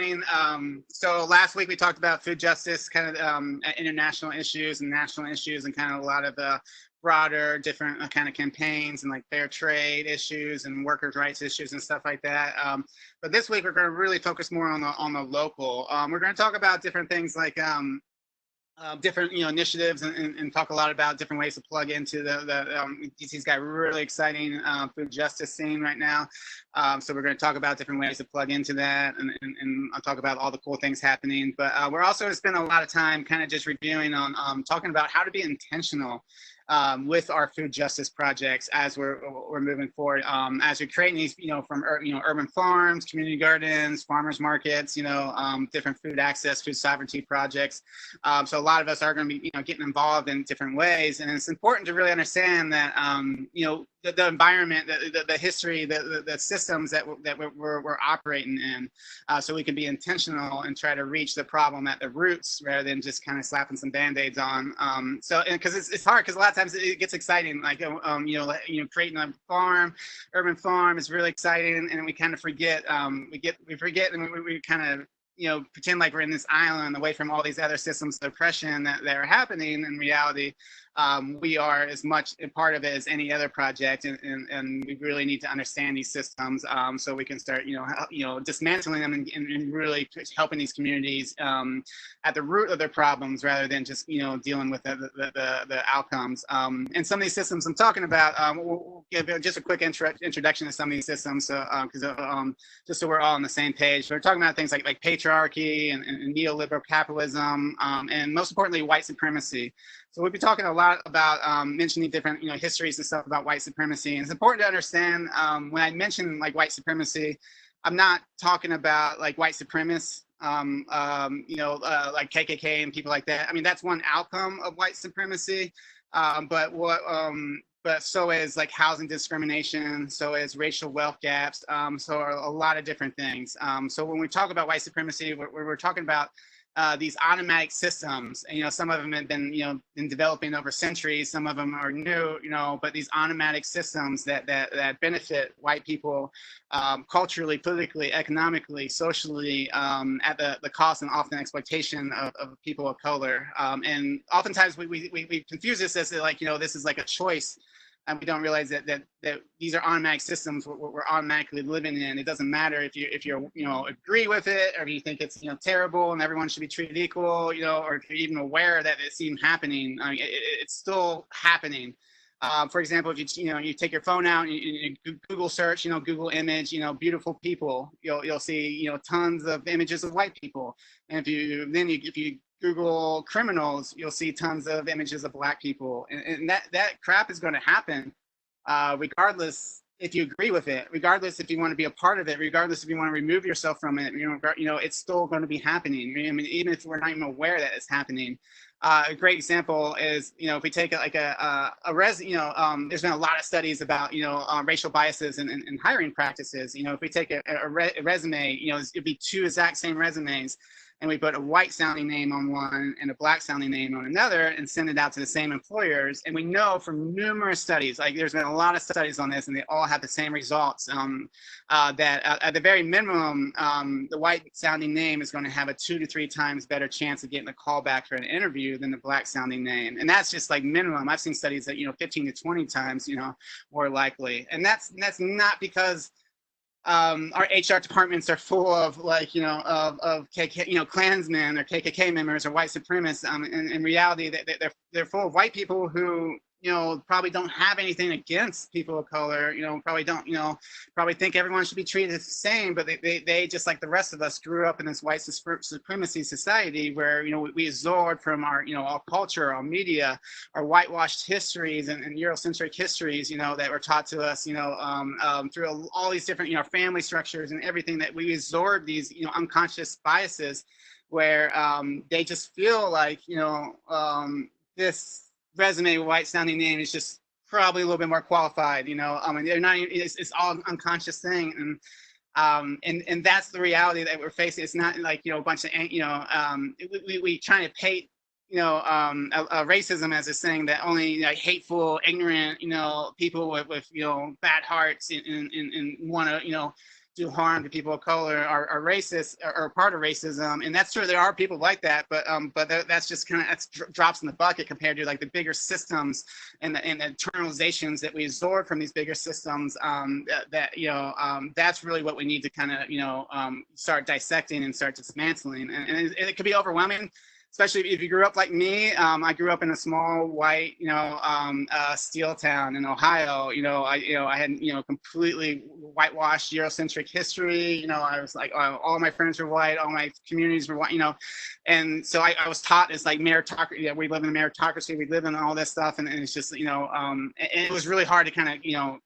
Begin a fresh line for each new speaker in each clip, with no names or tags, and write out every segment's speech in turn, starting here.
morning. So last week we talked about food justice, kind of international issues and national issues, and kind of a lot of the broader, different kind of campaigns and like fair trade issues and workers' rights issues and stuff like that. But this week we're going to really focus more on the local. We're going to talk about different things like different initiatives and talk a lot about different ways to plug into the DC's got really exciting food justice scene right now. So we're going to talk about different ways to plug into that, and I'll talk about all the cool things happening. But we're also going to spend a lot of time kind of just reviewing on talking about how to be intentional with our food justice projects as we're moving forward, as we're creating these, from urban farms, community gardens, farmers markets, different food access, food sovereignty projects. So a lot of us are going to be, getting involved in different ways, and it's important to really understand that, the environment, the history, the systems that we're operating in, so we can be intentional and try to reach the problem at the roots rather than just kind of slapping some band-aids on. So, because it's hard, because a lot of times it gets exciting, like creating a farm, urban farm is really exciting, and we kind of forget, we forget, and we kind of pretend like we're in this island away from all these other systems of oppression that are happening. In reality, we are as much a part of it as any other project, and we really need to understand these systems, so we can start dismantling them and really helping these communities at the root of their problems rather than just dealing with the outcomes. And some of these systems I'm talking about, we'll give just a quick introduction to some of these systems, just so we're all on the same page. So we're talking about things like patriarchy and neoliberal capitalism, and most importantly, white supremacy. So we'll be talking a lot about mentioning different histories and stuff about white supremacy. And it's important to understand, when I mention like white supremacy, I'm not talking about like white supremacists, like KKK and people like that. I mean, that's one outcome of white supremacy, but so is like housing discrimination, so is racial wealth gaps, so are a lot of different things. So when we talk about white supremacy, we're talking about these automatic systems. Some of them have been been developing over centuries, some of them are new, but these automatic systems that benefit white people, culturally, politically, economically, socially, at the cost and often exploitation of people of color. And oftentimes we confuse this as like, this is like a choice, and we don't realize that these are automatic systems we're automatically living in. It doesn't matter if you agree with it, or if you think it's terrible and everyone should be treated equal, or if you're even aware that it's even happening. I mean, it's still happening. For example, if you take your phone out and you Google search, Google image, beautiful people, you'll see tons of images of white people. And if you Google criminals, you'll see tons of images of black people, and that crap is going to happen, regardless if you agree with it, regardless if you want to be a part of it, regardless if you want to remove yourself from it. It's still going to be happening. I mean, even if we're not even aware that it's happening. A great example is, if we take like there's been a lot of studies about, racial biases and hiring practices. If we take a resume, it'd be two exact same resumes, and we put a white sounding name on one and a black sounding name on another and send it out to the same employers. And we know from numerous studies, like there's been a lot of studies on this, and they all have the same results, that at the very minimum, the white sounding name is going to have a 2 to 3 times better chance of getting a call back for an interview than the black sounding name. And that's just like minimum. I've seen studies that, 15 to 20 times, more likely. And that's not because our HR departments are full of like, of KK, Klansmen or KKK members or white supremacists. In reality, they're full of white people who, probably don't have anything against people of color, probably don't, probably think everyone should be treated the same, but they just like the rest of us grew up in this white supremacy society where, we absorbed from our, our culture, our media, our whitewashed histories and Eurocentric histories, that were taught to us, through all these different, our family structures and everything, that we absorb these, unconscious biases where they just feel like, this resume white sounding name is just probably a little bit more qualified, they're not, it's all an unconscious thing. And that's the reality that we're facing. It's not like, a bunch of, we trying to paint, racism as a thing that only like hateful, ignorant, people with bad hearts and want to, do harm to people of color are racist or part of racism. And that's true. There are people like that, but that's just kind of that's drops in the bucket compared to like the bigger systems and the internalizations that we absorb from these bigger systems. That's really what we need to kind of start dissecting and start dismantling. And it could be overwhelming, especially if you grew up like me. I grew up in a small white, steel town in Ohio. I had, completely whitewashed Eurocentric history. I was like, all my friends were white, all my communities were white, and so I was taught it's like meritocracy. Yeah, we live in a meritocracy. We live in all this stuff, and it's just, and it was really hard to kind of,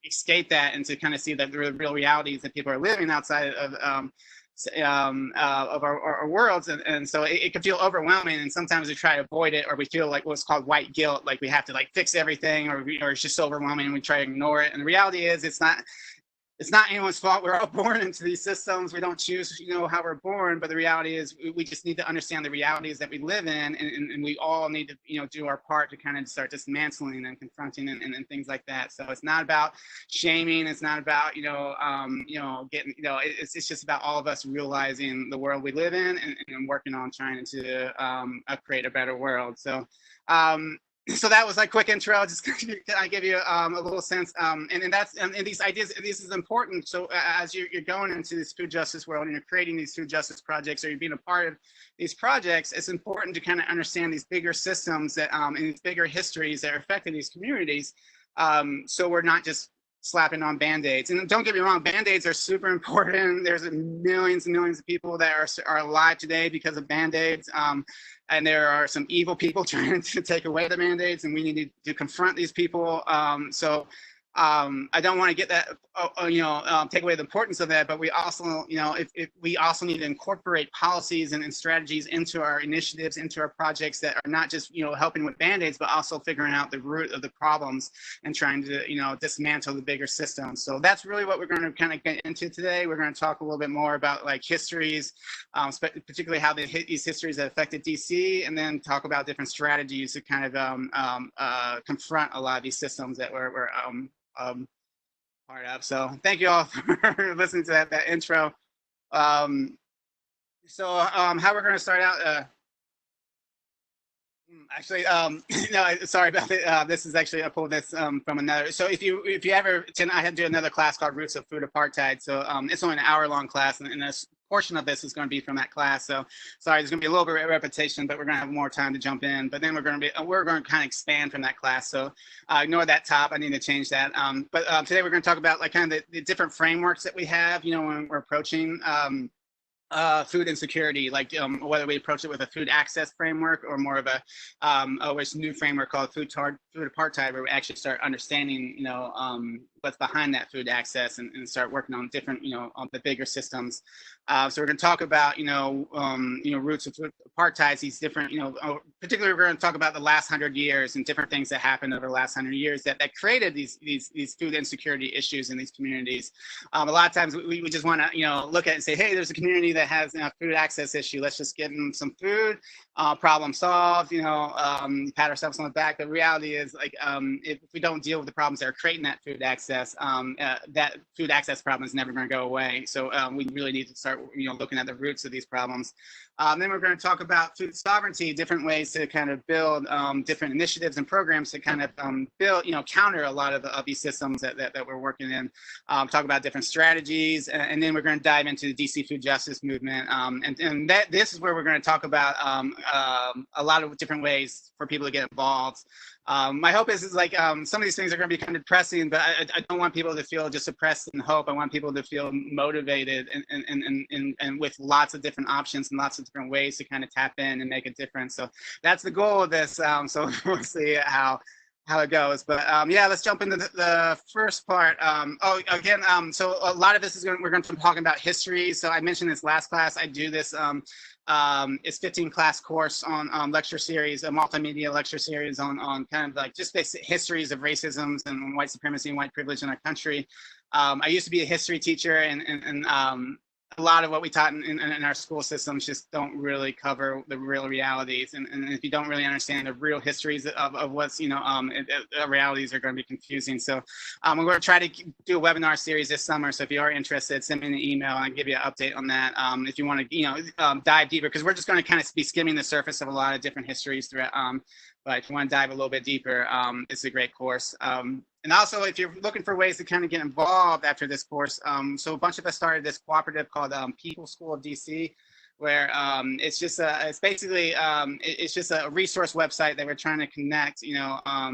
escape that and to kind of see that the real realities that people are living outside of our worlds, and so it can feel overwhelming, and sometimes we try to avoid it, or we feel like what's called white guilt, like we have to like fix everything, or it's just so overwhelming and we try to ignore it. And the reality is it's not anyone's fault. We're all born into these systems. We don't choose, how we're born, but the reality is we just need to understand the realities that we live in, and we all need to, do our part to kind of start dismantling and confronting and things like that. So it's not about shaming. It's not about, getting, it's just about all of us realizing the world we live in and working on trying to create a better world. So that was like quick intro. Just I give you a little sense, and these ideas. This is important. So as you're going into this food justice world and you're creating these food justice projects, or you're being a part of these projects, it's important to kind of understand these bigger systems that and these bigger histories that are affecting these communities. So we're not just slapping on band-aids. And don't get me wrong, band-aids are super important. There's millions and millions of people that are alive today because of band-aids. And there are some evil people trying to take away the band-aids, and we need to confront these people. I don't want to get that, take away the importance of that, but we also, if we also need to incorporate policies and strategies into our initiatives, into our projects that are not just, helping with band-aids, but also figuring out the root of the problems and trying to, dismantle the bigger system. So that's really what we're going to kind of get into today. We're going to talk a little bit more about like histories, particularly how these histories that affected DC, and then talk about different strategies to kind of confront a lot of these systems that we're part of. So thank you all for listening to that intro. How we're going to start out, actually, no, sorry about it. This is actually, I pulled this from another. So if you ever attend, I had to do another class called Roots of Food Apartheid. So it's only an hour-long class, and this portion of this is going to be from that class. So sorry, there's going to be a little bit of repetition, but we're going to have more time to jump in. But then we're going to kind of expand from that class. So ignore that top. I need to change that. But today we're going to talk about like kind of the different frameworks that we have, when we're approaching food insecurity, like whether we approach it with a food access framework or more of a new framework called food apartheid, where we actually start understanding, what's behind that food access and start working on different, on the bigger systems. So we're going to talk about, roots of food apartheid, these different, particularly we're going to talk about the last 100 years and different things that happened over the last 100 years that created these food insecurity issues in these communities. A lot of times we just want to, look at it and say, hey, there's a community that has a food access issue. Let's just give them some food, problem solved, pat ourselves on the back. The reality is like, if we don't deal with the problems that are creating that food access, that food access problem is never going to go away. So we really need to start, looking at the roots of these problems. Then we're going to talk about food sovereignty, different ways to kind of build different initiatives and programs to kind of build, counter a lot of these systems that we're working in. Talk about different strategies, and then we're going to dive into the DC food justice movement. And this is where we're going to talk about a lot of different ways for people to get involved. My hope is like some of these things are going to be kind of depressing, but I don't want people to feel just oppressed and hope. I want people to feel motivated and with lots of different options and lots of different ways to kind of tap in and make a difference. So that's the goal of this. So we'll see how it goes. But yeah, let's jump into the first part. So a lot of this is we're going to be talking about history. So I mentioned this last class. I do this. It's 15 class course on lecture series, a multimedia lecture series on kind of like just basic histories of racism and white supremacy and white privilege in our country. I used to be a history teacher, and a lot of what we taught in our school systems just don't really cover the real realities. And if you don't really understand the real histories of what's, realities are going to be confusing. So we're going to try to do a webinar series this summer. So if you are interested, send me an email and I'll give you an update on that. If you want to, dive deeper, because we're just going to kind of be skimming the surface of a lot of different histories throughout. But if you want to dive a little bit deeper, it's a great course. And also, if you're looking for ways to kind of get involved after this course, so a bunch of us started this cooperative called People School of DC, where it's just it's basically it's just a resource website that we're trying to connect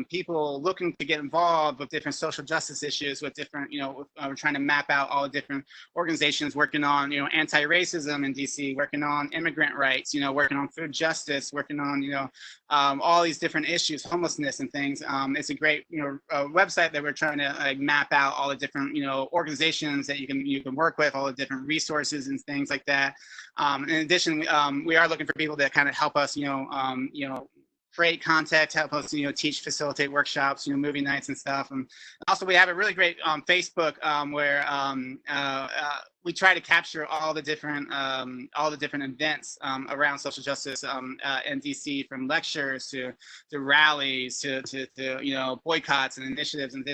people looking to get involved with different social justice issues, with different we're trying to map out all the different organizations working on anti-racism in DC, working on immigrant rights, working on food justice, working on all these different issues, homelessness and things. It's a great website that we're trying to map out all the different organizations that you can work with, all the different resources and things like that. In addition, we are looking for people that kind of help us, create content, help us, teach, facilitate workshops, movie nights and stuff. And also, we have a really great Facebook where we try to capture all the different events around social justice in DC, from lectures to rallies to boycotts and initiatives and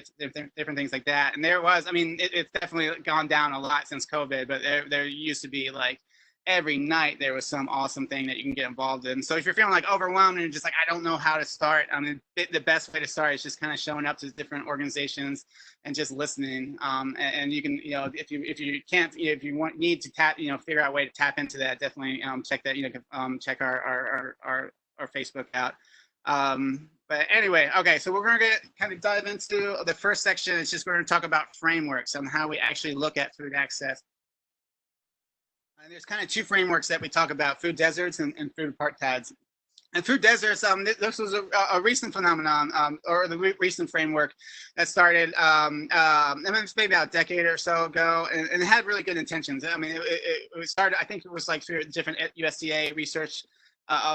different things like that. And there was, it's definitely gone down a lot since COVID, but there used to be like every night there was some awesome thing that you can get involved in. So if you're feeling like overwhelmed and you're just like, I don't know how to start, the best way to start is just kind of showing up to different organizations and just listening. And you can, if you can't, if you need to tap, figure out a way to tap into that, definitely check that, check our Facebook out. But anyway, okay, so we're going to kind of dive into the first section. It's just we're going to talk about frameworks and how we actually look at food access. And there's kind of two frameworks that we talk about: food deserts and food apartheids. And food deserts, this was a recent phenomenon, or the recent framework that started, it's maybe about a decade or so ago, and it had really good intentions. It started, I think it was like through different USDA research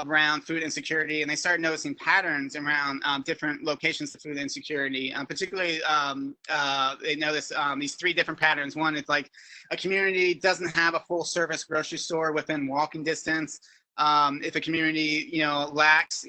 around food insecurity, and they started noticing patterns around different locations of food insecurity. Particularly, they noticed these three different patterns. One is like a community doesn't have a full service grocery store within walking distance. If a community, lacks,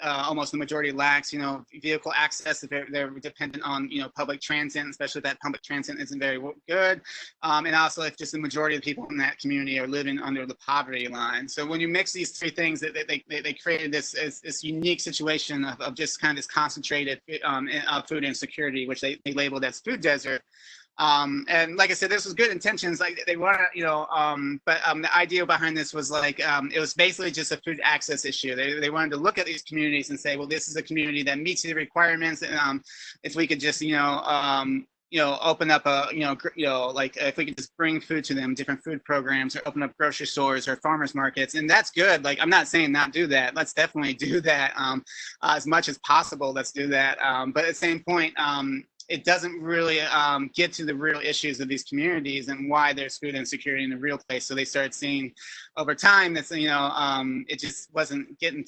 almost the majority lacks, vehicle access, if they're dependent on, public transit, especially if that public transit isn't very good. And also if just the majority of the people in that community are living under the poverty line. So when you mix these three things, they created this unique situation of just kind of this concentrated food insecurity, which they labeled as food desert. And like I said, this was good intentions. Like they want to, but the idea behind this was like, it was basically just a food access issue. They wanted to look at these communities and say, well, this is a community that meets the requirements. And if we could just, open up like if we could just bring food to them, different food programs, or open up grocery stores or farmers markets. And that's good. Like, I'm not saying not do that. Let's definitely do that as much as possible. Let's do that. But at the same point, it doesn't really get to the real issues of these communities and why there's food insecurity in the real place. So they started seeing over time that, it just wasn't getting,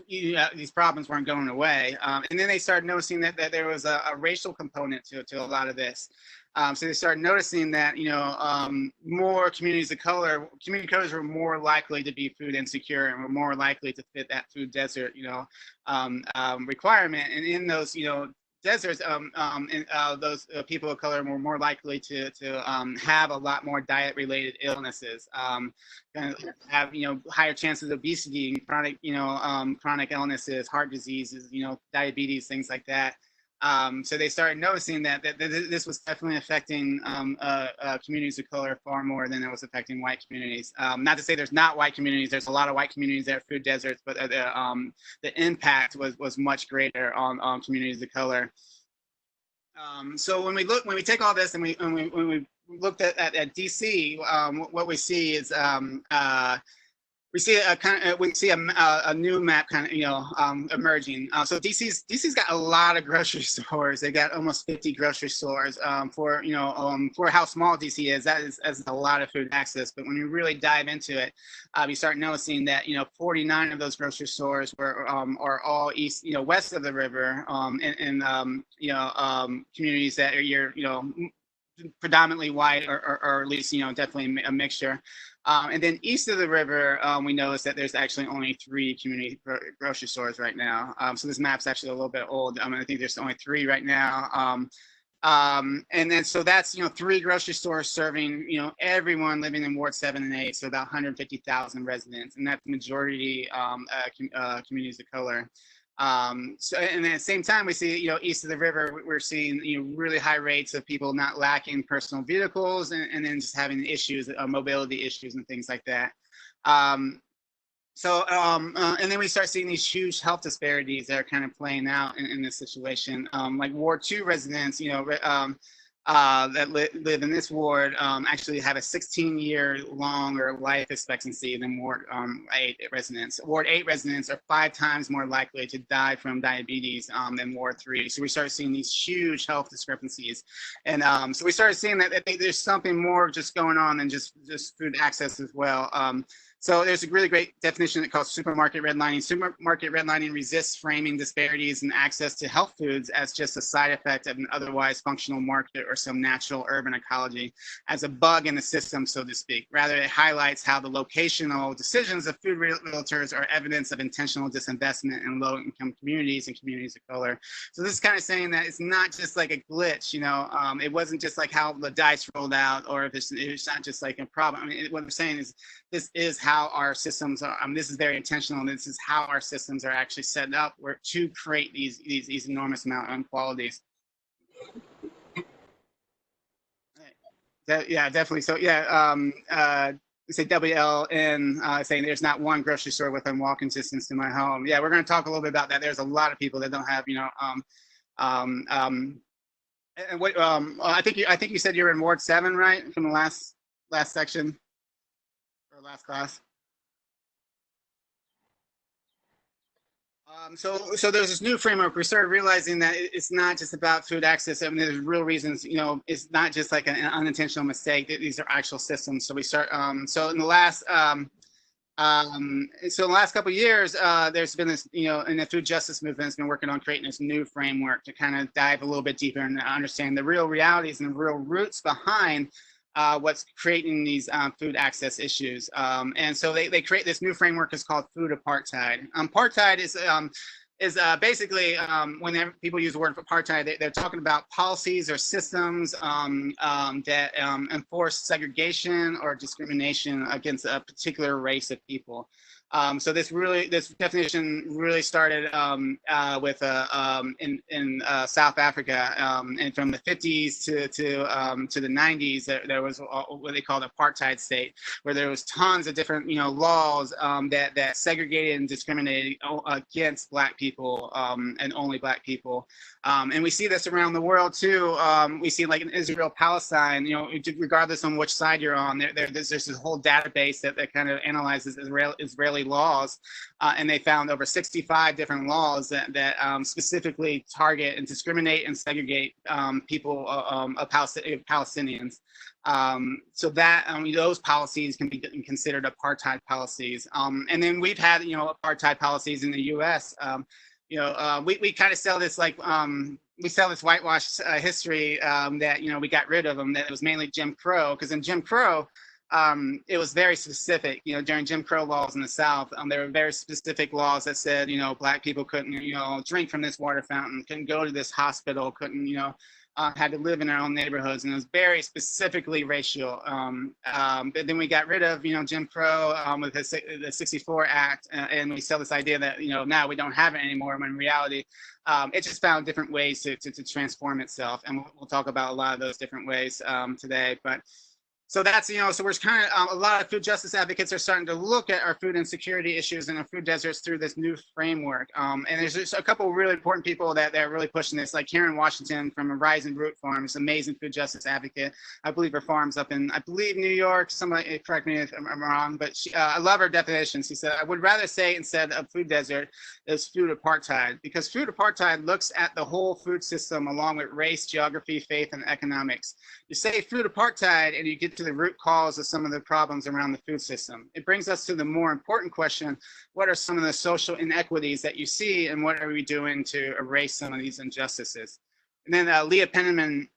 these problems weren't going away. And then they started noticing that there was a racial component to a lot of this. So they started noticing that, more communities of color, community colors were more likely to be food insecure and were more likely to fit that food desert, requirement. And in those, deserts, those people of color were more likely to have a lot more diet-related illnesses, have higher chances of obesity, chronic chronic illnesses, heart diseases, diabetes, things like that. So they started noticing that this was definitely affecting communities of color far more than it was affecting white communities. Not to say there's not white communities. There's a lot of white communities that are food deserts, but the impact was much greater on communities of color. So when we take all this and when we looked at DC, what we see is we see a new map emerging. So DC's got a lot of grocery stores. They got almost 50 grocery stores. For how small DC is, that is a lot of food access. But when you really dive into it, you start noticing that 49 of those grocery stores are all west of the river, in communities that are predominantly white, or at least, definitely a mixture. And then east of the river, we noticed that there's actually only 3 community grocery stores right now. So this map's actually a little bit old. I think there's only 3 right now. And then so that's 3 grocery stores serving everyone living in Ward 7 and 8, so about 150,000 residents, and that's the majority communities of color. So, and then at the same time, we see, east of the river, we're seeing, really high rates of people not lacking personal vehicles, and then just having issues, mobility issues and things like that. And then we start seeing these huge health disparities that are kind of playing out in this situation. Like Ward 2 residents, that live in this ward actually have a 16-year longer life expectancy than Ward 8 residents. Ward 8 residents are 5 times more likely to die from diabetes than Ward 3. So we started seeing these huge health discrepancies. And so we started seeing that there's something more just going on than just food access as well. So there's a really great definition that calls supermarket redlining. Supermarket redlining resists framing disparities in access to health foods as just a side effect of an otherwise functional market or some natural urban ecology, as a bug in the system, so to speak. Rather, it highlights how the locational decisions of food realtors are evidence of intentional disinvestment in low-income communities and communities of color. So this is kind of saying that it's not just like a glitch, it wasn't just like how the dice rolled out, or if it's not just like a problem. I mean, what I'm saying is this is how our systems are. This is very intentional. And this is how our systems are actually set up to create these enormous amount of inequalities. Yeah, definitely. So yeah, say WLN saying there's not one grocery store within walking distance to my home. Yeah, we're going to talk a little bit about that. There's a lot of people that don't have, and what I think you said you're in Ward 7, right, from the last section or last class. So there's this new framework. We started realizing that it's not just about food access. I mean, there's real reasons. It's not just like an unintentional mistake. These are actual systems. So we start. So in the last couple of years, there's been this, and the food justice movement has been working on creating this new framework to kind of dive a little bit deeper and understand the real realities and the real roots behind what's creating these food access issues. And so they create this new framework. It's called food apartheid. Apartheid is basically, when people use the word apartheid, they're talking about policies or systems that enforce segregation or discrimination against a particular race of people. So this definition really started with in South Africa, and from the 50s to the 90s, there was what they called apartheid state, where there was tons of different laws that segregated and discriminated against Black people and only Black people. And we see this around the world too. We see like in Israel, Palestine, regardless on which side you're on, there's this whole database that kind of analyzes Israeli laws, and they found over 65 different laws that specifically target and discriminate and segregate people of Palestinians. So that those policies can be considered apartheid policies. And then we've had apartheid policies in the U.S. We kind of sell this like we sell this whitewashed history that we got rid of them, that it was mainly Jim Crow, because in Jim Crow it was very specific. During Jim Crow laws in the South, there were very specific laws that said Black people couldn't drink from this water fountain, couldn't go to this hospital, couldn't had to live in their own neighborhoods, and it was very specifically racial. But then we got rid of, Jim Crow with the 64 Act, and we sell this idea that, now we don't have it anymore, when in reality, it just found different ways to transform itself. And we'll talk about a lot of those different ways today. But so that's, so we're kind of, a lot of food justice advocates are starting to look at our food insecurity issues and our food deserts through this new framework. And there's just a couple of really important people that are really pushing this, like Karen Washington from Rise and Root Farms, amazing food justice advocate. I believe her farm's up in, New York. Somebody correct me if I'm wrong, but I love her definition. She said, I would rather say instead of food desert is food apartheid, because food apartheid looks at the whole food system along with race, geography, faith, and economics. You say food apartheid and you get to the root cause of some of the problems around the food system. It brings us to the more important question: what are some of the social inequities that you see, and what are we doing to erase some of these injustices? And then Leah Penniman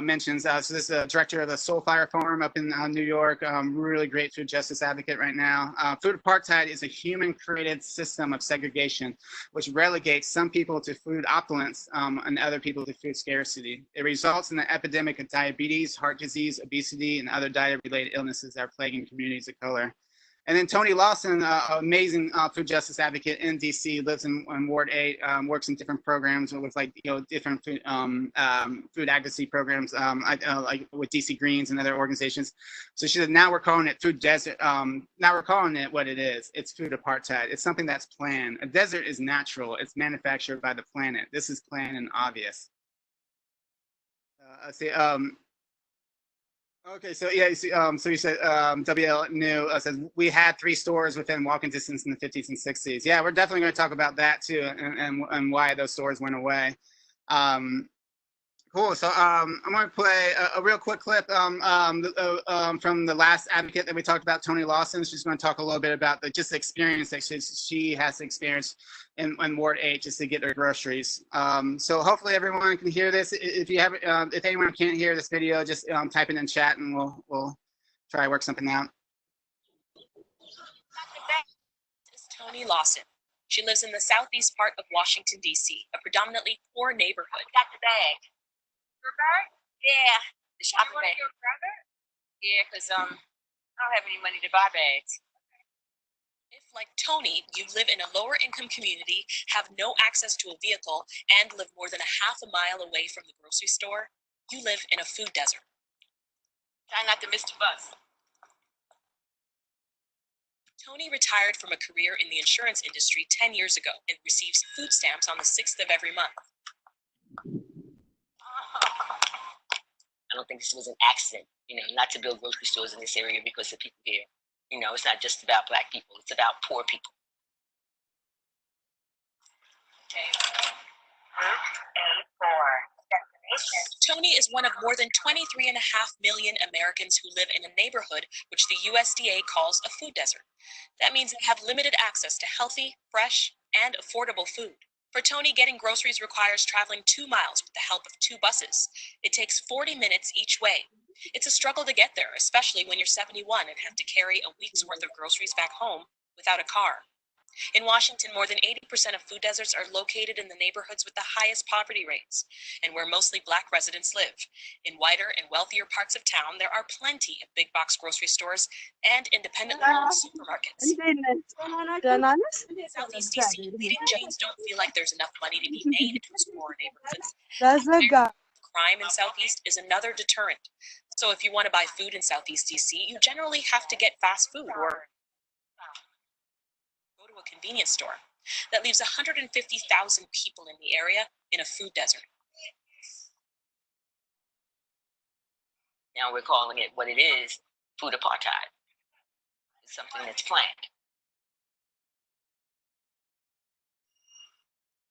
mentions. So this is the director of the Soulfire Forum up in New York. Really great food justice advocate right now. Food apartheid is a human-created system of segregation, which relegates some people to food opulence and other people to food scarcity. It results in an epidemic of diabetes, heart disease, obesity, and other diet-related illnesses that are plaguing communities of color. And then Tony Lawson, amazing food justice advocate in DC, lives in Ward 8, works in different programs with like different food advocacy programs, like with DC Greens and other organizations. So she said, now we're calling it food desert. Now we're calling it what it is. It's food apartheid. It's something that's planned. A desert is natural. It's manufactured by the planet. This is planned and obvious. Let's see. Okay, so yeah, so you said WL New says we had 3 stores within walking distance in the 50s and 60s. Yeah, we're definitely going to talk about that too, and why those stores went away. Cool. So I'm going to play a real quick clip from the last advocate that we talked about, Tony Lawson. She's going to talk a little bit about the experience that she has experienced in Ward 8 just to get her groceries. So hopefully everyone can hear this. If anyone can't hear this video, just type it in chat and we'll try to work something out.
This is Tony Lawson. She lives in the southeast part of Washington, D.C., a predominantly poor neighborhood.
Got the bag. Your bag? Yeah, the shopping bag. You want to go grab it? Yeah, because I don't have any money to buy bags.
If, like Tony, you live in a lower income community, have no access to a vehicle, and live more than a half a mile away from the grocery store, you live in a food desert.
Try not to miss the bus.
Tony retired from a career in the insurance industry 10 years ago and receives food stamps on the 6th of every month.
I don't think this was an accident, not to build grocery stores in this area because the people here. It's not just about Black people, it's about poor people.
Okay. Route 8 for
Tony is one of more than 23.5 million Americans who live in a neighborhood which the USDA calls a food desert. That means they have limited access to healthy, fresh, and affordable food. For Tony, getting groceries requires traveling 2 miles with the help of 2 buses. It takes 40 minutes each way. It's a struggle to get there, especially when you're 71 and have to carry a week's worth of groceries back home without a car. In Washington, more than 80% of food deserts are located in the neighborhoods with the highest poverty rates, and where mostly Black residents live. In whiter and wealthier parts of town, there are plenty of big box grocery stores and independently owned supermarkets. In Southeast DC, leading chains don't feel like there's enough money to be made in those poor neighborhoods. Crime in Southeast is another deterrent. So if you want to buy food in Southeast DC, you generally have to get fast food or go to a convenience store. That leaves 150,000 people in the area in a food desert.
Now we're calling it what it is, food apartheid. It's something that's planned.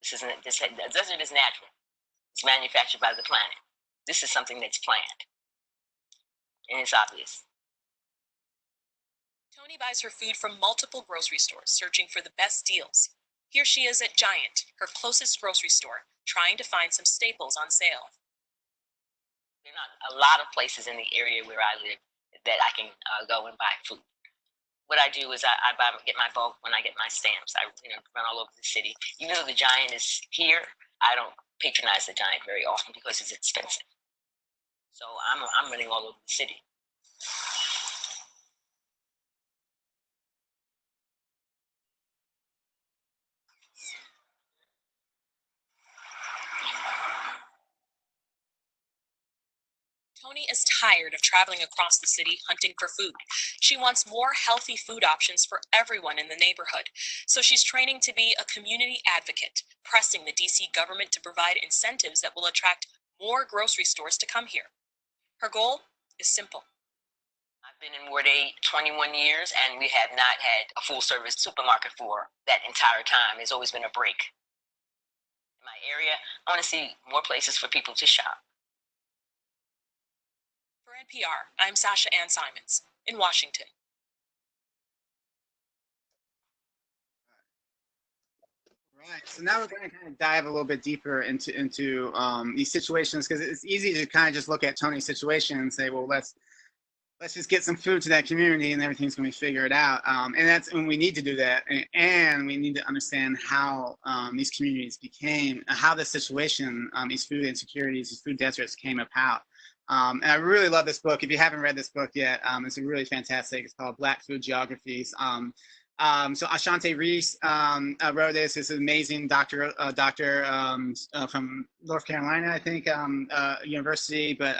The desert is natural. It's manufactured by the planet. This is something that's planned. And it's obvious.
Tony buys her food from multiple grocery stores, searching for the best deals. Here she is at Giant, her closest grocery store, trying to find some staples on sale.
There are not a lot of places in the area where I live that I can go and buy food. What I do is I get my bulk when I get my stamps. I run all over the city. Even though the Giant is here, I don't patronize the Giant very often because it's expensive. So I'm running all over the city.
Tony is tired of traveling across the city hunting for food. She wants more healthy food options for everyone in the neighborhood. So she's training to be a community advocate, pressing the DC government to provide incentives that will attract more grocery stores to come here. Her goal is simple.
I've been in Ward 8 21 years, and we have not had a full-service supermarket for that entire time. There's always been a break. In my area, I want to see more places for people to shop.
For NPR, I'm Sasha Ann Simons in Washington.
Right. So now we're going to kind of dive a little bit deeper into these situations, because it's easy to kind of just look at Tony's situation and say, well, let's just get some food to that community and everything's going to be figured out. And that's when we need to do that, and we need to understand how these communities became, how the situation, these food insecurities, these food deserts came about. And I really love this book. If you haven't read this book yet, it's really fantastic. It's called Black Food Geographies. So Ashante Reese wrote this. This amazing doctor from North Carolina, I think, university. But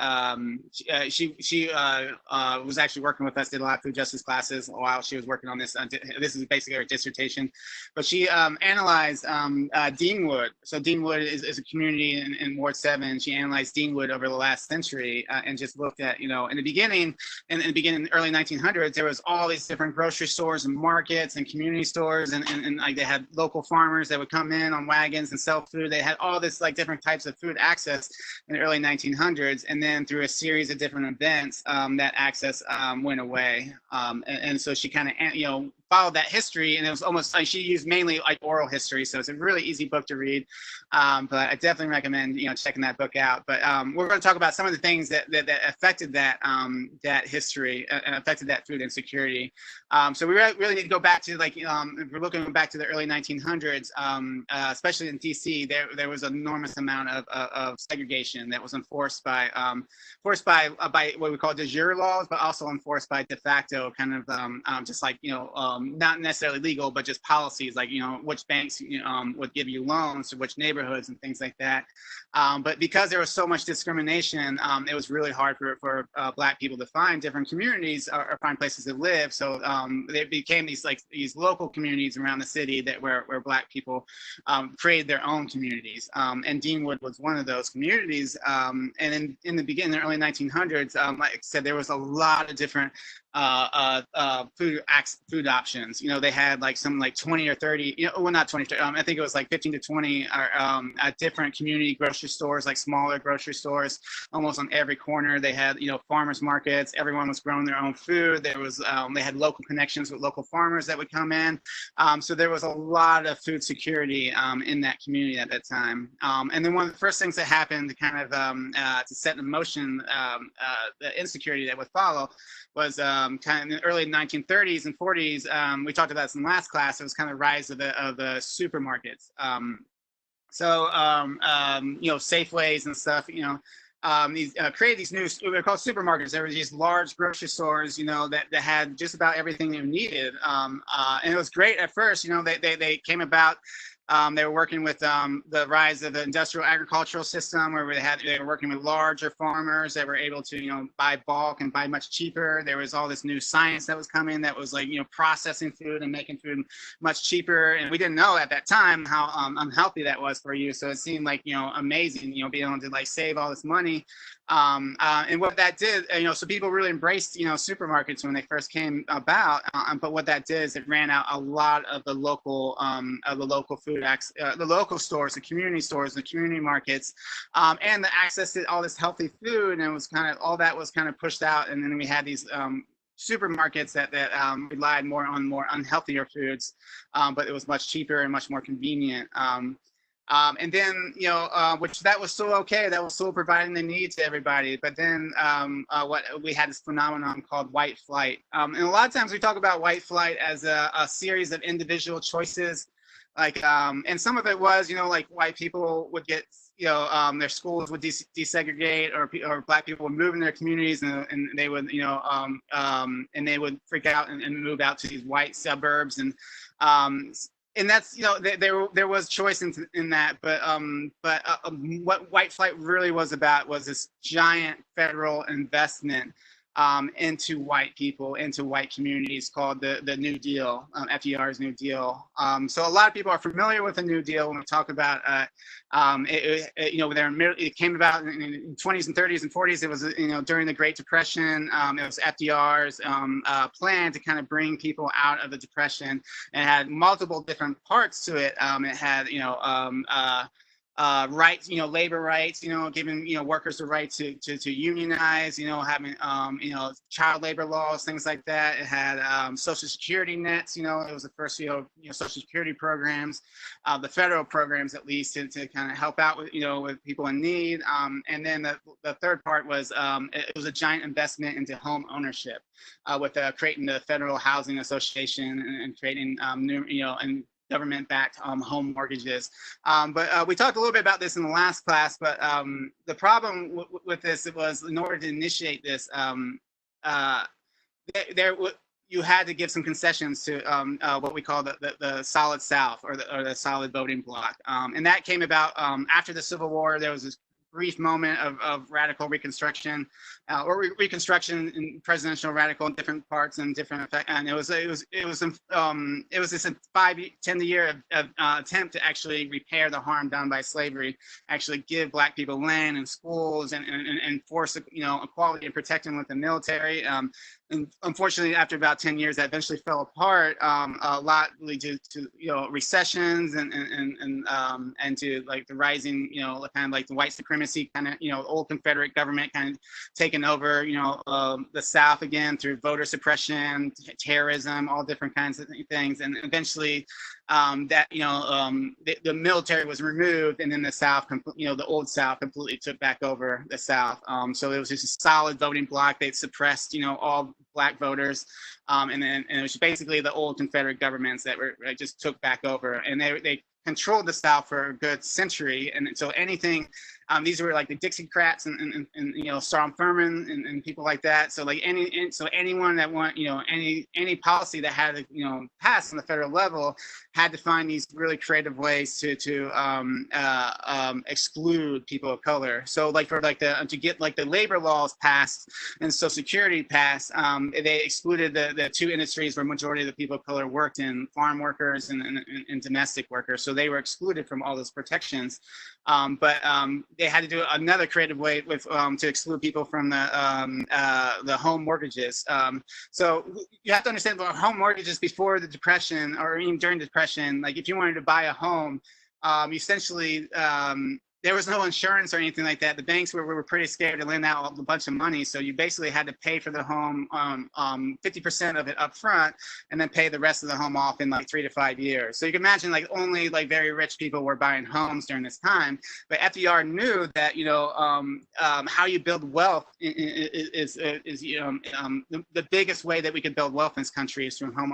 she was actually working with us, did a lot of food justice classes while she was working on this. This is basically her dissertation. But she analyzed Deanwood. So Deanwood is a community in Ward 7. She analyzed Deanwood over the last century and just looked at, in the beginning, in the early 1900s, there was all these different grocery stores and markets and community stores, and like they had local farmers that would come in on wagons and sell food. They had all this like different types of food access in the early 1900s, and then through a series of different events, that access went away. And so she kind of followed that history, and it was almost like she used mainly like oral history, so it's a really easy book to read. But I definitely recommend checking that book out. But we're going to talk about some of the things that affected that history and affected that food insecurity. So we really need to go back to if we're looking back to the early 1900s, especially in DC, there was an enormous amount of segregation that was enforced by what we call de jure laws, but also enforced by de facto kind of just like not necessarily legal, but just policies, like which banks would give you loans to which neighborhoods and things like that. But because there was so much discrimination, it was really hard for Black people to find different communities or find places to live. So there became these local communities around the city where Black people created their own communities. And Deanwood was one of those communities. And in the beginning, the early 1900s, like I said, there was a lot of different food options. They had like 20 or 30, well, not 20, I think it was like 15 to 20 at different community grocery stores, like smaller grocery stores, almost on every corner. They had, farmers markets. Everyone was growing their own food. There was, they had local connections with local farmers that would come in. So there was a lot of food security in that community at that time. And then one of the first things that happened to kind of to set in motion the insecurity that would follow was kind of in the early 1930s and 40s. We talked about this in the last class. It was kind of the rise of the supermarkets. Safeways and stuff. These created these new, they're called supermarkets. There were these large grocery stores, that had just about everything you needed. And it was great at first. They came about. They were working with the rise of the industrial agricultural system, where they were working with larger farmers that were able to buy bulk and buy much cheaper. There was all this new science that was coming that was like processing food and making food much cheaper, and we didn't know at that time how unhealthy that was for you. So it seemed like amazing, being able to like save all this money. And what that did, so people really embraced, supermarkets when they first came about. But what that did is it ran out a lot of the local food, the local stores, the community stores, the community markets, and the access to all this healthy food. And it was all that was kind of pushed out. And then we had these supermarkets that relied more on more unhealthier foods, but it was much cheaper and much more convenient. And then, which that was still okay. That was still providing the needs to everybody. But then what we had this phenomenon called white flight. And a lot of times we talk about white flight as a series of individual choices. And some of it was, like white people would get, their schools would desegregate, or Black people would move in their communities, and they would, and they would freak out and move out to these white suburbs. And that's, there was choice in that, but what white flight really was about was this giant federal investment into white people, into white communities, called the New Deal, FDR's New Deal. So a lot of people are familiar with the New Deal when we talk about it came about in the 20s and 30s and 40s. It was during the Great Depression. It was FDR's plan to kind of bring people out of the Depression, and had multiple different parts to it. It had rights, labor rights, giving, workers the right to unionize, having, child labor laws, things like that. It had social security nets, it was the first, social security programs, the federal programs at least to kind of help out with, with people in need. And then the third part was it was a giant investment into home ownership with creating the Federal Housing Association and creating new, and government-backed home mortgages. But we talked a little bit about this in the last class, but the problem with this, it was in order to initiate this, you had to give some concessions to what we call the solid South or the solid voting bloc. And that came about after the Civil War. There was this brief moment of radical reconstruction or reconstruction in presidential radical in different parts and different effect. And it was this 5-10 year attempt to actually repair the harm done by slavery, actually give Black people land and schools and enforce equality and protect them with the military. And unfortunately, after about 10 years, that eventually fell apart. A lot due to recessions and to like the rising, kind of like the white supremacy kind of, old Confederate government kind of taking over, the South again through voter suppression, terrorism, all different kinds of things, and eventually the military was removed, and then the South, the old South completely took back over the South. So it was just a solid voting bloc. They suppressed, all Black voters, and it was basically the old Confederate governments that just took back over, and they controlled the South for a good century. And so anything, these were like the Dixiecrats and Strom Thurmond and people like that. So like anyone that want any policy that had to pass on the federal level had to find these really creative ways to exclude people of color. So like to get like the labor laws passed and Social Security passed, they excluded the two industries where majority of the people of color worked in: farm workers and domestic workers. So they were excluded from all those protections. But they had to do another creative way with to exclude people from the home mortgages. So you have to understand about home mortgages before the Depression, or even during the Depression. Like if you wanted to buy a home, essentially there was no insurance or anything like that. The banks were pretty scared to lend out a bunch of money, so you basically had to pay for the home 50% of it up front, and then pay the rest of the home off in like 3 to 5 years. So you can imagine like only like very rich people were buying homes during this time. But FDR knew that how you build wealth is the biggest way that we could build wealth in this country is through home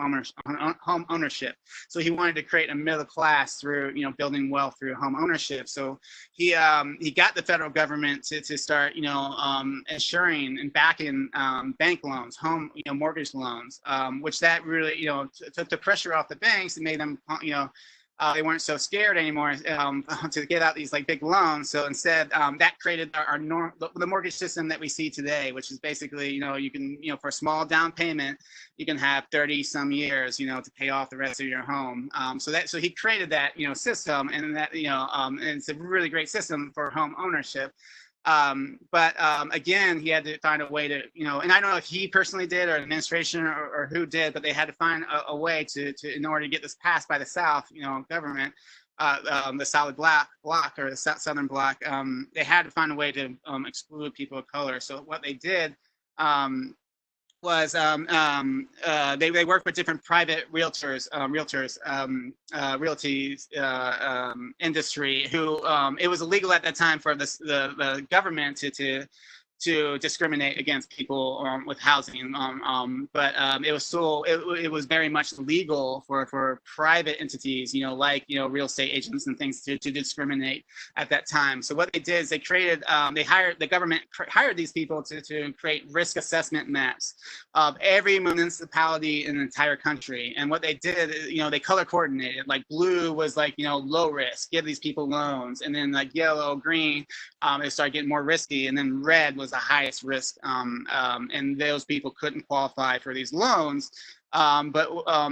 ownership. So he wanted to create a middle class through building wealth through home ownership. So he got the federal government to start, insuring and backing bank loans, home, mortgage loans, which that really, took the pressure off the banks and made them, they weren't so scared anymore to get out these like big loans. So instead, that created the mortgage system that we see today, which is basically, you can, for a small down payment, you can have 30 some years, to pay off the rest of your home. So he created that, system, and that, and it's a really great system for home ownership. But again, he had to find a way to, and I don't know if he personally did or administration or who did, but they had to find a way to in order to get this passed by the South, government, the solid bloc or the Southern bloc, they had to find a way to exclude people of color. So what they did was they worked with different private realty industry who it was illegal at that time for the government to discriminate against people with housing, but it was it was very much legal for private entities, like real estate agents and things to discriminate at that time. So what they did is they created, the government hired these people to create risk assessment maps of every municipality in the entire country. And what they did, they color coordinated. Like blue was like low risk, give these people loans, and then like yellow, green, it started getting more risky, and then red was the highest risk, and those people couldn't qualify for these loans. But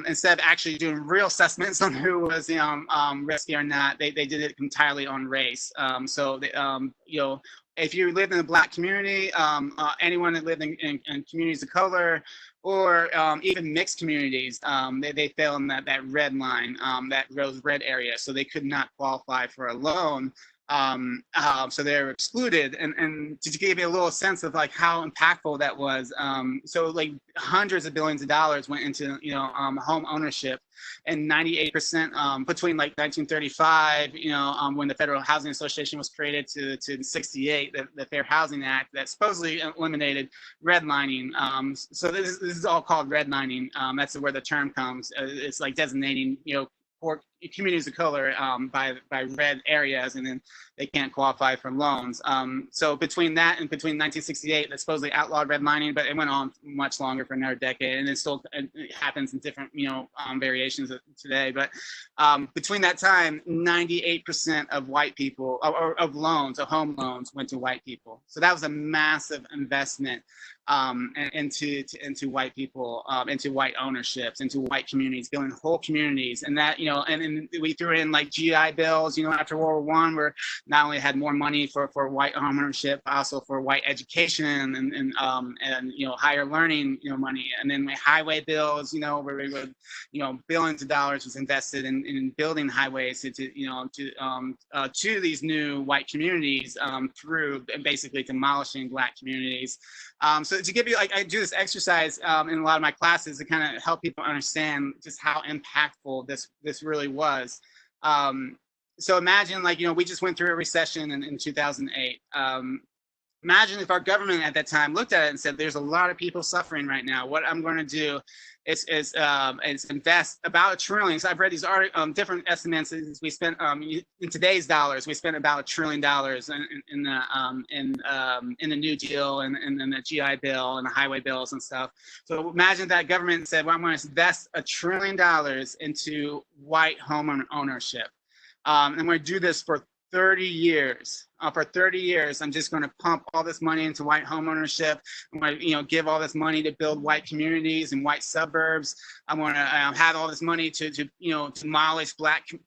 instead of actually doing real assessments on who was risky or not, they did it entirely on race. So they, if you lived in a Black community, anyone that lived in communities of color, or even mixed communities, they fell in that red line, that red area, so they could not qualify for a loan. So they're excluded, and to give you a little sense of like how impactful that was. So like hundreds of billions of dollars went into home ownership, and 98% between like 1935, when the Federal Housing Association was created, to 68, the Fair Housing Act that supposedly eliminated redlining. So this is all called redlining. That's where the term comes. It's like designating poor communities of color by red areas, and then they can't qualify for loans. So between that and between 1968, that supposedly outlawed redlining, but it went on much longer for another decade, and it happens in different variations today. But between that time, 98% of white people or of home loans went to white people. So that was a massive investment into white people, into white ownerships, into white communities, building whole communities. And that, and we threw in like GI bills, after World War I, where not only had more money for white home ownership, but also for white education and higher learning, money. And then the highway bills, where we would, billions of dollars was invested in building highways to these new white communities through basically demolishing Black communities. So to give you, like, I do this exercise in a lot of my classes to kind of help people understand just how impactful this really was. So imagine, like, we just went through a recession in 2008. Imagine if our government at that time looked at it and said, there's a lot of people suffering right now. What I'm going to do is invest about $1 trillion. So I've read these different estimates. We spent in today's dollars, we spent about $1 trillion in the New Deal and the GI Bill and the highway bills and stuff. So imagine that government said, well, I'm going to invest $1 trillion into white home ownership. And I'm going to do this for 30 years. For 30 years, I'm just going to pump all this money into white home ownership. I'm going to, give all this money to build white communities and white suburbs. I'm going to have all this money to demolish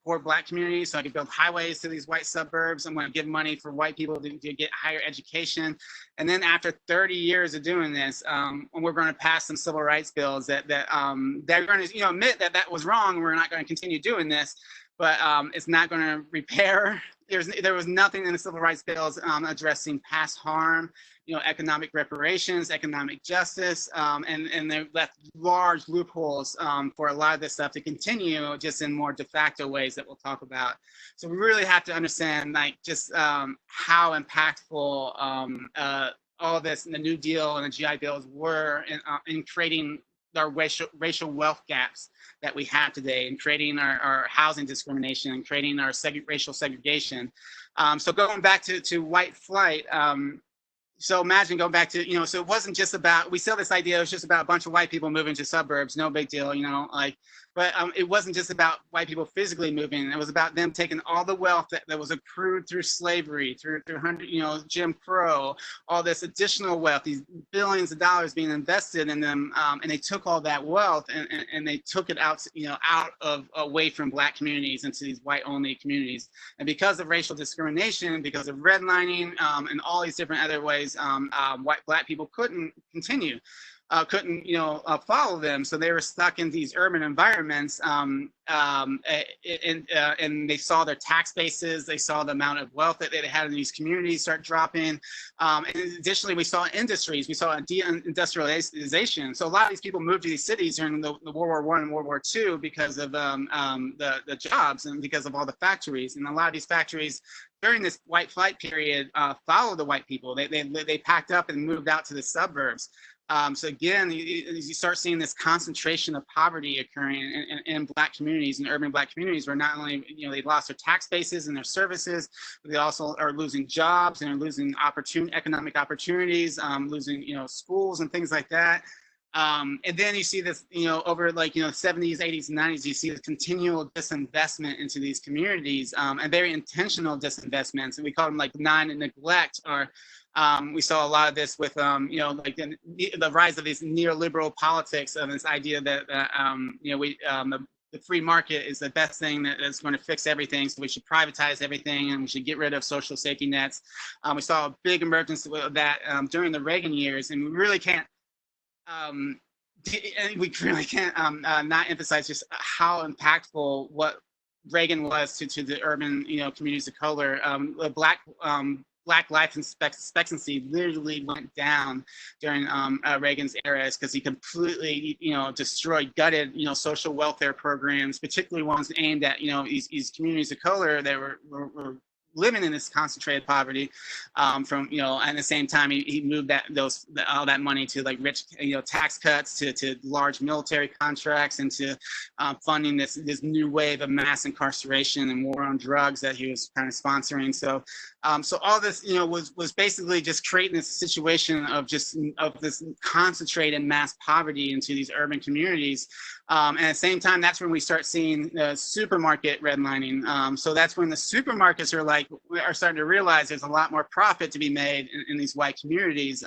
poor Black communities, so I can build highways to these white suburbs. I'm going to give money for white people to get higher education. And then after 30 years of doing this, we're going to pass some civil rights bills that they're going to, admit that was wrong. And we're not going to continue doing this. But it's not going to repair. There was nothing in the civil rights bills addressing past harm, economic reparations, economic justice, and they left large loopholes for a lot of this stuff to continue, just in more de facto ways that we'll talk about. So we really have to understand, like, just how impactful all this and the New Deal and the GI bills were in creating our racial wealth gaps that we have today, and creating our housing discrimination, and creating our racial segregation. So going back to white flight, so imagine going back to, so it wasn't just about, we sell this idea, it was just about a bunch of white people moving to suburbs, no big deal, but it wasn't just about white people physically moving. It was about them taking all the wealth that was accrued through slavery, through Jim Crow, all this additional wealth, these billions of dollars being invested in them, and they took all that wealth and they took it out, away from Black communities into these white-only communities. And because of racial discrimination, because of redlining, and all these different other ways, Black people couldn't continue. Couldn't follow them, so they were stuck in these urban environments, and they saw their tax bases, they saw the amount of wealth that they had in these communities start dropping, and additionally we saw industries, we saw deindustrialization. So a lot of these people moved to these cities during the World War I and World War II because of the jobs and because of all the factories, and a lot of these factories during this white flight period followed the white people. They packed up and moved out to the suburbs. So again, you start seeing this concentration of poverty occurring in Black communities, in urban Black communities, where not only they lost their tax bases and their services, but they also are losing jobs and are losing economic opportunities, losing schools and things like that. And then you see this, over 70s, 80s, and 90s, you see this continual disinvestment into these communities, and very intentional disinvestments, and we call them like non-neglect, or we saw a lot of this with, the rise of these neoliberal politics, of this idea that, the free market is the best thing that's going to fix everything. So we should privatize everything, and we should get rid of social safety nets. We saw a big emergence of that during the Reagan years, and we really can't not emphasize just how impactful what Reagan was to the urban, communities of color. The Black life expectancy literally went down during Reagan's era, because he completely, destroyed, gutted, social welfare programs, particularly ones aimed at, these communities of color that were living in this concentrated poverty, from, at the same time he moved all that money to like rich, tax cuts, to large military contracts, and to funding this new wave of mass incarceration and war on drugs that he was kind of sponsoring. So all this, was basically just creating this situation of this concentrated mass poverty into these urban communities. And at the same time, that's when we start seeing the supermarket redlining. So that's when the supermarkets are starting to realize there's a lot more profit to be made in these white communities.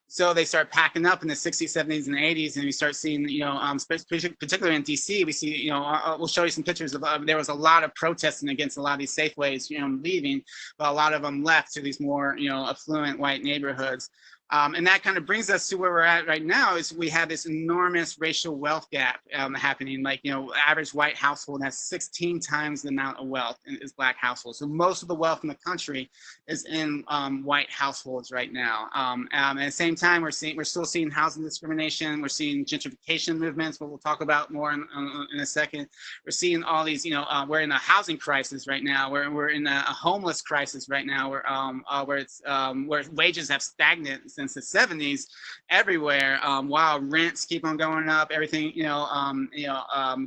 So they start packing up in the 60s, 70s, and 80s, and we start seeing, particularly in DC, we see, we'll show you some pictures of, there was a lot of protesting against a lot of these Safeways, leaving, but a lot of them left to these more, affluent white neighborhoods. And that kind of brings us to where we're at right now, is we have this enormous racial wealth gap happening. Like, average white household has 16 times the amount of wealth as Black households. So most of the wealth in the country is in white households right now. At the same time, we're still seeing housing discrimination. We're seeing gentrification movements, what we'll talk about more in a second. We're seeing all these, we're in a housing crisis right now. We're in a homeless crisis right now, where wages have stagnated since the 70s everywhere, while rents keep on going up, everything,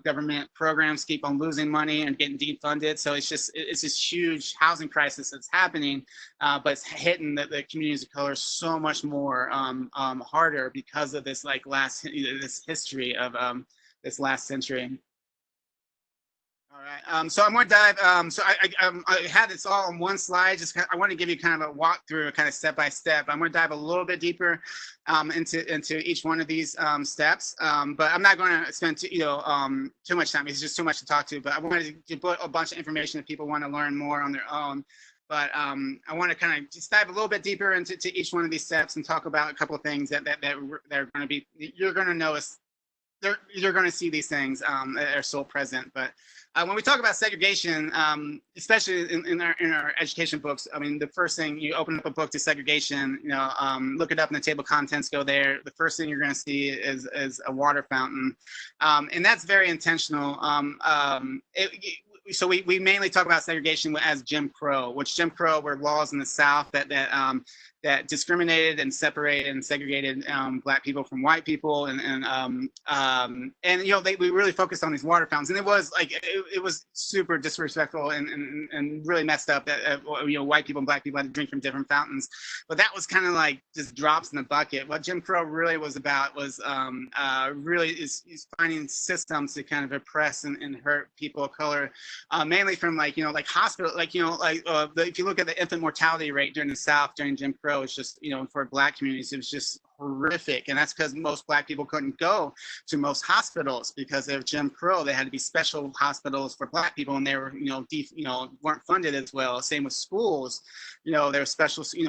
government programs keep on losing money and getting defunded. So it's this huge housing crisis that's happening, but it's hitting the communities of color so much more harder because of this this history of this last century. All right, so I'm going to dive, so I had this all on one slide. I want to give you kind of a walkthrough, kind of step by step. I'm going to dive a little bit deeper into each one of these steps, but I'm not going to spend too much time. It's just too much to talk to, but I wanted to put a bunch of information if people want to learn more on their own. But I want to kind of just dive a little bit deeper into each one of these steps and talk about a couple of things that are going to be, you're going to notice, you're going to see these things that are so present. But when we talk about segregation, especially in our education books, I mean, the first thing, you open up a book to segregation, look it up in the table of contents, go there. The first thing you're going to see is a water fountain, and that's very intentional. So we mainly talk about segregation as Jim Crow, which Jim Crow were laws in the South that discriminated and separated and segregated Black people from white people, and we really focused on these water fountains, and it was super disrespectful and really messed up that white people and Black people had to drink from different fountains. But that was kind of like just drops in the bucket. What Jim Crow really was about was really is finding systems to kind of oppress and hurt people of color, mainly from hospital, if you look at the infant mortality rate during the South during Jim Crow, it's just, for Black communities, it was just horrific. And that's because most Black people couldn't go to most hospitals because of Jim Crow. They had to be special hospitals for Black people, and they were, weren't funded as well. Same with schools. There were special, you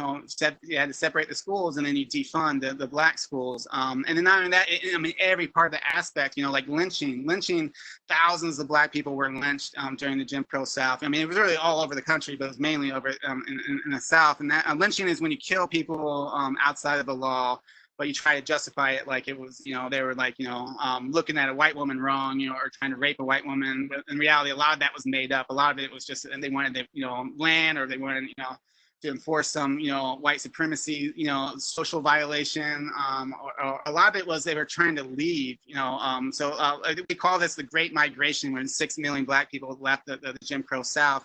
had to separate the schools, and then you defund the Black schools. And then not only that, every part of the aspect, like lynching, thousands of Black people were lynched during the Jim Crow South. It was really all over the country, but it was mainly over in the South. And that lynching is when you kill people outside of the law, but you try to justify it like it was, they were looking at a white woman wrong, or trying to rape a white woman. But in reality, a lot of that was made up. A lot of it was just, and they wanted land, or they wanted, to enforce some, white supremacy, social violation. Or a lot of it was they were trying to leave, So we call this the Great Migration, when 6 million Black people left the Jim Crow South.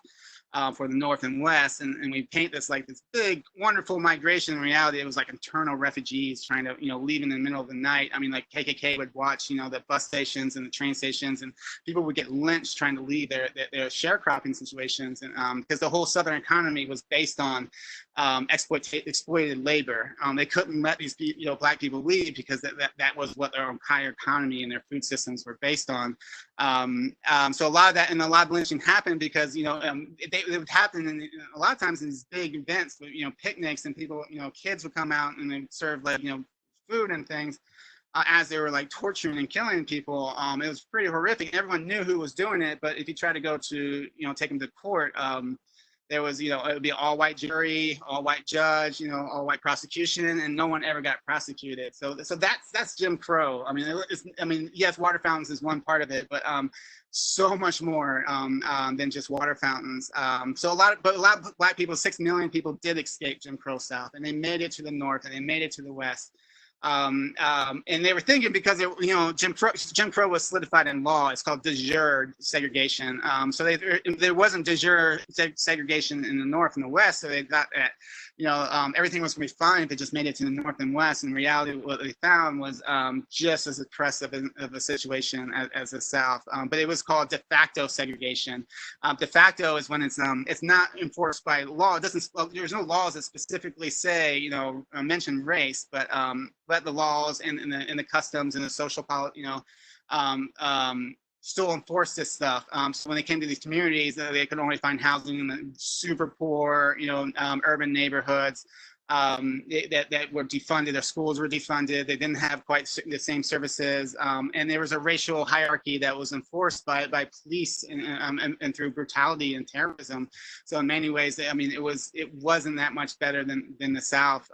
For the North and West, and we paint this like this big, wonderful migration. In reality, it was like internal refugees trying to, leave in the middle of the night. KKK would watch, the bus stations and the train stations, and people would get lynched trying to leave their sharecropping situations, and because the whole Southern economy was based on exploited labor. They couldn't let these Black people leave because that was what their entire economy and their food systems were based on. So a lot of that, and a lot of lynching happened because it would happen in, a lot of times in these big events, picnics, and people, kids would come out and they'd serve food and things. as they were like torturing and killing people. It was pretty horrific. Everyone knew who was doing it, but if you try to go to, take them to court, there was, it would be an all-white jury, all-white judge, all-white prosecution, and no one ever got prosecuted. So that's Jim Crow. I mean, yes, water fountains is one part of it, but so much more than just water fountains. So a lot of Black people, 6 million people, did escape Jim Crow South, and they made it to the North, and they made it to the West. And they were thinking, because Jim Crow was solidified in law. It's called de jure segregation. So there wasn't de jure segregation in the North and the West. So they thought that everything was going to be fine if they just made it to the North and West. In reality, what they found was just as oppressive of a situation as the South. But it was called de facto segregation. De facto is when it's not enforced by law. It doesn't. There's no laws that specifically say mention race, but the laws and the customs and the social still enforce this stuff. So when they came to these communities, they could only find housing in the super poor, urban neighborhoods that were defunded. Their schools were defunded. They didn't have quite the same services, and there was a racial hierarchy that was enforced by police and through brutality and terrorism. So in many ways, it wasn't that much better than the South.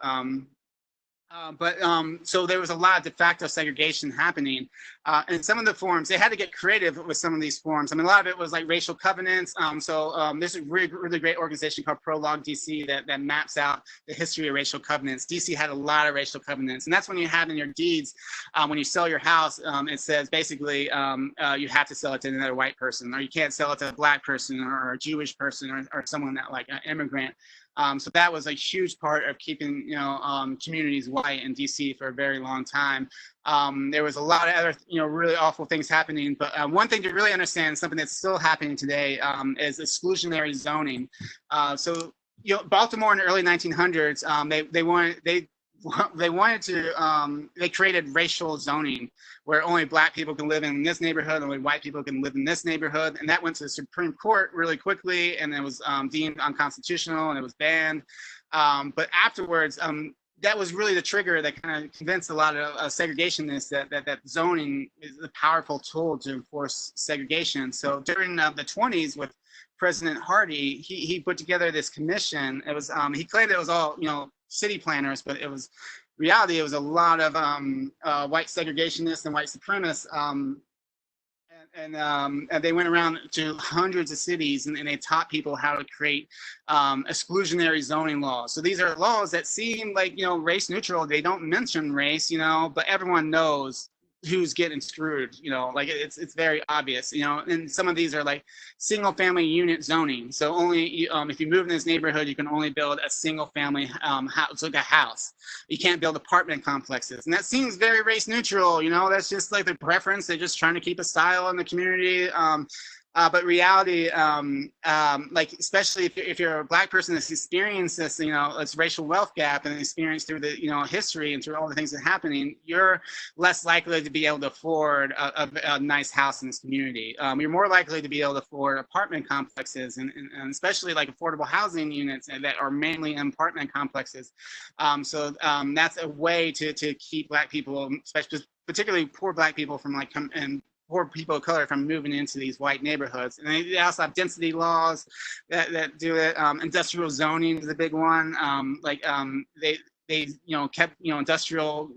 So there was a lot of de facto segregation happening. And some of the forms, they had to get creative with some of these forms. A lot of it was like racial covenants. There's a really great organization called Prologue DC that maps out the history of racial covenants. DC had a lot of racial covenants. And that's when you have in your deeds, when you sell your house, it says basically you have to sell it to another white person, or you can't sell it to a Black person or a Jewish person or someone that like an immigrant. So that was a huge part of keeping, communities white in DC for a very long time. There was a lot of other, really awful things happening. But one thing to really understand, something that's still happening today, is exclusionary zoning. Baltimore in the early 1900s, they created racial zoning, where only Black people can live in this neighborhood, only white people can live in this neighborhood. And that went to the Supreme Court really quickly, and it was deemed unconstitutional, and it was banned. But afterwards, that was really the trigger that kind of convinced a lot of segregationists that zoning is a powerful tool to enforce segregation. So during the 20s with President Hardy, he put together this commission. It was he claimed it was all city planners, but it was reality. It was a lot of white segregationists and white supremacists, and they went around to hundreds of cities, and they taught people how to create exclusionary zoning laws. So these are laws that seem like race neutral. They don't mention race, but everyone knows who's getting screwed, like it's very obvious, and some of these are like single family unit zoning. So only if you move in this neighborhood, you can only build a single family house, like a house. You can't build apartment complexes. And that seems very race neutral, that's just like the preference. They're just trying to keep a style in the community. But reality, like especially if you're a Black person that's experienced this, this racial wealth gap and experienced through the history and through all the things that are happening, you're less likely to be able to afford a nice house in this community. You're more likely to be able to afford apartment complexes and especially like affordable housing units that are mainly in apartment complexes. That's a way to keep Black people, especially particularly poor Black people, from like poor people of color from moving into these white neighborhoods. And they also have density laws that do it. Industrial zoning is a big one. They kept industrial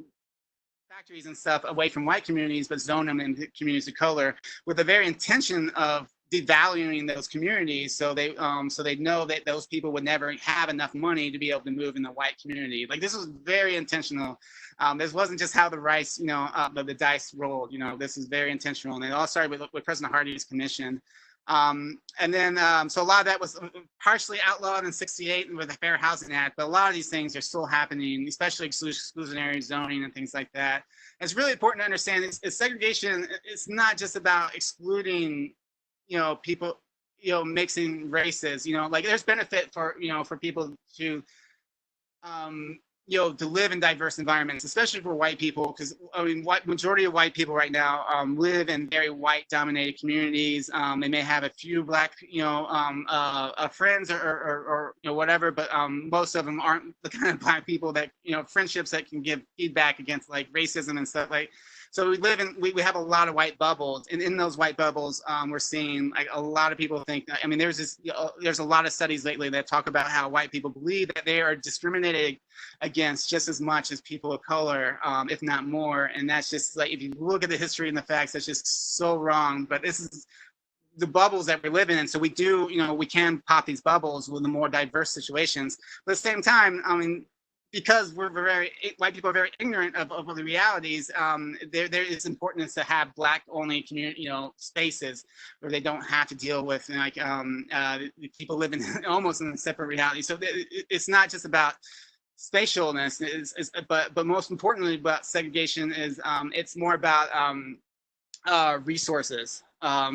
factories and stuff away from white communities, but zone them into communities of color with the very intention of devaluing those communities, so they know that those people would never have enough money to be able to move in the white community. Like, this was very intentional. This wasn't just how the dice rolled. This is very intentional, and it all started with President Hardy's commission. So a lot of that was partially outlawed in '68 with the Fair Housing Act, but a lot of these things are still happening, especially exclusionary zoning and things like that. And it's really important to understand is segregation. It's not just about excluding people, mixing races, like there's benefit for, for people to to live in diverse environments, especially for white people, because I mean, majority of white people right now live in very white-dominated communities. They may have a few black, friends or whatever, but most of them aren't the kind of black people that friendships that can give feedback against like racism and stuff like. So we have a lot of white bubbles, and in those white bubbles, we're seeing like a lot of people think. I mean, there's a lot of studies lately that talk about how white people believe that they are discriminated against just as much as people of color, if not more. And that's just like, if you look at the history and the facts, that's just so wrong. But this is the bubbles that we're living in. So we do, we can pop these bubbles with the more diverse situations. But at the same time, I mean, because white people are very ignorant of the realities, there is importance to have black only community, spaces where they don't have to deal with like people living almost in a separate reality. So it's not just about spatialness, but most importantly about segregation is it's more about resources.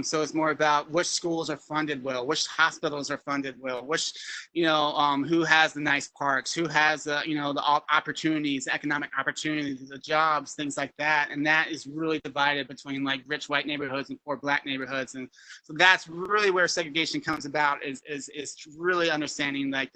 So it's more about which schools are funded well, which hospitals are funded well, which, who has the nice parks, who has, the opportunities, economic opportunities, the jobs, things like that. And that is really divided between like rich white neighborhoods and poor black neighborhoods. And so that's really where segregation comes about, is really understanding like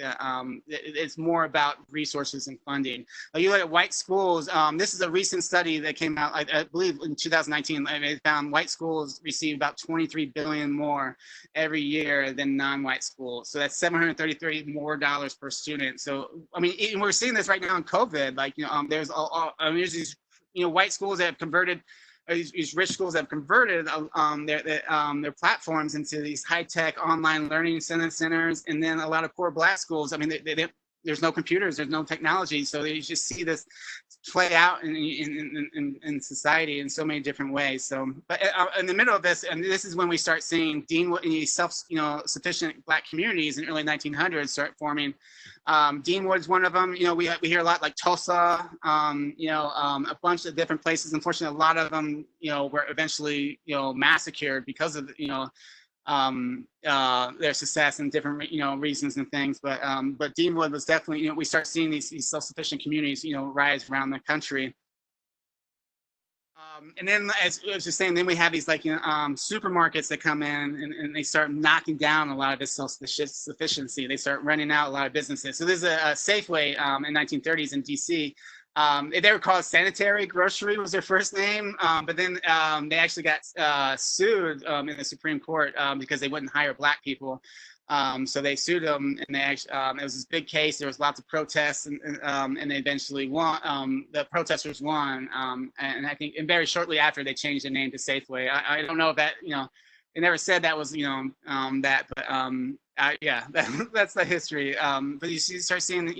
it's more about resources and funding. You look at white schools. This is a recent study that came out, I believe in 2019. They found white schools receive about 23 billion more every year than non-white schools. So that's 733 more dollars per student. So I mean, we're seeing this right now in COVID. Like there's these white schools that have converted, these rich schools that have converted their platforms into these high-tech online learning centers, and then a lot of poor black schools. I mean, there's no computers, there's no technology, so you just see this play out in society in so many different ways. So, but in the middle of this, and this is when we start seeing self-sufficient black communities in the early 1900s start forming. Deanwood's one of them. We hear a lot like Tulsa, a bunch of different places. Unfortunately, a lot of them, were eventually, massacred because of, their success and different reasons and things, but Deanwood was definitely, we start seeing these self-sufficient communities rise around the country. And then, as I was just saying, then we have these like supermarkets that come in and they start knocking down a lot of this self-sufficiency. They start running out a lot of businesses. So there's a Safeway in 1930s in DC. They were called Sanitary Grocery was their first name, but then they actually got sued in the Supreme Court because they wouldn't hire black people. So they sued them, and they actually it was this big case. There was lots of protests, and they eventually won. The protesters won, and I think, and very shortly after, they changed the name to Safeway. I don't know if that, they never said that was that, but yeah, that's the history. But you start seeing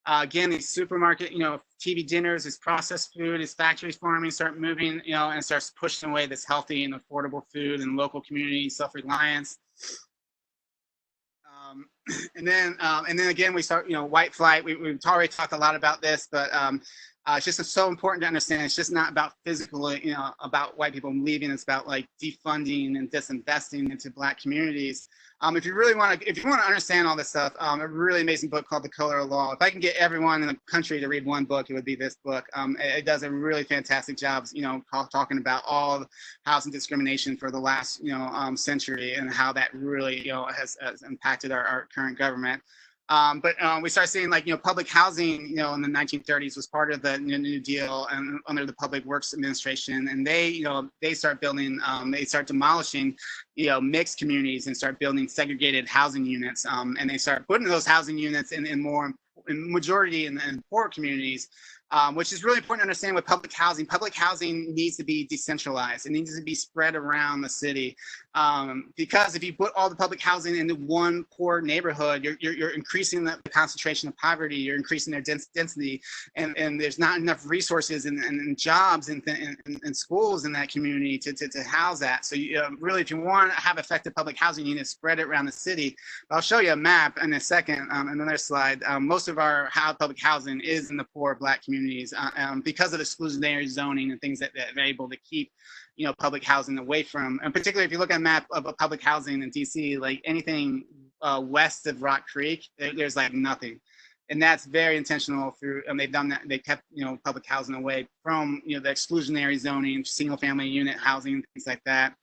again, these supermarket, TV dinners, this processed food, this factories farming start moving, and starts pushing away this healthy and affordable food and local community self-reliance. And then again, we start, white flight. We've already talked a lot about this, but it's just so important to understand. It's just not about physically, about white people leaving. It's about like defunding and disinvesting into black communities. If you want to understand all this stuff, a really amazing book called The Color of Law. If I can get everyone in the country to read one book, it would be this book. It does a really fantastic job, talking about all housing discrimination for the last, century, and how that really, has impacted our current government. But we start seeing like, public housing, in the 1930s was part of the New Deal and under the Public Works Administration. And they start building, they start demolishing, mixed communities and start building segregated housing units. And they start putting those housing units in majority in poor communities. Which is really important to understand with public housing. Public housing needs to be decentralized. It needs to be spread around the city. Because if you put all the public housing into one poor neighborhood, you're increasing the concentration of poverty, you're increasing their density, and there's not enough resources and jobs and schools in that community to house that. So really, if you want to have effective public housing, you need to spread it around the city. I'll show you a map in a second, another slide. Most of our public housing is in the poor black communities because of exclusionary zoning and things that are able to keep public housing away from. And particularly if you look at a map of public housing in DC, like anything west of Rock Creek, there's like nothing. And that's very intentional through, and they've done that. They kept, public housing away from, the exclusionary zoning, single family unit housing, things like that.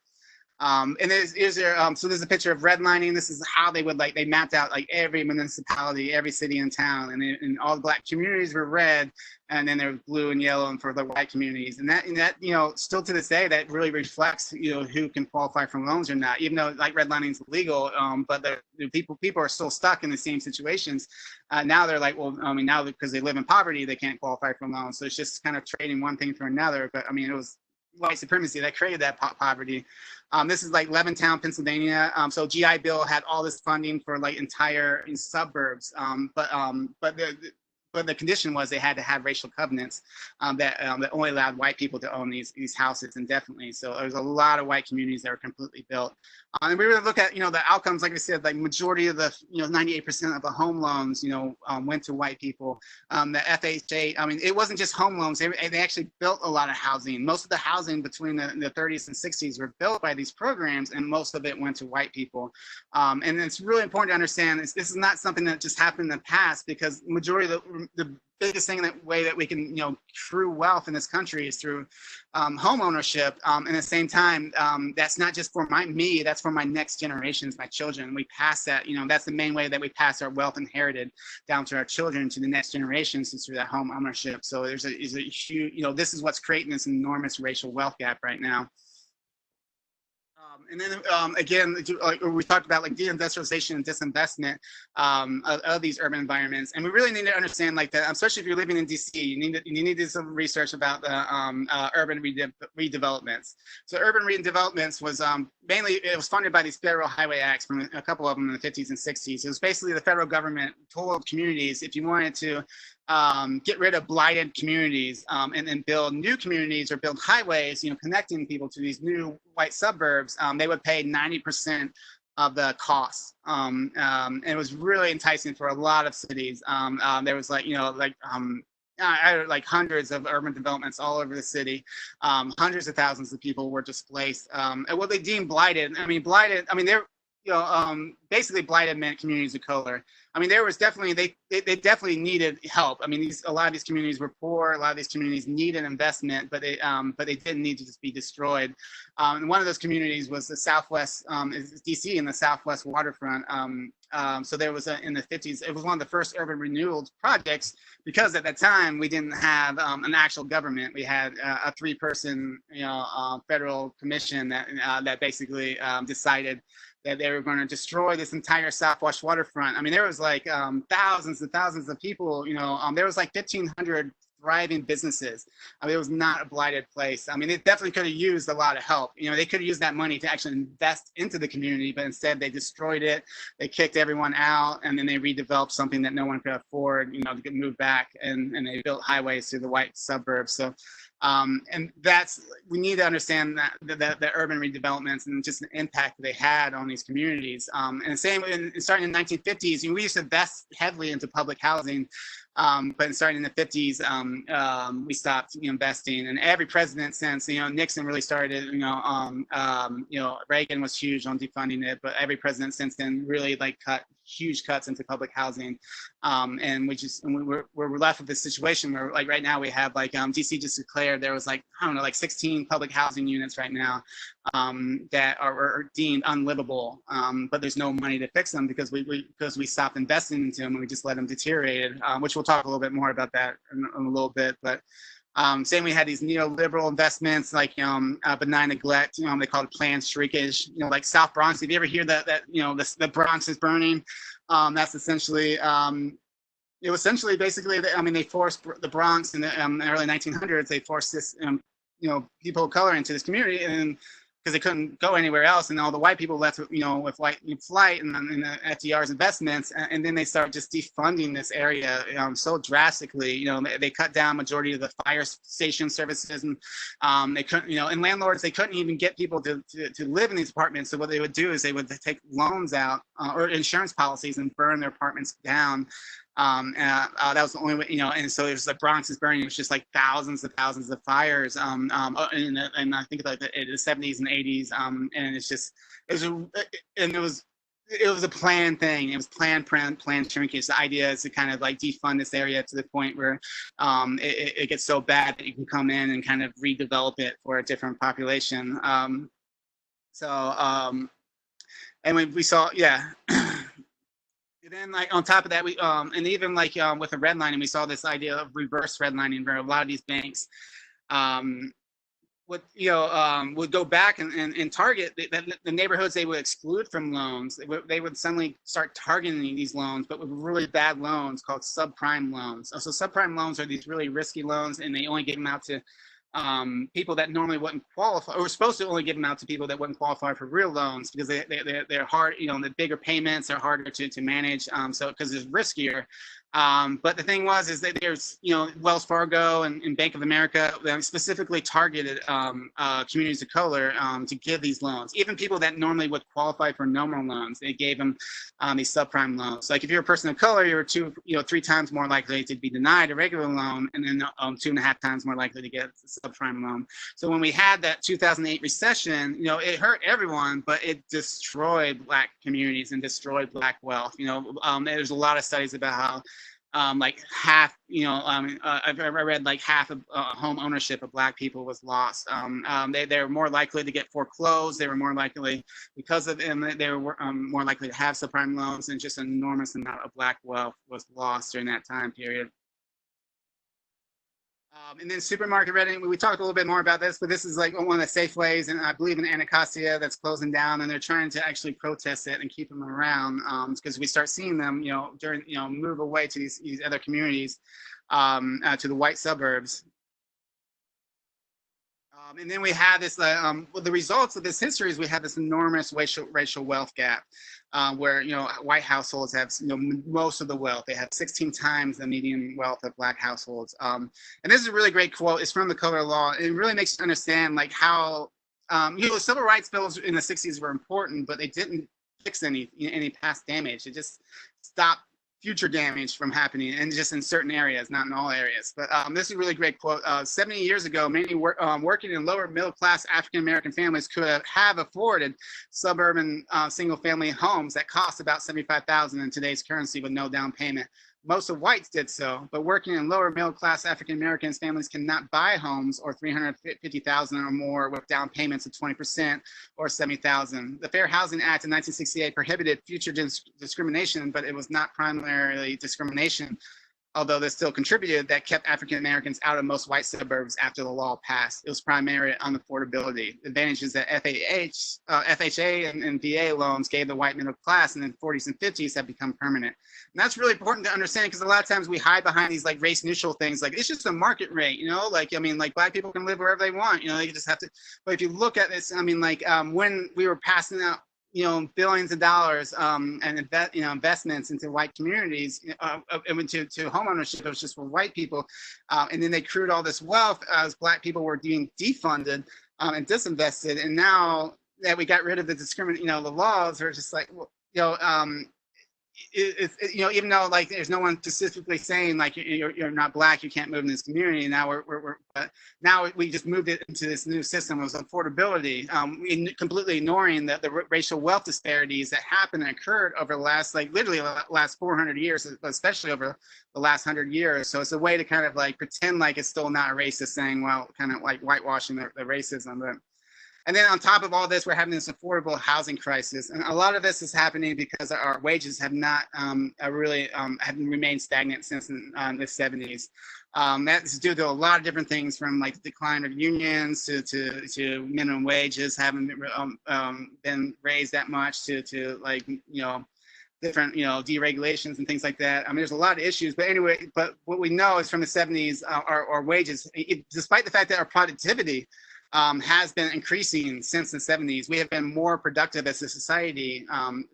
And so there's a picture of redlining. This is how they mapped out like every municipality, every city and town, and all the black communities were red, and then there was blue and yellow and for the white communities. And that, still to this day, that really reflects, who can qualify for loans or not, even though like redlining is illegal. But the people are still stuck in the same situations. Now they're like, well, now because they live in poverty, they can't qualify for loans. So it's just kind of trading one thing for another. But it was white supremacy that created that poverty. This is like Levittown, Pennsylvania. So GI Bill had all this funding for like entire suburbs, but the condition was they had to have racial covenants that only allowed white people to own these houses indefinitely. So there's a lot of white communities that were completely built. And we really look at, the outcomes, like I said, like majority of the, 98% of the home loans, went to white people. The FHA, it wasn't just home loans. They actually built a lot of housing. Most of the housing between the 30s and 60s were built by these programs, and most of it went to white people. And it's really important to understand this is not something that just happened in the past, because majority of the biggest thing way that we can, accrue wealth in this country is through home ownership. And at the same time, that's not just for me, that's for my next generations, my children. We pass that, that's the main way that we pass our wealth inherited down to our children, to the next generations, is through that home ownership. So there's a huge, this is what's creating this enormous racial wealth gap right now. And then again, like we talked about, like deindustrialization and disinvestment of these urban environments, and we really need to understand like that. Especially if you're living in DC, you need to do some research about the urban redevelopments. So urban redevelopments was mainly, it was funded by these federal highway acts, from a couple of them in the 50s and 60s. It was basically the federal government told communities, if you wanted to get rid of blighted communities and then build new communities or build highways, connecting people to these new white suburbs, they would pay 90% of the costs. And it was really enticing for a lot of cities. There was like hundreds of urban developments all over the city. Hundreds of thousands of people were displaced. And what they deemed blighted, they're, basically blighted meant communities of color. There was definitely, they definitely needed help. A lot of these communities were poor. A lot of these communities needed investment, but they didn't need to just be destroyed. And one of those communities was the Southwest, DC, in the Southwest waterfront. So there was in the 50s, it was one of the first urban renewal projects, because at that time we didn't have an actual government. We had a 3-person, federal commission that basically decided that they were going to destroy this entire Southwest waterfront. There was like thousands and thousands of people, there was like 1,500 thriving businesses. It was not a blighted place. They definitely could have used a lot of help. They could have used that money to actually invest into the community, but instead they destroyed it. They kicked everyone out, and then they redeveloped something that no one could afford, to get moved back, and they built highways through the white suburbs. So and we need to understand that the urban redevelopments and just the impact they had on these communities. And same starting in the 1950s, we used to invest heavily into public housing. But starting in the 50s, we stopped investing, and every president since, Nixon really started, Reagan was huge on defunding it, but every president since then really cut huge cuts into public housing. And we're left with this situation where right now we have DC just declared there was 16 public housing units right now that are deemed unlivable, but there's no money to fix them because we stopped investing into them and we just let them deteriorate, which we'll talk a little bit more about that in a little bit. But same, we had these neoliberal investments benign neglect, they call it planned shrinkage, like South Bronx. If you ever hear that the Bronx is burning, that's essentially it was essentially basically they forced the Bronx in the early 1900s. They forced this people of color into this community, and because they couldn't go anywhere else, and all the white people left with white flight and the FDR's investments, and then they started just defunding this area so drastically. They cut down majority of the fire station services, and they couldn't, and landlords, they couldn't even get people to live in these apartments. So what they would do is they would take loans out or insurance policies and burn their apartments down. That was the only way, and so it was the Bronx is burning. It was just thousands of fires, and I think the 70s and 80s, and it was it was a planned thing. It was planned shrinkage. The idea is to kind of like defund this area to the point where it gets so bad that you can come in and kind of redevelop it for a different population. And we saw, yeah. And then, like on top of that, we and even like with the redlining, we saw this idea of reverse redlining, where a lot of these banks would go back and target the neighborhoods they would exclude from loans. They would suddenly start targeting these loans, but with really bad loans called subprime loans. So subprime loans are these really risky loans, and they only give them out to people that normally wouldn't qualify, or were supposed to only give them out to people that wouldn't qualify for real loans, because they're hard, the bigger payments are harder to manage, so because it's riskier. But the thing is that there's, Wells Fargo and Bank of America specifically targeted communities of color to give these loans. Even people that normally would qualify for normal loans, they gave them these subprime loans. Like if you're a person of color, you're 3 times more likely to be denied a regular loan, and then 2.5 times more likely to get a subprime loan. So when we had that 2008 recession, it hurt everyone, but it destroyed Black communities and destroyed Black wealth. There's a lot of studies about how like half, I read like half of home ownership of Black people was lost. They were more likely to get foreclosed. They were more likely, because of them, they were more likely to have subprime loans, and just an enormous amount of Black wealth was lost during that time period. And then supermarket renting, we talked a little bit more about this, but this is like one of the Safeways, and I believe in Anacostia, that's closing down, and they're trying to actually protest it and keep them around, because we start seeing them, move away to these other communities, to the white suburbs. And then we have this, the results of this history is we have this enormous racial wealth gap, where, white households have, most of the wealth. They have 16 times the median wealth of Black households. And this is a really great quote. It's from the Code of Law. It really makes you understand like how, the civil rights bills in the 60s were important, but they didn't fix any past damage. It just stopped future damage from happening, and just in certain areas, not in all areas. But this is a really great quote. 70 years ago, many working in lower middle class African American families could have afforded suburban single family homes that cost about $75,000 in today's currency with no down payment. Most of whites did so, but working in lower middle class African Americans families cannot buy homes or $350,000 or more with down payments of 20% or $70,000. The Fair Housing Act in 1968 prohibited future discrimination, but it was not primarily discrimination, although this still contributed, that kept African Americans out of most white suburbs after the law passed. It was primarily on affordability. The advantages that FHA and VA loans gave the white middle class in the 40s and 50s have become permanent. And that's really important to understand, because a lot of times we hide behind these like race neutral things, like it's just a market rate, like Black people can live wherever they want, they just have to. But if you look at this, when we were passing out billions of dollars and investments into white communities, to home ownership, it was just for white people, and then they accrued all this wealth as Black people were being defunded and disinvested. And now that we got rid of the the laws, are just like, even though like there's no one specifically saying like you're not Black, you can't move in this community. Now now we just moved it into this new system of affordability, completely ignoring the racial wealth disparities that happened and occurred over the last literally the last 400 years, especially over the last 100 years. So it's a way to kind of like pretend like it's still not racist, saying, well, kind of like whitewashing the racism. But and then on top of all this, we're having this affordable housing crisis. And a lot of this is happening because our wages have not have remained stagnant since the 70s. That's due to a lot of different things, from like the decline of unions to minimum wages haven't been raised that much, to like, different, deregulations and things like that. There's a lot of issues, but anyway, but what we know is from the 70s, our wages, despite the fact that our productivity has been increasing since the 70s. We have been more productive as a society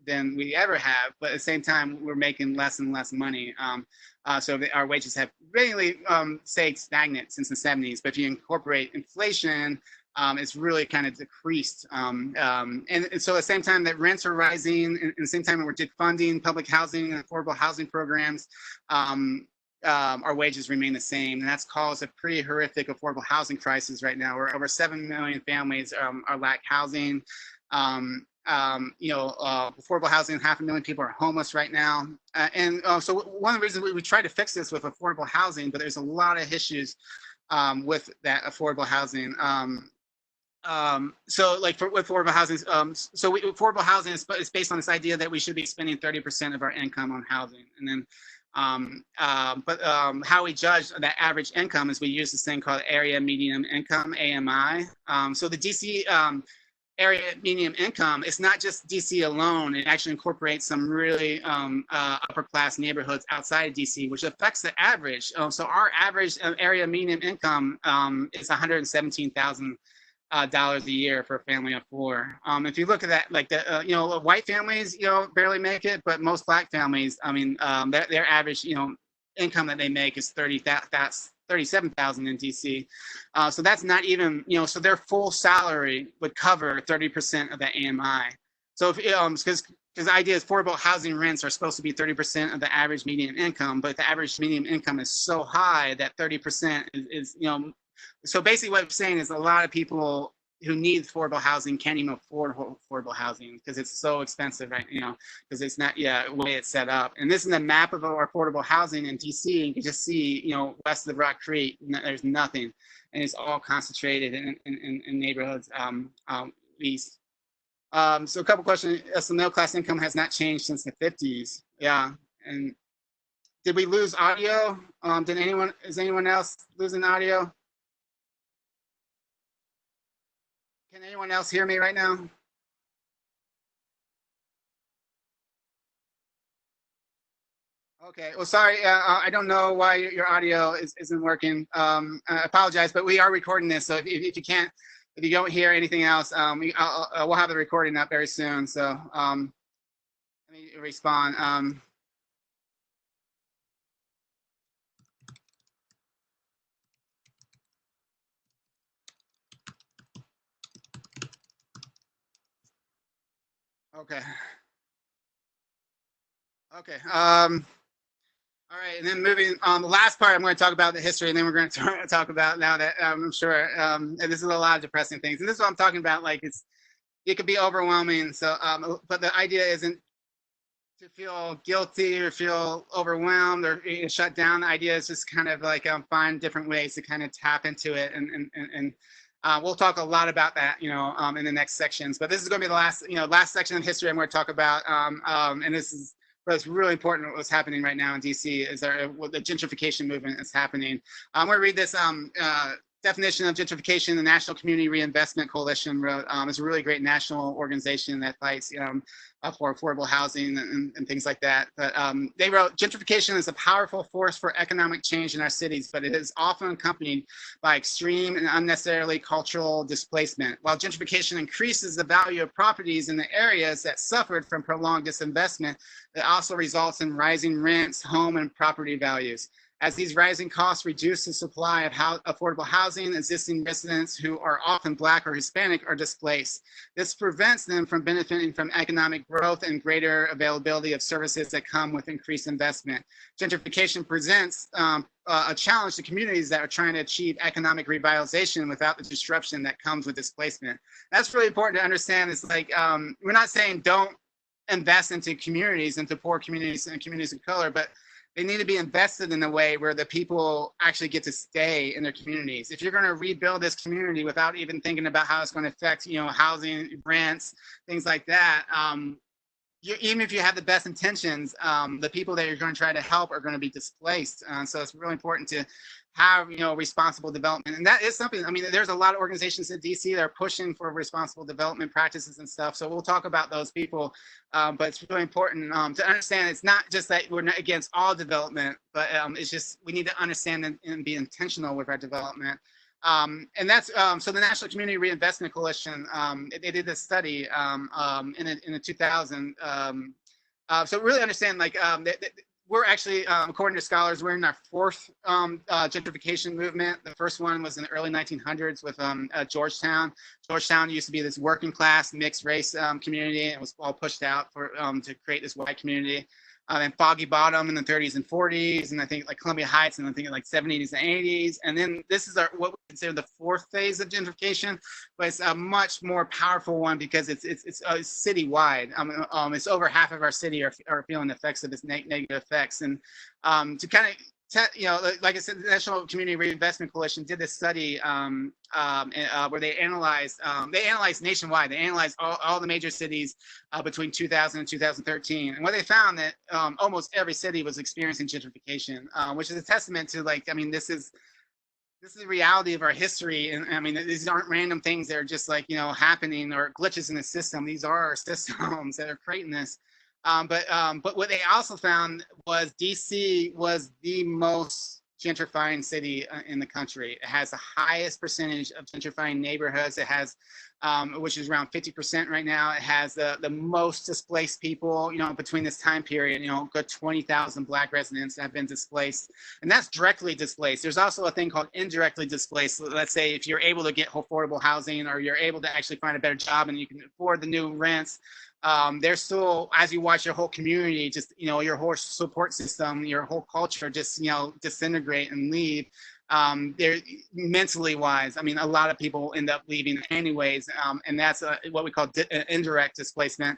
than we ever have, but at the same time, we're making less and less money. So our wages have really stayed stagnant since the 70s. But if you incorporate inflation, it's really kind of decreased. And so at the same time that rents are rising, and at the same time that we're defunding public housing and affordable housing programs, our wages remain the same, and that's caused a pretty horrific affordable housing crisis right now, where over 7 million families are lack housing. affordable housing. 500,000 people are homeless right now. So one of the reasons we try to fix this with affordable housing, but there's a lot of issues with that affordable housing. So like with affordable housing, affordable housing is based on this idea that we should be spending 30% of our income on housing. And then, how we judge that average income is we use this thing called area median income, AMI. So the DC area median income, it's not just DC alone. It actually incorporates some really upper class neighborhoods outside of DC, which affects the average. So our average area median income is $117,000 a year for a family of four. If you look at that, like the white families, barely make it, but most Black families, I mean, their average, income that they make is $37,000 in DC. So that's not even, so their full salary would cover 30% of the AMI. So if because the idea is affordable housing rents are supposed to be 30% of the average median income, but the average median income is so high that 30% is so basically what I'm saying is a lot of people who need affordable housing can't even afford affordable housing because it's so expensive, right? Because it's not, the way it's set up. And this is a map of our affordable housing in DC. You can just see, west of Rock Creek, there's nothing. And it's all concentrated in neighborhoods east. So a couple questions. So middle class income has not changed since the 50s. Yeah. And did we lose audio? Is anyone else losing audio? Can anyone else hear me right now? Okay, well, sorry, I don't know why your audio isn't working. I apologize, but we are recording this, so if you don't hear anything else, we'll have the recording up very soon. So let me respond. Okay. Okay. All right, and then moving on, the last part, I'm going to talk about the history, and then we're going to talk about now that I'm sure this is a lot of depressing things, and this is what I'm talking about. Like it could be overwhelming. So, but the idea isn't to feel guilty or feel overwhelmed or shut down. The idea is just kind of like find different ways to kind of tap into it, and we'll talk a lot about that, in the next sections. But this is going to be the last section of history I'm going to talk about, and this is. But it's really important what's happening right now in DC is the gentrification movement is happening. I'm going to read this definition of gentrification. The National Community Reinvestment Coalition wrote. It's a really great national organization that fights for affordable housing and things like that. But they wrote, gentrification is a powerful force for economic change in our cities, but it is often accompanied by extreme and unnecessarily cultural displacement. While gentrification increases the value of properties in the areas that suffered from prolonged disinvestment, it also results in rising rents, home and property values. As these rising costs reduce the supply of affordable housing, existing residents who are often Black or Hispanic are displaced. This prevents them from benefiting from economic growth and greater availability of services that come with increased investment. Gentrification presents a challenge to communities that are trying to achieve economic revitalization without the disruption that comes with displacement. That's really important to understand. It's like, we're not saying don't invest into communities, into poor communities and communities of color, but they need to be invested in a way where the people actually get to stay in their communities. If you're going to rebuild this community without even thinking about how it's going to affect, housing, rents, things like that, even if you have the best intentions, the people that you're going to try to help are going to be displaced. So it's really important to have, responsible development. And that is something, there's a lot of organizations in DC that are pushing for responsible development practices and stuff. So we'll talk about those people, but it's really important to understand it's not just that we're not against all development, but it's just, we need to understand and be intentional with our development. And that's, so the National Community Reinvestment Coalition, they did this study in the 2000. So really understand, like, we're actually, according to scholars, we're in our fourth gentrification movement. The first one was in the early 1900s with Georgetown. Georgetown used to be this working class mixed race community, and was all pushed out for to create this white community. and Foggy Bottom in the 30s and 40s, and I think like Columbia Heights in I think like 70s and 80s. And then this is what we consider the fourth phase of gentrification, but it's a much more powerful one because it's citywide. It's over half of our city are feeling the effects of its negative effects. And to kind of like I said, the National Community Reinvestment Coalition did this study where they analyzed nationwide. They analyzed all the major cities between 2000 and 2013, and what they found that almost every city was experiencing gentrification, which is a testament to this is the reality of our history. And I mean, these aren't random things that are just like happening or glitches in the system. These are our systems that are creating this. But what they also found was DC was the most gentrifying city in the country. It has the highest percentage of gentrifying neighborhoods. It has, which is around 50% right now. It has the most displaced people, between this time period, good 20,000 Black residents have been displaced. And that's directly displaced. There's also a thing called indirectly displaced. Let's say if you're able to get affordable housing, or you're able to actually find a better job and you can afford the new rents, there's still, as you watch your whole community, just, your whole support system, your whole culture just, disintegrate and leave. They're mentally wise. I mean, a lot of people end up leaving anyways. And that's what we call indirect displacement.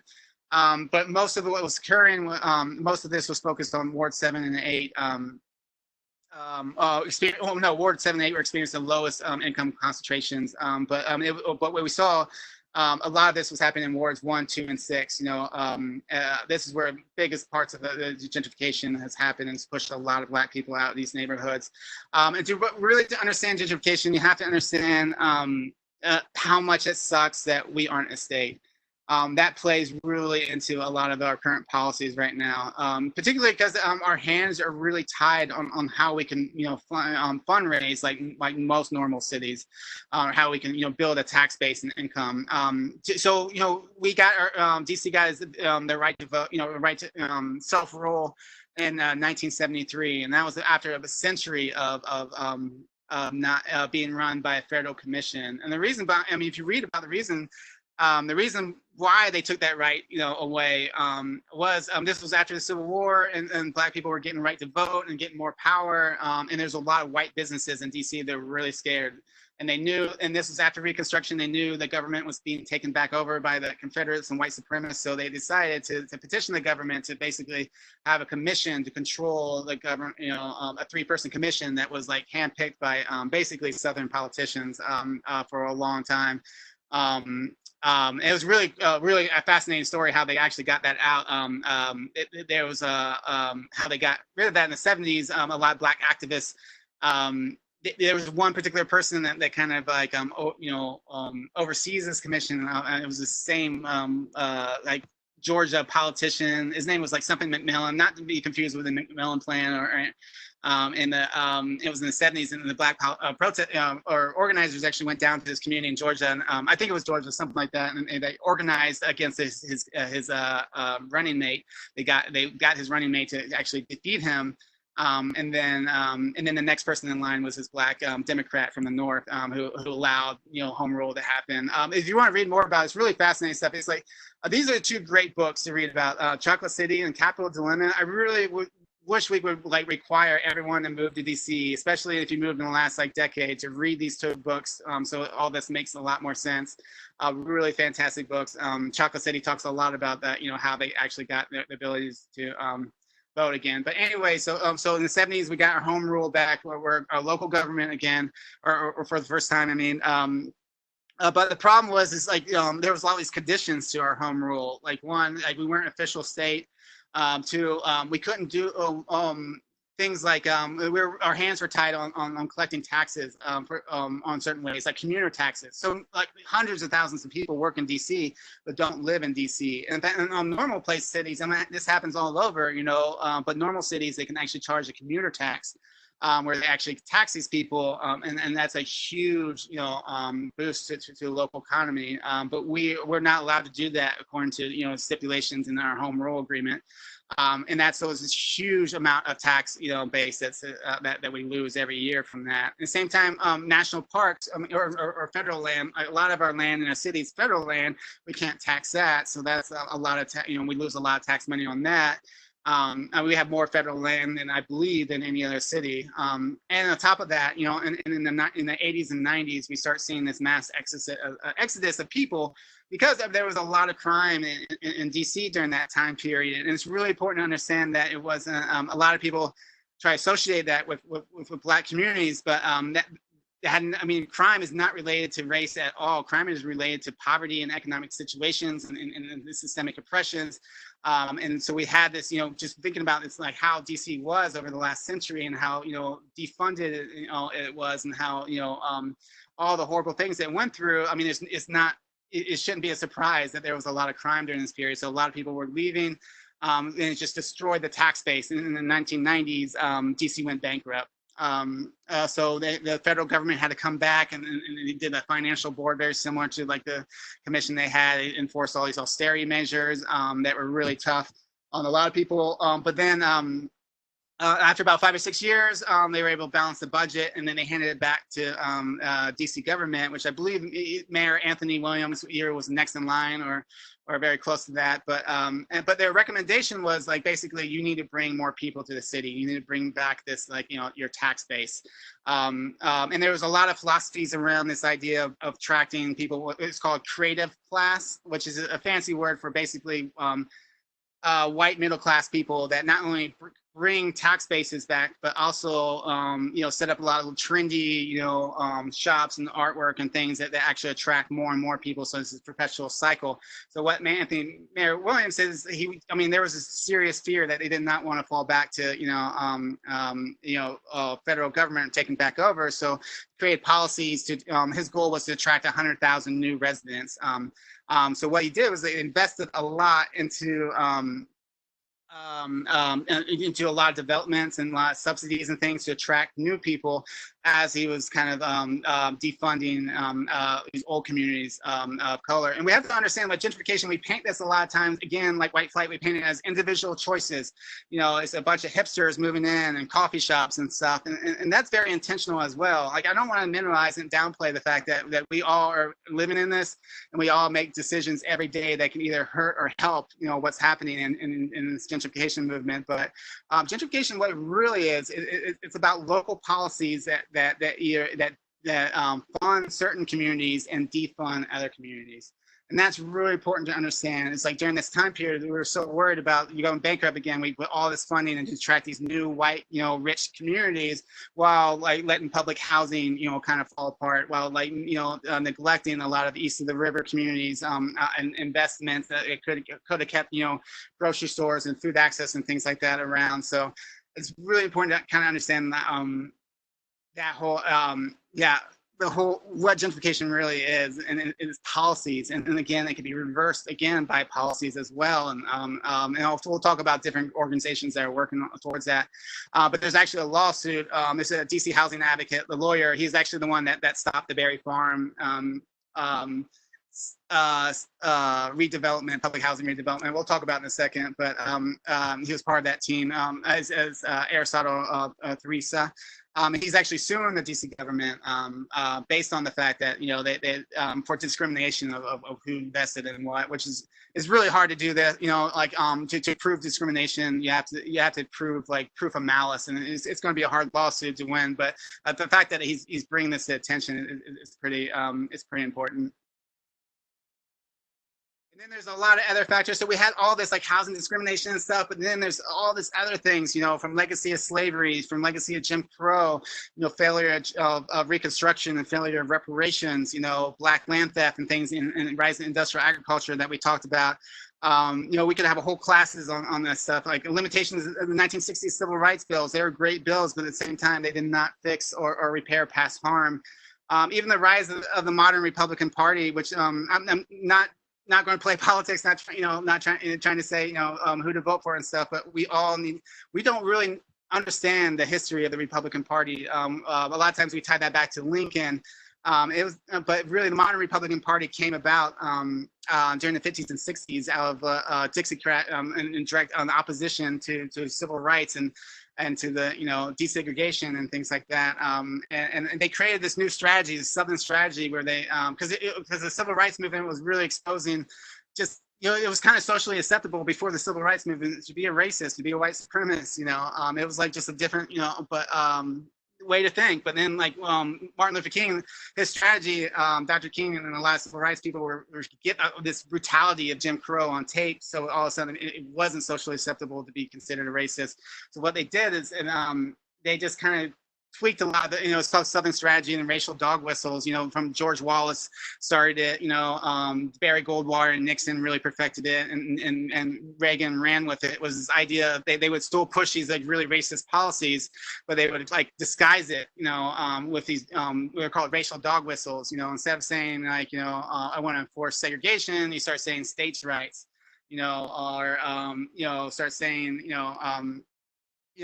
But most of what was occurring, most of this was focused on Ward 7 and 8. Ward 7 and 8 were experiencing the lowest income concentrations. But what we saw, a lot of this was happening in wards 1, 2, and 6. This is where the biggest parts of the gentrification has happened, and it's pushed a lot of Black people out of these neighborhoods. And to understand gentrification, you have to understand how much it sucks that we aren't a state. That plays really into a lot of our current policies right now, particularly because our hands are really tied on how we can, fundraise like most normal cities, how we can, build a tax base and income. So, we got our DC guys the right to vote, right to self-rule in 1973, and that was after a century of not being run by a federal commission. And the reason, if you read about the reason why they took that right, away was this was after the Civil War, and Black people were getting the right to vote and getting more power. And there's a lot of white businesses in DC that were really scared. And they knew, and this was after Reconstruction, they knew the government was being taken back over by the Confederates and white supremacists. So they decided to petition the government to basically have a commission to control the government, a 3-person commission that was like handpicked by basically Southern politicians for a long time. It was really a fascinating story how they actually got that out. There was how they got rid of that in the 70s. A lot of Black activists. There was one particular person that kind of like oversees this commission, and it was the same like Georgia politician. His name was like something McMillan, not to be confused with the McMillan plan, or it was in the 70s, and the Black protest or organizers actually went down to this community in Georgia, and I think it was Georgia, something like that, and they organized against his running mate. They got his running mate to actually defeat him. And then the next person in line was this Black Democrat from the North who allowed home rule to happen. If you want to read more about it, it's really fascinating stuff. It's like these are 2 great books to read about, Chocolate City and Capital Dilemma. I really wish we would like require everyone to move to DC, especially if you moved in the last decade, to read these 2 books. So all this makes a lot more sense. Really fantastic books. Chocolate City talks a lot about that, how they actually got the abilities to vote again. But anyway, so in the 70s we got our home rule back, where we're our local government again, or for the first time. But the problem was there was all these conditions to our home rule. Like one, we weren't an official state. 2, we couldn't do things like our hands were tied on collecting taxes on certain ways, like commuter taxes. So like hundreds of thousands of people work in DC but don't live in DC. And on normal place cities, this happens all over, but normal cities, they can actually charge a commuter tax, where they actually tax these people, and that's a huge boost to the local economy. But we're not allowed to do that according to stipulations in our home rule agreement. And that's this huge amount of tax, base that we lose every year from that. At the same time, national parks or federal land, a lot of our land in our cities, federal land, we can't tax that. So that's a lot of we lose a lot of tax money on that. And we have more federal land than I believe than any other city. And on top of that, you know, and in the 80s and 90s, we start seeing this mass exodus of people because there was a lot of crime in DC during that time period. And it's really important to understand that it wasn't a lot of people try to associate that with Black communities, but I mean, crime is not related to race at all. Crime is related to poverty and economic situations and the systemic oppressions. And so we had this, you know, just thinking about this, like how DC was over the last century and how, you know, defunded, you know, it was, and how, you know, all the horrible things that went through. I mean, it shouldn't be a surprise that there was a lot of crime during this period. So a lot of people were leaving, and it just destroyed the tax base. And in the 1990s, DC went bankrupt. So the federal government had to come back and they did a financial board very similar to like the commission they had. They enforced all these austerity measures that were really tough on a lot of people. But then after about 5 or 6 years, they were able to balance the budget, and then they handed it back to DC government, which I believe Mayor Anthony Williams year was next in line or very close to that. But their recommendation was like basically you need to bring more people to the city. You need to bring back this, like, you know, your tax base. And there was a lot of philosophies around this idea of attracting people. It's called creative class, which is a fancy word for basically white middle class people that not only bring tax bases back, but also, you know, set up a lot of trendy, you know, shops and artwork and things that actually attract more and more people. So it's a perpetual cycle. So what Mayor Williams says, I mean, there was a serious fear that they did not want to fall back to, federal government taking back over. So create policies to, his goal was to attract 100,000 new residents. So what he did was they invested a lot into a lot of developments and a lot of subsidies and things to attract new people as he was kind of defunding these old communities of color. And we have to understand, like, gentrification, we paint this a lot of times, again, like white flight, we paint it as individual choices. You know, it's a bunch of hipsters moving in and coffee shops and stuff. And that's very intentional as well. Like, I don't want to minimize and downplay the fact that we all are living in this and we all make decisions every day that can either hurt or help, you know, what's happening in this gentrification movement. But gentrification, what it really is, it's about local policies that fund certain communities and defund other communities. And that's really important to understand. It's like during this time period, we were so worried about you going bankrupt again. We put all this funding and to attract these new white, you know, rich communities, while like letting public housing, you know, kind of fall apart, while like, you know, neglecting a lot of east of the river communities and investments that it could have kept, you know, grocery stores and food access and things like that around. So it's really important to kind of understand that whole the whole what gentrification really is, and its policies, and again it can be reversed again by policies as well. And we'll talk about different organizations that are working towards that. But there's actually a lawsuit. There's a DC housing advocate, the lawyer. He's actually the one that stopped the Berry Farm redevelopment, public housing redevelopment. We'll talk about in a second, but he was part of that team as Aristotle Theresa. He's actually suing the DC government based on the fact that, you know, they for discrimination of who invested in what, which is really hard to do that. You know, like to prove discrimination, you have to prove like proof of malice, and it's going to be a hard lawsuit to win. But the fact that he's bringing this to attention is pretty important. And then there's a lot of other factors. So we had all this like housing discrimination and stuff, but then there's all this other things, you know, from legacy of slavery, from legacy of Jim Crow, you know, failure of Reconstruction and failure of reparations, you know, Black land theft and things, and rising industrial agriculture that we talked about. You know, we could have a whole classes on this stuff, like limitations of the 1960s civil rights bills. They were great bills, but at the same time, they did not fix or repair past harm. Even the rise of the modern Republican Party, which I'm not going to play politics, not trying to say, you know, who to vote for and stuff, but we don't really understand the history of the Republican Party. A lot of times we tie that back to Lincoln. But really the modern Republican Party came about during the 50s and 60s out of Dixiecrat and direct opposition to civil rights and to the, you know, desegregation and things like that. And they created this new strategy, this Southern strategy, where they, because the civil rights movement was really exposing just it was kind of socially acceptable before the civil rights movement to be a racist, to be a white supremacist. It was like just a different, way to think. But then, like Martin Luther King, his strategy, Dr. King and a lot of civil rights people were get this brutality of Jim Crow on tape. So all of a sudden, it wasn't socially acceptable to be considered a racist. So what they did is, they just kind of tweaked a lot of the, it's called Southern strategy and racial dog whistles, from George Wallace started it, Barry Goldwater and Nixon really perfected it, and Reagan ran with it. It was this idea they would still push these like really racist policies, but they would like disguise it, with these, we were called racial dog whistles, instead of saying like, I want to enforce segregation, you start saying states' rights, or, start saying,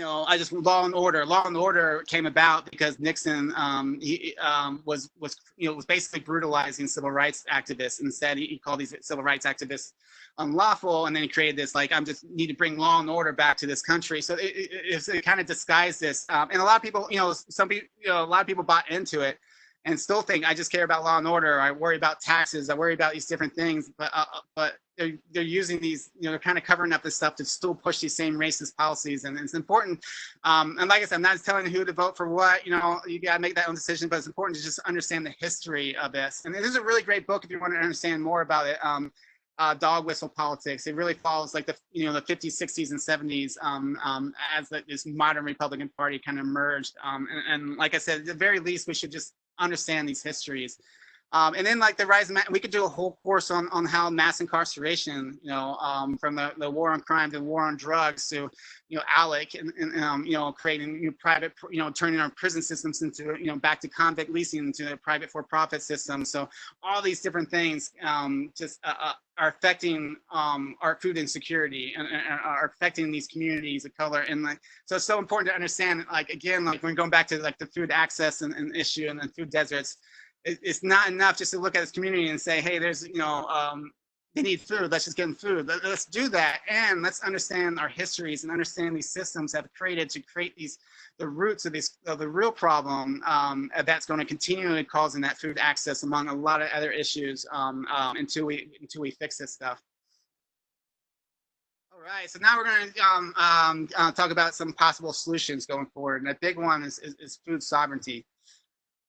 I just law and order. Law and order came about because Nixon was basically brutalizing civil rights activists. Instead, he called these civil rights activists unlawful, and then he created this like, I'm just need to bring law and order back to this country. So it kind of disguised this, and a lot of people, some people, a lot of people bought into it and still think I just care about law and order. I worry about taxes. I worry about these different things, but they're using these, they're kind of covering up this stuff to still push these same racist policies. And it's important. And like I said, I'm not telling you who to vote for what, you got to make that own decision, but it's important to just understand the history of this. And this is a really great book if you want to understand more about it. Dog whistle politics. It really follows like the 50s, 60s, and 70s as this modern Republican Party kind of emerged. And like I said, at the very least, we should just understand these histories. And then like the rise of, we could do a whole course on how mass incarceration, from the war on crime to the war on drugs to, ALEC and creating private, turning our prison systems into, back to convict leasing into a private for-profit system. So all these different things just are affecting our food insecurity and are affecting these communities of color. And like, so it's so important to understand, like, again, like when going back to like the food access and issue and the food deserts, it's not enough just to look at this community and say, hey, there's, they need food, let's just give them food. Let's do that. And let's understand our histories and understand these systems have created to create the roots of the real problem that's going to continue causing that food access among a lot of other issues until we fix this stuff. All right, so now we're going to talk about some possible solutions going forward. And a big one is food sovereignty.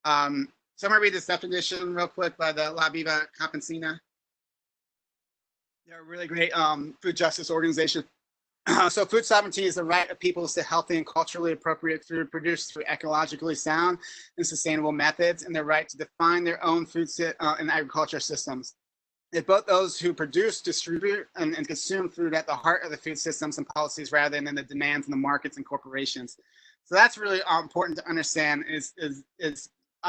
So I'm going to read this definition real quick by the La Viva Campesina. They're a really great food justice organization. So food sovereignty is the right of peoples to healthy and culturally appropriate food produced through ecologically sound and sustainable methods, and their right to define their own food and agriculture systems. If both those who produce, distribute, and consume food at the heart of the food systems and policies rather than in the demands in the markets and corporations. So that's really important to understand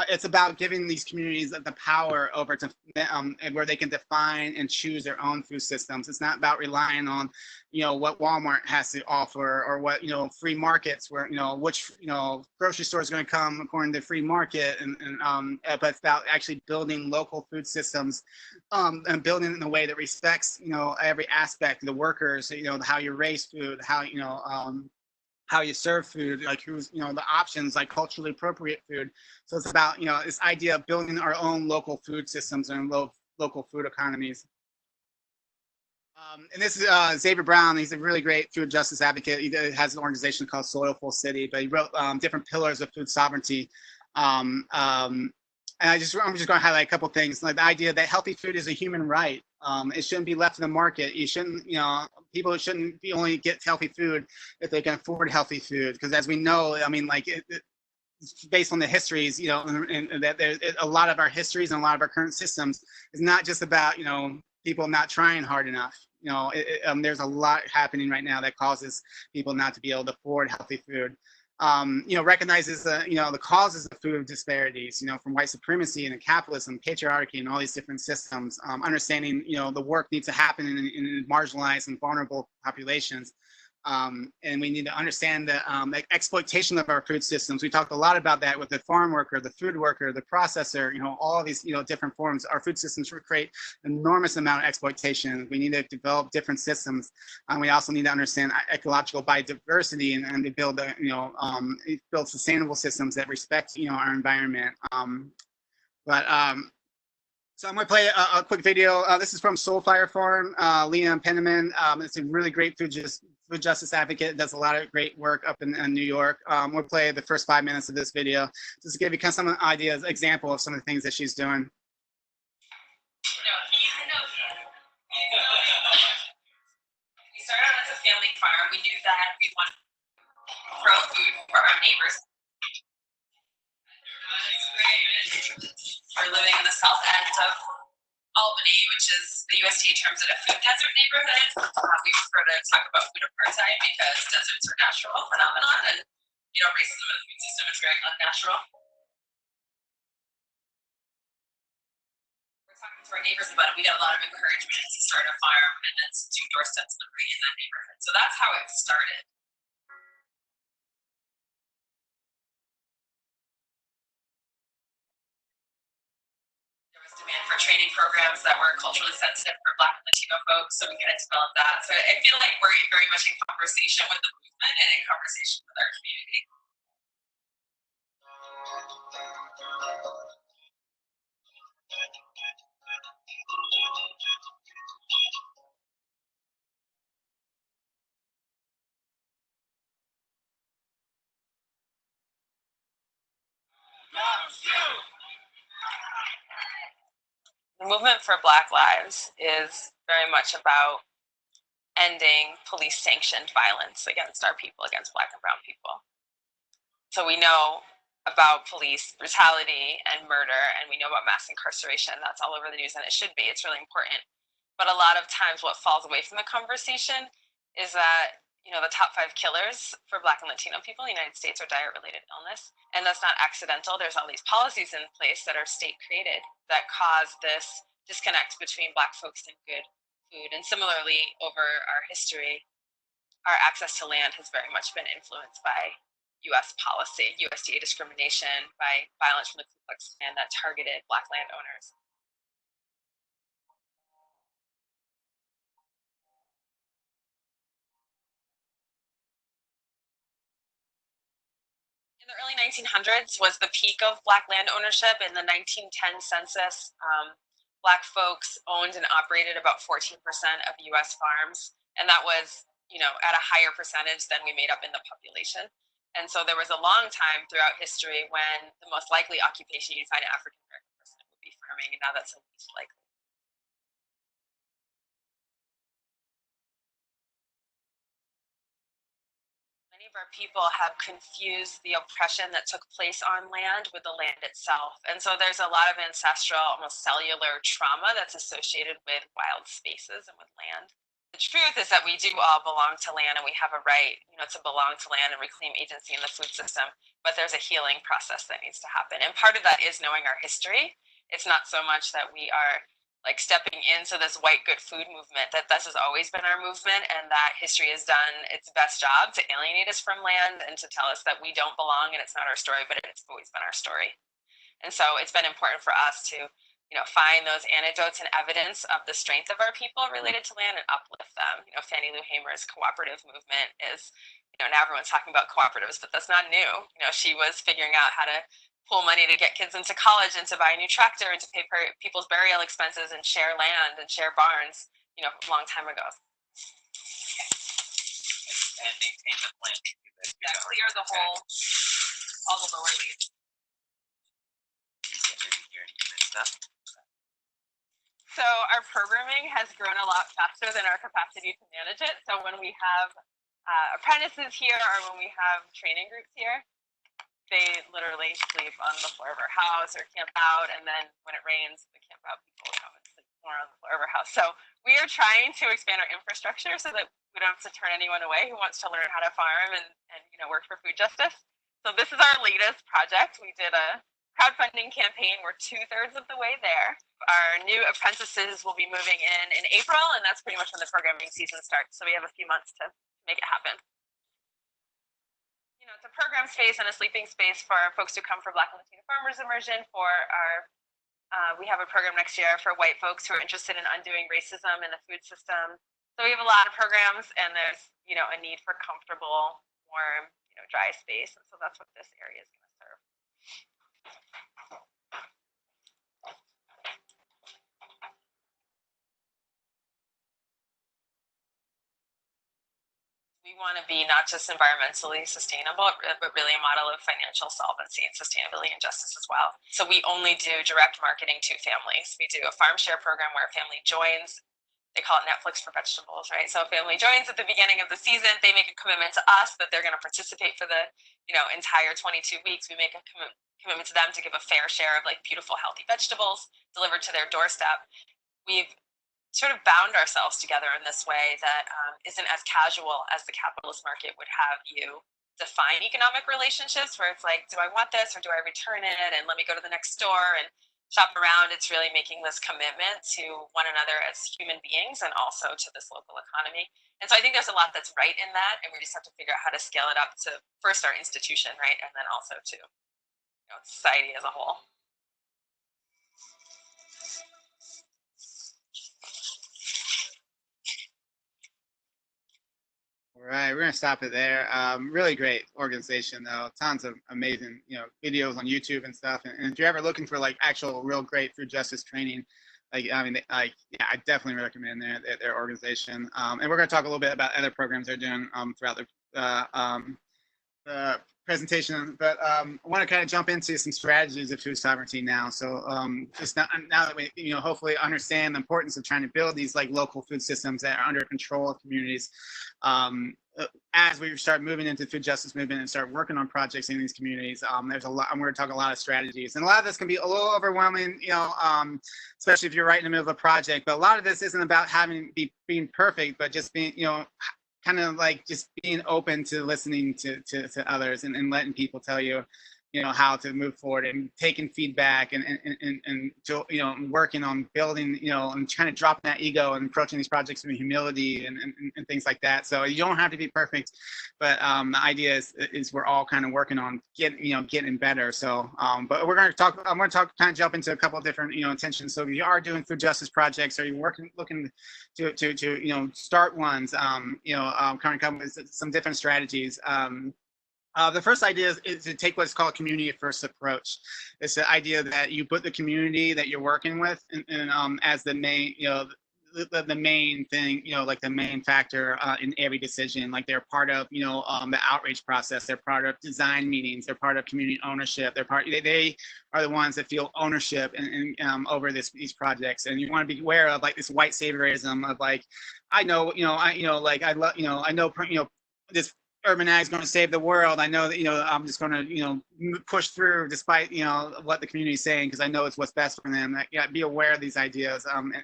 it's about giving these communities the power over to where they can define and choose their own food systems. It's not about relying on, what Walmart has to offer or what, free markets where, which, grocery store is going to come according to free market. But it's about actually building local food systems and building it in a way that respects, every aspect of the workers, how you raise food, how you serve food, like who's, the options, like culturally appropriate food. So it's about, this idea of building our own local food systems and local food economies. And this is Xavier Brown. He's a really great food justice advocate. He has an organization called Soilful City, but he wrote different pillars of food sovereignty. And I'm just going to highlight a couple things, like the idea that healthy food is a human right. It shouldn't be left to the market. You shouldn't, people shouldn't only get healthy food if they can afford healthy food. Because as we know, I mean, like based on the histories, and that there's a lot of our histories and a lot of our current systems is not just about, people not trying hard enough. There's a lot happening right now that causes people not to be able to afford healthy food. Recognizes the causes of food disparities, from white supremacy and capitalism, patriarchy, and all these different systems. Understanding, the work needs to happen in marginalized and vulnerable populations. And we need to understand the exploitation of our food systems. We talked a lot about that with the farm worker, the food worker, the processor, all of these, different forms. Our food systems create an enormous amount of exploitation. We need to develop different systems. We also need to understand ecological biodiversity and to build, build sustainable systems that respect, our environment. So I'm going to play a quick video. This is from Soulfire Farm, Liam Penniman. It's a really great food justice advocate. Does a lot of great work up in New York. We'll play the first 5 minutes of this video just to give you kind of some ideas, example of some of the things that she's doing.
We started out as a family farm. We knew that we wanted to grow food for our neighbors. We're living in the south end of Albany, which is the USDA terms it a food desert neighborhood. We prefer to talk about food apartheid because deserts are natural phenomenon, and racism in the food system is very unnatural. We're talking to our neighbors about it. We got a lot of encouragement to start a farm and then to do doorstep delivery in that neighborhood. So that's how it started. Demand for training programs that were culturally sensitive for Black and Latino folks, so we kind of developed that. So I feel like we're very much in conversation with the movement and in conversation with our community. The movement for Black Lives is very much about ending police-sanctioned violence against our people, against Black and brown people. So we know about police brutality and murder, and we know about mass incarceration. That's all over the news, and it should be. It's really important. But a lot of times what falls away from the conversation is that the top 5 killers for Black and Latino people in the United States are diet-related illness. And that's not accidental. There's all these policies in place that are state-created that cause this disconnect between Black folks and good food. And similarly, over our history, our access to land has very much been influenced by U.S. policy, USDA discrimination, by violence from the Ku Klux Klan that targeted Black landowners. In the early 1900s was the peak of Black land ownership. In the 1910 census, Black folks owned and operated about 14% of U.S. farms, and that was, at a higher percentage than we made up in the population. And so there was a long time throughout history when the most likely occupation you'd find an African American person would be farming, and now that's the least likely. Many of our people have confused the oppression that took place on land with the land itself. And so there's a lot of ancestral, almost cellular trauma that's associated with wild spaces and with land. The truth is that we do all belong to land, and we have a right, to belong to land and reclaim agency in the food system. But there's a healing process that needs to happen. And part of that is knowing our history. It's not so much that we are stepping into this white good food movement, that this has always been our movement, and that history has done its best job to alienate us from land and to tell us that we don't belong and it's not our story, but it's always been our story. And so it's been important for us to find those anecdotes and evidence of the strength of our people related to land and uplift them. Fannie Lou Hamer's cooperative movement is, now everyone's talking about cooperatives, but that's not new. She was figuring out how to pull money to get kids into college and to buy a new tractor and to pay people's burial expenses and share land and share barns, a long time ago.
And maintain the plant.
Yeah, clear the whole, all the lower leaves. So our programming has grown a lot faster than our capacity to manage it. So when we have apprentices here or when we have training groups here, they literally sleep on the floor of our house or camp out, and then when it rains, the camp out people come and sleep more on the floor of our house. So we are trying to expand our infrastructure so that we don't have to turn anyone away who wants to learn how to farm and work for food justice. So this is our latest project. We did a crowdfunding campaign. We're 2/3 of the way there. Our new apprentices will be moving in April, and that's pretty much when the programming season starts. So we have a few months to make it happen. It's a program space and a sleeping space for folks who come for Black and Latino farmers immersion. We have a program next year for white folks who are interested in undoing racism in the food system. So we have a lot of programs, and there's a need for comfortable, warm, dry space, and so that's what this area is going to serve.
We want to be not just environmentally sustainable, but really a model of financial solvency and sustainability and justice as well. So we only do direct marketing to families. We do a farm share program where a family joins. They call it Netflix for vegetables, right? So a family joins at the beginning of the season. They make a commitment to us that they're going to participate for the entire 22 weeks. We make a commitment to them to give a fair share of like beautiful, healthy vegetables delivered to their doorstep. We've sort of bound ourselves together in this way that isn't as casual as the capitalist market would have you define economic relationships, where it's like, do I want this or do I return it? And let me go to the next store and shop around. It's really making this commitment to one another as human beings and also to this local economy. And so I think there's a lot that's right in that, and we just have to figure out how to scale it up to first our institution, right, and then also to society as a whole.
All right, we're gonna stop it there. Really great organization, though. Tons of amazing, videos on YouTube and stuff. And if you're ever looking for like actual, real great food justice training, yeah, I definitely recommend their organization. And we're gonna talk a little bit about other programs they're doing throughout the presentation, but I want to kind of jump into some strategies of food sovereignty now. So just now that we hopefully understand the importance of trying to build these like local food systems that are under control of communities, as we start moving into the food justice movement and start working on projects in these communities, there's a lot. I'm going to talk a lot of strategies, and a lot of this can be a little overwhelming, especially if you're right in the middle of a project. But a lot of this isn't about being perfect, but just being kind of like just being open to listening to others and letting people tell you, how to move forward and taking feedback and working on building, and trying to drop that ego and approaching these projects with humility and things like that. So you don't have to be perfect, but the idea is we're all kind of working on getting better. So, but I'm going to kind of jump into a couple of different, intentions. So if you are doing food justice projects, or you're looking to start ones, kind of come with some different strategies. The first idea is to take what's called a community first approach. It's the idea that you put the community that you're working with and as the main, the main thing, like the main factor in every decision. Like they're part of, the outreach process. They're part of design meetings. They're part of community ownership. They are the ones that feel ownership and over these projects. And you want to be aware of like this white saviorism of like, I know, this urban ag is going to save the world. I know that, I'm just going to, push through despite, what the community is saying, because I know it's what's best for them. Be aware of these ideas and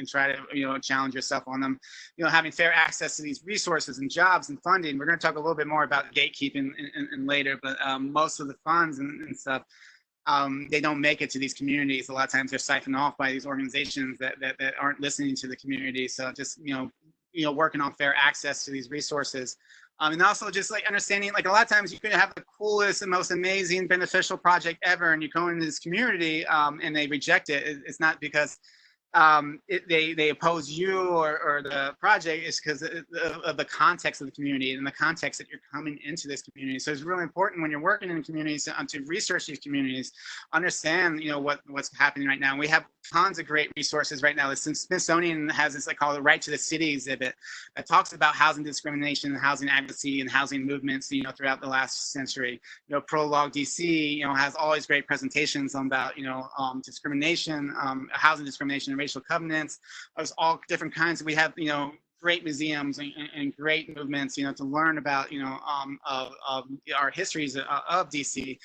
try to, challenge yourself on them. Having fair access to these resources and jobs and funding. We're going to talk a little bit more about gatekeeping and later, but most of the funds and stuff, they don't make it to these communities. A lot of times they're siphoned off by these organizations that aren't listening to the community. So just, working on fair access to these resources. And also just like understanding, like a lot of times you can have the coolest and most amazing beneficial project ever, and you go into this community and they reject it. It's not because they oppose you or the project, is because of the context of the community and the context that you're coming into this community. So it's really important when you're working in communities to research these communities, understand what's happening right now. We have tons of great resources right now. The Smithsonian has this called the Right to the City exhibit that talks about housing discrimination and housing advocacy and housing movements throughout the last century. Prologue DC has all these great presentations about discrimination, housing discrimination, racial covenants. There's all different kinds. We have great museums and great movements to learn about of our histories of DC.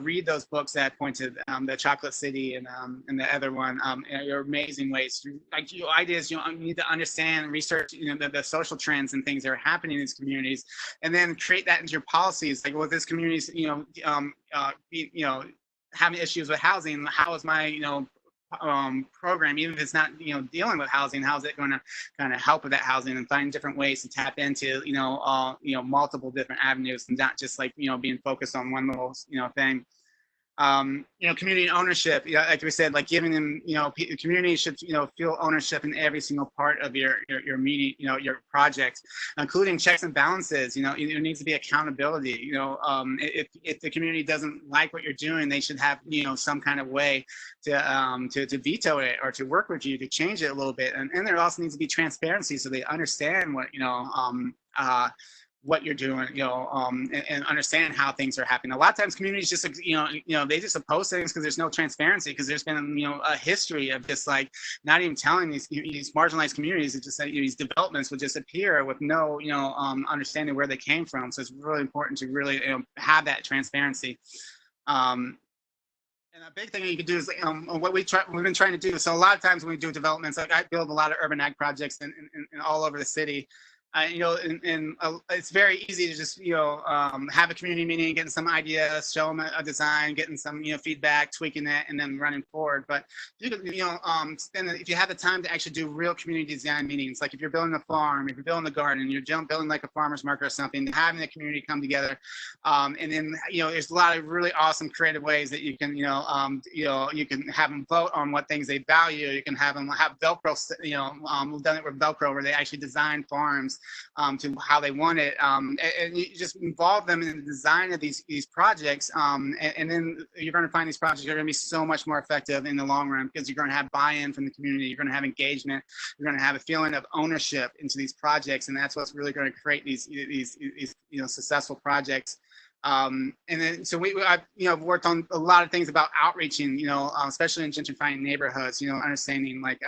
Read those books that point to the Chocolate City and the other one. Are amazing ways ideas. You need to understand and research the social trends and things that are happening in these communities, and then create that into your policies. Like, well, this community's having issues with housing. How is my program, even if it's not dealing with housing, how's it going to kind of help with that housing, and find different ways to tap into multiple different avenues, and not just like being focused on one little thing. Community ownership, like we said, like giving them, the community should, feel ownership in every single part of your meeting, your project, including checks and balances. There needs to be accountability. If the community doesn't like what you're doing, they should have, some kind of way to veto it or to work with you to change it a little bit. And there also needs to be transparency, so they understand what, what you're doing, and understand how things are happening. A lot of times communities just, they just oppose things because there's no transparency, because there's been, a history of just like not even telling these marginalized communities. It's just that these developments would just appear with no, understanding where they came from. So it's really important to really have that transparency. And a big thing you can do is what we've been trying to do. So a lot of times when we do developments, like I build a lot of urban ag projects in all over the city. It's very easy to just have a community meeting, getting some ideas, show them a design, getting some feedback, tweaking it, and then running forward. But you can if you have the time to actually do real community design meetings, like if you're building a farm, if you're building a garden, you're building like a farmer's market or something, having the community come together, and then there's a lot of really awesome creative ways that you can you can have them vote on what things they value. You can have them have Velcro. We've done it with Velcro where they actually design farms to how they want it, and you just involve them in the design of these projects, and then you're going to find these projects are going to be so much more effective in the long run, because you're going to have buy-in from the community, you're going to have engagement, you're going to have a feeling of ownership into these projects, and that's what's really going to create these successful projects. And then so I've worked on a lot of things about outreaching, especially in gentrifying neighborhoods, understanding like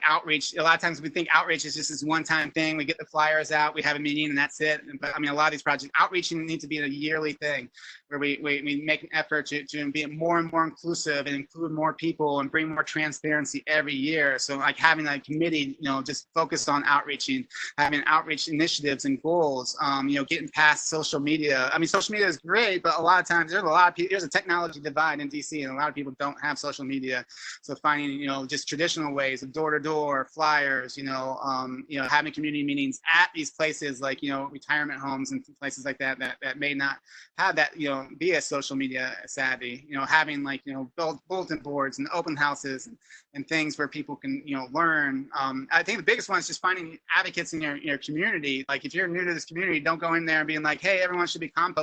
outreach. A lot of times we think outreach is just this one-time thing. We get the flyers out, we have a meeting, and that's it. But I mean, a lot of these projects, outreaching needs to be a yearly thing where we make an effort to be more and more inclusive and include more people and bring more transparency every year. So like having a committee, just focused on outreaching, having outreach initiatives and goals, getting past social media. I mean, social media is great, but a lot of times there's a technology divide in DC, and a lot of people don't have social media. So finding, just traditional ways of door-to-door flyers, having community meetings at these places like, retirement homes and places like that may not have that, be a social media savvy, having like, bulletin boards and open houses and things where people can, learn. I think the biggest one is just finding advocates in your community. Like if you're new to this community, don't go in there and being like, hey, everyone should be composting.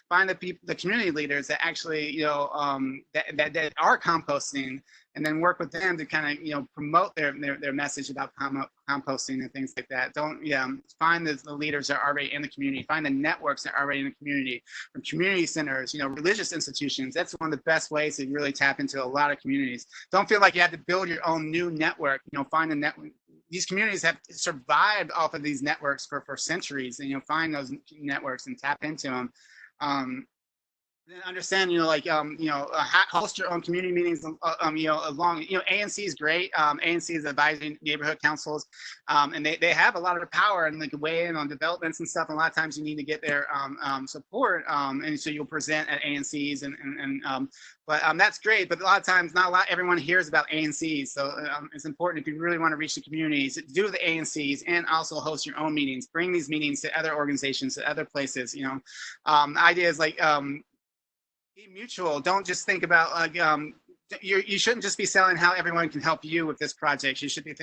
Find the community leaders that actually, that are composting, and then work with them to kind of, promote their message about composting and things like that. Find the leaders that are already in the community. Find the networks that are already in the community, from community centers, religious institutions. That's one of the best ways to really tap into a lot of communities. Don't feel like you have to build your own new network. Find a network. These communities have survived off of these networks for centuries, and find those networks and tap into them. Then understand, host your own community meetings, along, ANC is great. ANC is advising neighborhood councils, and they have a lot of power and they can weigh in on developments and stuff. And a lot of times you need to get their support, and so you'll present at ANCs but that's great. But a lot of times, everyone hears about ANCs. So it's important, if you really want to reach the communities, do the ANCs and also host your own meetings. Bring these meetings to other organizations, to other places. The idea is like, be mutual. Don't just think about like you shouldn't just be selling how everyone can help you with this project. You should be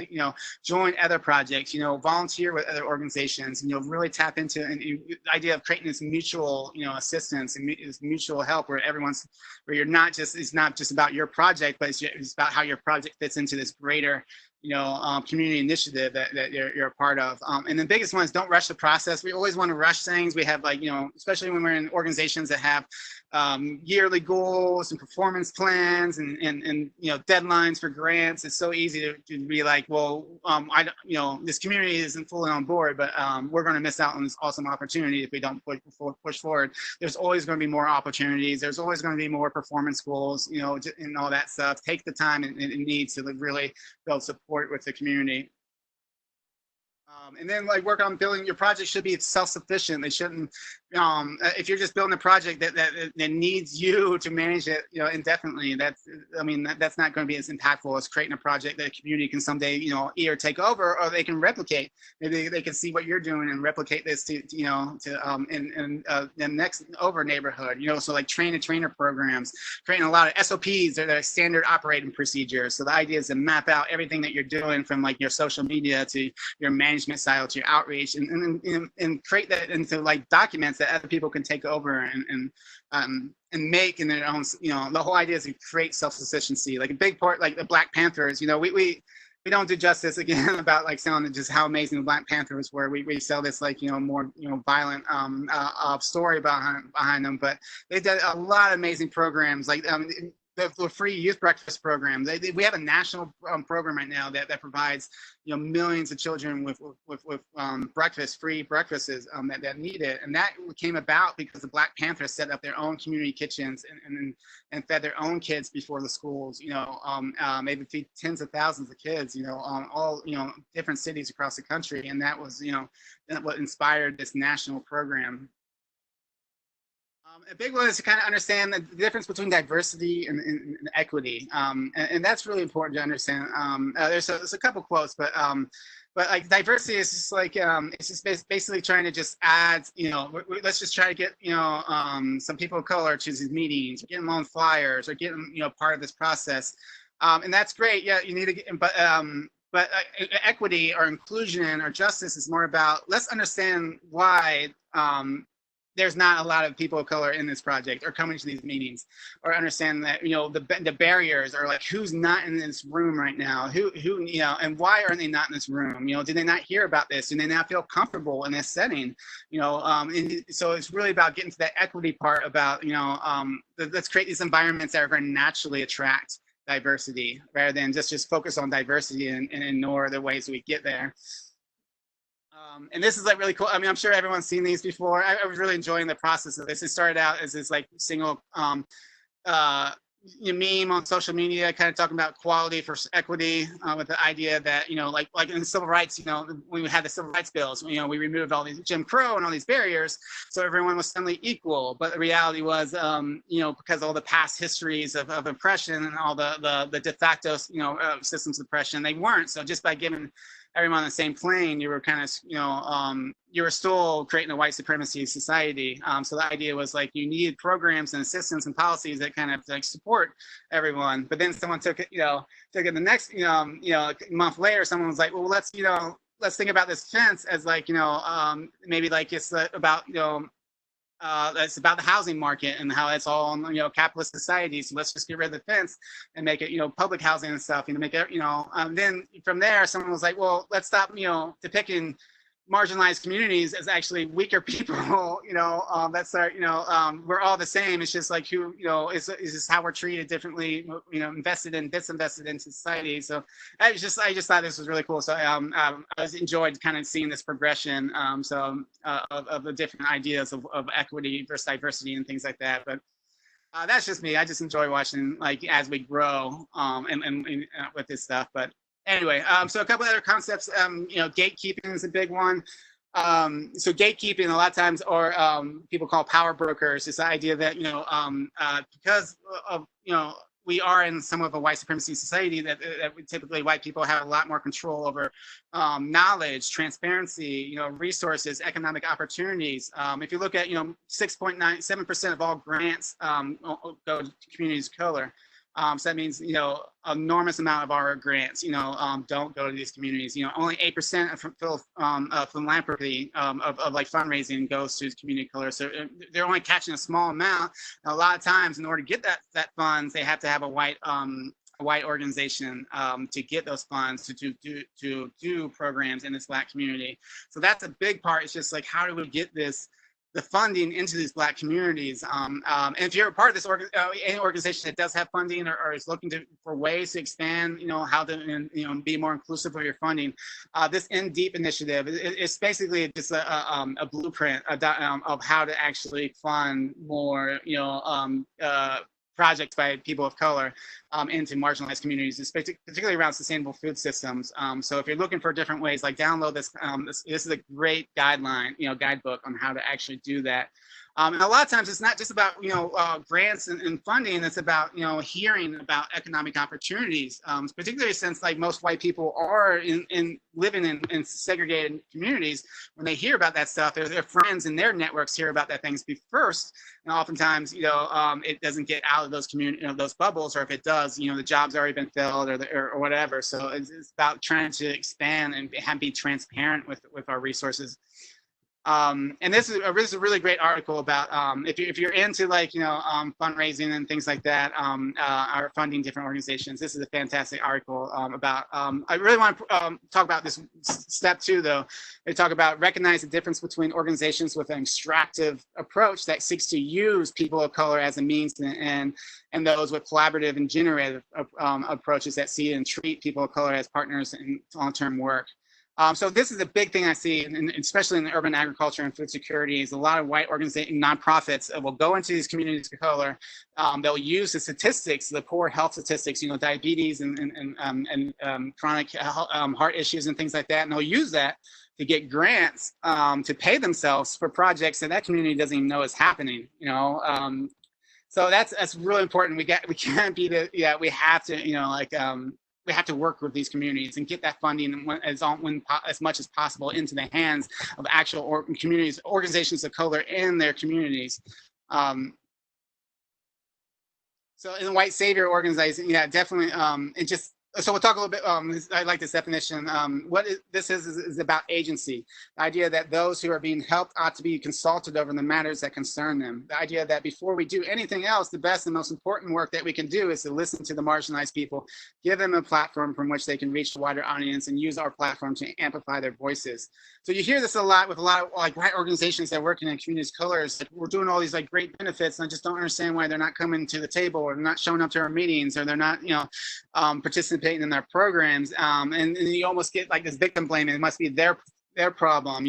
join other projects, volunteer with other organizations, and really tap into the idea of creating this mutual assistance and this mutual help where you're not just, it's not just about your project, but it's about how your project fits into this greater community initiative that you're a part of. And the biggest one is don't rush the process. We always want to rush things. We have like, especially when we're in organizations that have yearly goals and performance plans and deadlines for grants. It's so easy to be like, well, this community isn't fully on board, but we're going to miss out on this awesome opportunity if we don't push forward. There's always going to be more opportunities. There's always going to be more performance goals, and all that stuff. Take the time it needs to really build support with the community. And then like work on building your project should be self-sufficient. They shouldn't, if you're just building a project that needs you to manage it, indefinitely, that's not going to be as impactful as creating a project that a community can someday, either take over or they can replicate. Maybe they can see what you're doing and replicate this to the next over neighborhood, so like trainer programs, creating a lot of SOPs, or the standard operating procedures. So the idea is to map out everything that you're doing, from like your social media to your management style to your outreach, and create that into like documents that other people can take over and make in their own. The whole idea is to create self-sufficiency. Like a big part, like the Black Panthers. We we don't do justice again about like selling just how amazing the Black Panthers were. We sell this like more violent story behind them, but they did a lot of amazing programs like the free youth breakfast program. We have a national program right now that provides millions of children with free breakfasts that need it, and that came about because the Black Panthers set up their own community kitchens and fed their own kids before the schools. Maybe feed tens of thousands of kids. All different cities across the country, and that was what inspired this national program. A big one is to kind of understand the difference between diversity and equity, and that's really important to understand. There's a couple quotes, but like diversity is just like it's just basically trying to just add, let's just try to get some people of color to these meetings, get them on flyers, or get them part of this process, and that's great. Yeah, you need to get, but equity or inclusion or justice is more about let's understand why. There's not a lot of people of color in this project or coming to these meetings, or understand that the barriers are like who's not in this room right now, who and why are they not in this room? Did they not hear about this? Do they not feel comfortable in this setting? And so it's really about getting to that equity part about let's create these environments that are going to naturally attract diversity rather than just focus on diversity and ignore the ways we get there. And this is like really cool. I mean, I'm sure everyone's seen these before. I was really enjoying the process of this. It started out as this like single meme on social media, kind of talking about equality for equity, with the idea that like in the civil rights, when we had the civil rights bills, we removed all these Jim Crow and all these barriers, so everyone was suddenly equal. But the reality was, because all the past histories of oppression and all the de facto systems of oppression, they weren't. So just by giving everyone on the same plane, you were kind of, you were still creating a white supremacy society. So the idea was like you needed programs and assistance and policies that kind of like support everyone. But then someone took it the next, a month later, someone was like, well, let's think about this fence as like, maybe like it's about, it's about the housing market and how it's all capitalist society. So let's just get rid of the fence and make it public housing and stuff. Make it then from there someone was like, well, let's stop depicting marginalized communities as actually weaker people. That's our we're all the same. It's just like who is just how we're treated differently. Invested and disinvested in society. So I just thought this was really cool. So I was enjoyed kind of seeing this progression. Of the different ideas of equity versus diversity and things like that. But that's just me. I just enjoy watching like as we grow and with this stuff. But anyway, so a couple other concepts. Gatekeeping is a big one. So gatekeeping a lot of times, or people call power brokers, is the idea that because of we are in some of a white supremacy society that typically white people have a lot more control over knowledge, transparency, resources, economic opportunities. If you look at 6.97% of all grants go to communities of color. So that means, enormous amount of our grants, don't go to these communities. Only 8% of philanthropy of like fundraising goes to community of color. So they're only catching a small amount. And a lot of times, in order to get that funds, they have to have a white organization to get those funds to do programs in this Black community. So that's a big part. It's just like, how do we get the funding into these Black communities? And if you're a part of this any organization that does have funding or is looking for ways to expand, how to be more inclusive of your funding, this In Deep initiative it's basically just a blueprint of how to actually fund more projects by people of color into marginalized communities, particularly around sustainable food systems. So if you're looking for different ways, like download this. This is a great guideline, guidebook on how to actually do that. And a lot of times it's not just about grants and funding. It's about hearing about economic opportunities, particularly since like most white people are living in segregated communities. When they hear about that stuff, their friends and their networks hear about that things first, and oftentimes it doesn't get out of those those bubbles, or if it does, the job's already been filled or whatever. So it's about trying to expand and be transparent with our resources. And this is a really great article about if you're into like fundraising and things like that, or funding different organizations. This is a fantastic article about. I really want to talk about this step 2 though. They talk about recognize the difference between organizations with an extractive approach that seeks to use people of color as a means and those with collaborative and generative approaches that see and treat people of color as partners in long-term work. So this is a big thing I see, and especially in the urban agriculture and food security, is a lot of white organizations, nonprofits will go into these communities of color. They'll use the statistics, the poor health statistics, diabetes and chronic heart issues and things like that, and they'll use that to get grants to pay themselves for projects that community doesn't even know is happening. So that's really important. We can't be we have to we have to work with these communities and get that funding as much as possible into the hands of actual communities, organizations of color in their communities. So in the white savior organizing, definitely. So we'll talk a little bit. I like this definition. This is about agency. The idea that those who are being helped ought to be consulted over the matters that concern them. The idea that before we do anything else, the best and most important work that we can do is to listen to the marginalized people, give them a platform from which they can reach a wider audience, and use our platform to amplify their voices. So you hear this a lot with a lot of like white organizations that work in communities of colors. Like, we're doing all these like great benefits, and I just don't understand why they're not coming to the table, or they're not showing up to our meetings, or they're not participating in their programs, and you almost get like this victim blaming. It must be their problem,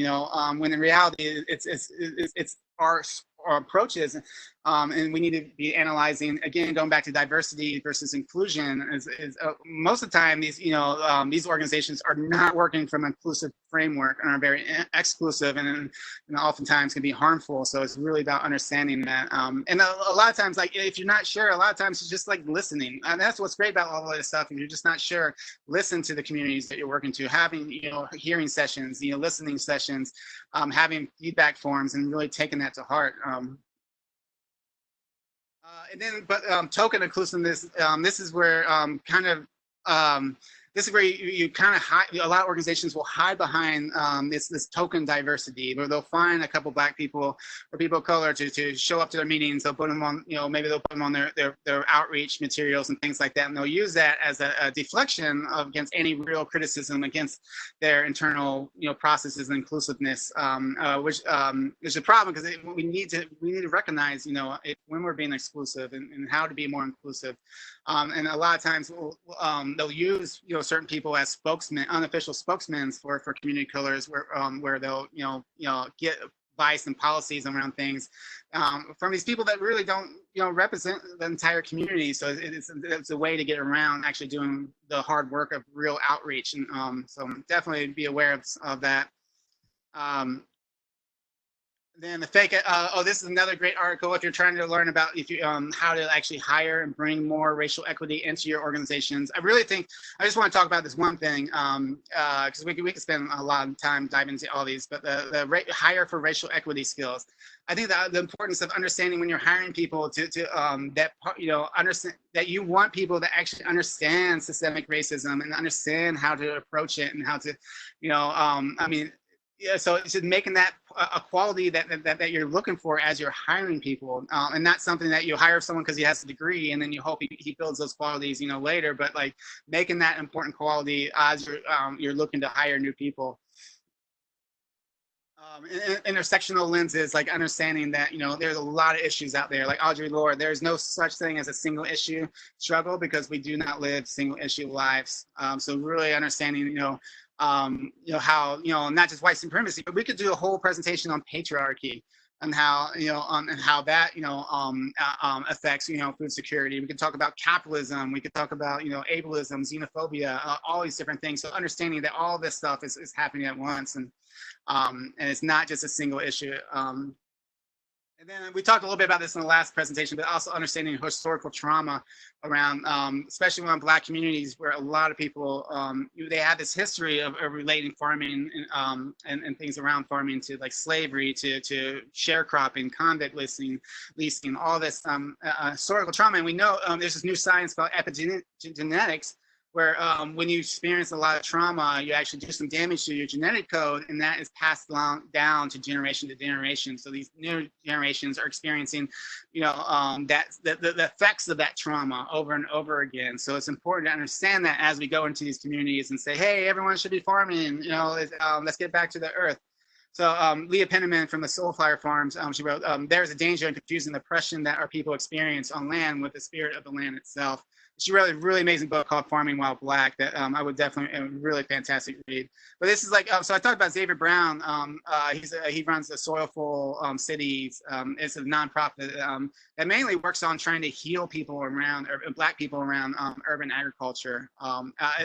when in reality it's our approaches, and we need to be analyzing, again, going back to diversity versus inclusion. Most of the time these organizations are not working from an inclusive framework and are very exclusive, and oftentimes can be harmful. So it's really about understanding that, and a lot of times, like, if you're not sure, a lot of times it's just like listening, and that's what's great about all of this stuff. If you're just not sure, listen to the communities that you're working to, having hearing sessions, listening sessions, having feedback forms, and really taking that to heart. Token inclusiveness, this is where this is where you kind of hide. A lot of organizations will hide behind this token diversity, where they'll find a couple Black people or people of color to show up to their meetings. They'll put them on, maybe they'll put them on their outreach materials and things like that, and they'll use that as a deflection against any real criticism against their internal processes and inclusiveness, which is a problem, because we need to recognize when we're being exclusive, and how to be more inclusive. And a lot of times they'll use certain people as spokesmen, unofficial spokesmen for community colors, where they'll get advice and policies around things from these people that really don't represent the entire community. So it's a way to get around actually doing the hard work of real outreach, and so definitely be aware of that. Then the fake. This is another great article if you're trying to learn about how to actually hire and bring more racial equity into your organizations. I really think I just want to talk about this one thing, because we could spend a lot of time diving into all these. But the hire for racial equity skills. I think that the importance of understanding when you're hiring people understand that you want people that actually understand systemic racism and understand how to approach it, and how to so it's just making that a quality that you're looking for as you're hiring people, and not something that you hire someone because he has a degree and then you hope he builds those qualities later, but like making that important quality as you're looking to hire new people. Intersectional lenses, like understanding that there's a lot of issues out there. Like Audre Lorde, there's no such thing as a single issue struggle, because we do not live single issue lives. So really understanding how not just white supremacy, but we could do a whole presentation on patriarchy and how and how that affects food security. We could talk about capitalism. We could talk about ableism, xenophobia, all these different things. So understanding that all this stuff is happening at once, and it's not just a single issue. And then we talked a little bit about this in the last presentation, but also understanding historical trauma around, especially around Black communities, where a lot of people, they have this history of relating farming and things around farming to like slavery, to sharecropping, convict leasing, all this historical trauma. And we know there's this new science called epigenetics, where when you experience a lot of trauma, you actually do some damage to your genetic code, and that is passed down to generation. So these new generations are experiencing, the effects of that trauma over and over again. So it's important to understand that as we go into these communities and say, hey, everyone should be farming, let's get back to the earth. So Leah Penniman from the Soulfire Farms, she wrote, there's a danger in confusing the oppression that our people experience on land with the spirit of the land itself. She wrote a really amazing book called Farming While Black that I would definitely, a really fantastic read. But this is like, so I talked about Xavier Brown. He runs the Soilful Cities. It's a nonprofit that mainly works on trying to heal people around, or Black people around urban agriculture.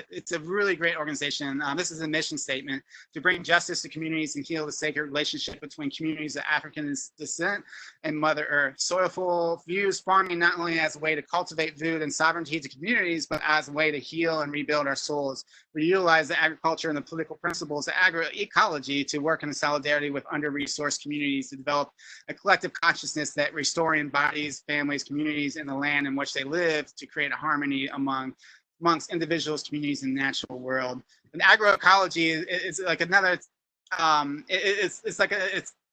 It's a really great organization. This is a mission statement: to bring justice to communities and heal the sacred relationship between communities of African descent and Mother Earth. Soilful views farming not only as a way to cultivate food and sovereignty to communities, but as a way to heal and rebuild our souls. We utilize the agriculture and the political principles of agroecology to work in solidarity with under-resourced communities to develop a collective consciousness that restores bodies, families, communities, and the land in which they live to create a harmony amongst individuals, communities, and natural world. And agroecology is like another,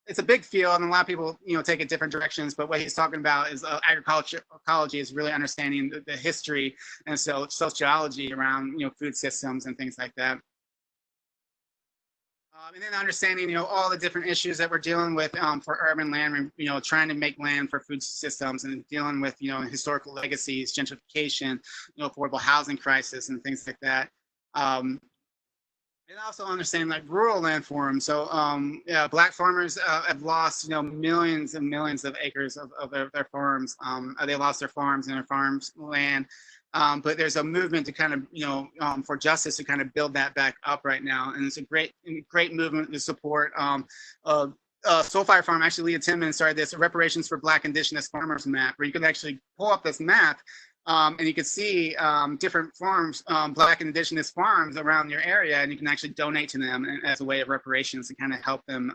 it's a big field, and a lot of people, take it different directions. But what he's talking about is ecology is really understanding the history and so sociology around, food systems and things like that. And then understanding, all the different issues that we're dealing with for urban land, trying to make land for food systems and dealing with, historical legacies, gentrification, affordable housing crisis and things like that. And also understanding like rural landforms. So Black farmers have lost, millions and millions of acres of their farms. They lost their farms and their farms land. But there's a movement to kind of, for justice to kind of build that back up right now. And it's a great movement to support Soulfire Farm. Actually, Leah Tinman started this Reparations for Black Indigenous Farmers map, where you can actually pull up this map and you can see different farms, Black and Indigenous farms around your area, and you can actually donate to them as a way of reparations to kind of help them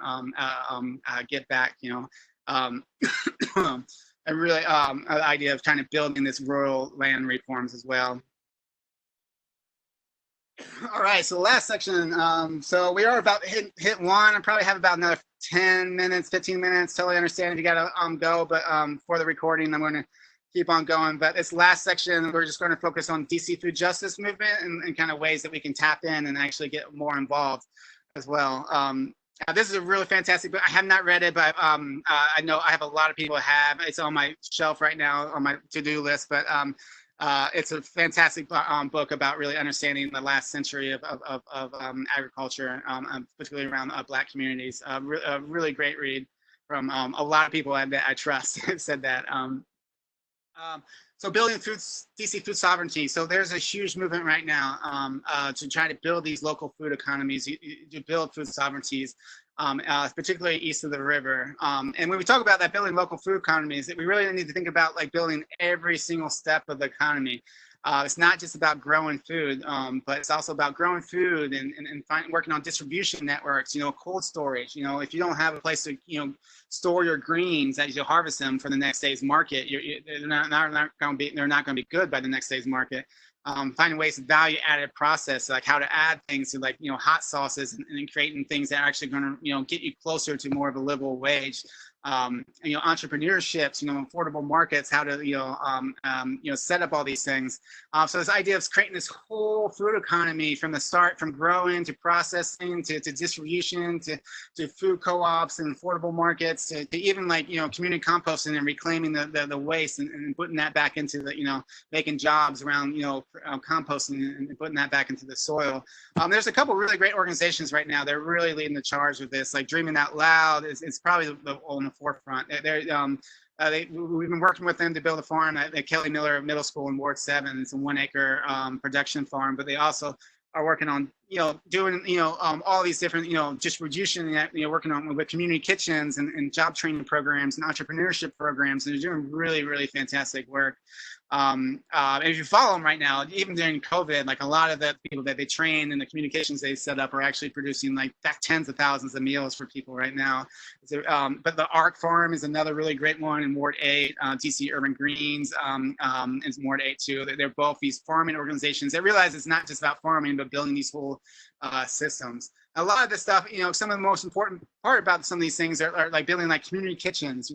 get back, and really the idea of kind of building this rural land reforms as well. All right, so the last section. So we are about to hit one. I probably have about another 10 minutes, 15 minutes. Totally understand if you got to go, but for the recording, I'm going to keep on going. But this last section, we're just going to focus on DC food justice movement and kind of ways that we can tap in and actually get more involved as well. This is a really fantastic book. I have not read it, but I know I have a lot of people have. It's on my shelf right now on my to-do list, but it's a fantastic book about really understanding the last century of agriculture, particularly around Black communities. A really great read from a lot of people that I trust said that. So building DC food sovereignty. So there's a huge movement right now to try to build these local food economies, to build food sovereignties, particularly east of the river. And when we talk about that building local food economies, we really need to think about like building every single step of the economy. It's not just about growing food, but it's also about growing food and working on distribution networks, cold storage. If you don't have a place to, store your greens as you harvest them for the next day's market, they're not going to be good by the next day's market. Finding ways of value added process, like how to add things to like, hot sauces and creating things that are actually going to, get you closer to more of a livable wage. Entrepreneurships, affordable markets, how to, set up all these things. So this idea of creating this whole food economy from the start, from growing to processing to distribution to food co-ops and affordable markets to even like, community composting and reclaiming the waste and putting that back into the, making jobs around, composting and putting that back into the soil. There's a couple really great organizations right now. They're really leading the charge with this. Like Dreaming Out Loud is probably on the forefront. We've been working with them to build a farm at Kelly Miller Middle School in Ward 7. It's a 1 acre production farm, but they also are working on doing, all these different, distribution, working on with community kitchens and job training programs and entrepreneurship programs, and they're doing really, really fantastic work. And if you follow them right now, even during COVID, like a lot of the people that they train and the communications they set up are actually producing like tens of thousands of meals for people right now. So, but the ARC Farm is another really great one in Ward 8, DC Urban Greens is Ward 8 too. They're both these farming organizations. They realize it's not just about farming, but building these whole systems. A lot of this stuff, some of the most important part about some of these things are like building like community kitchens,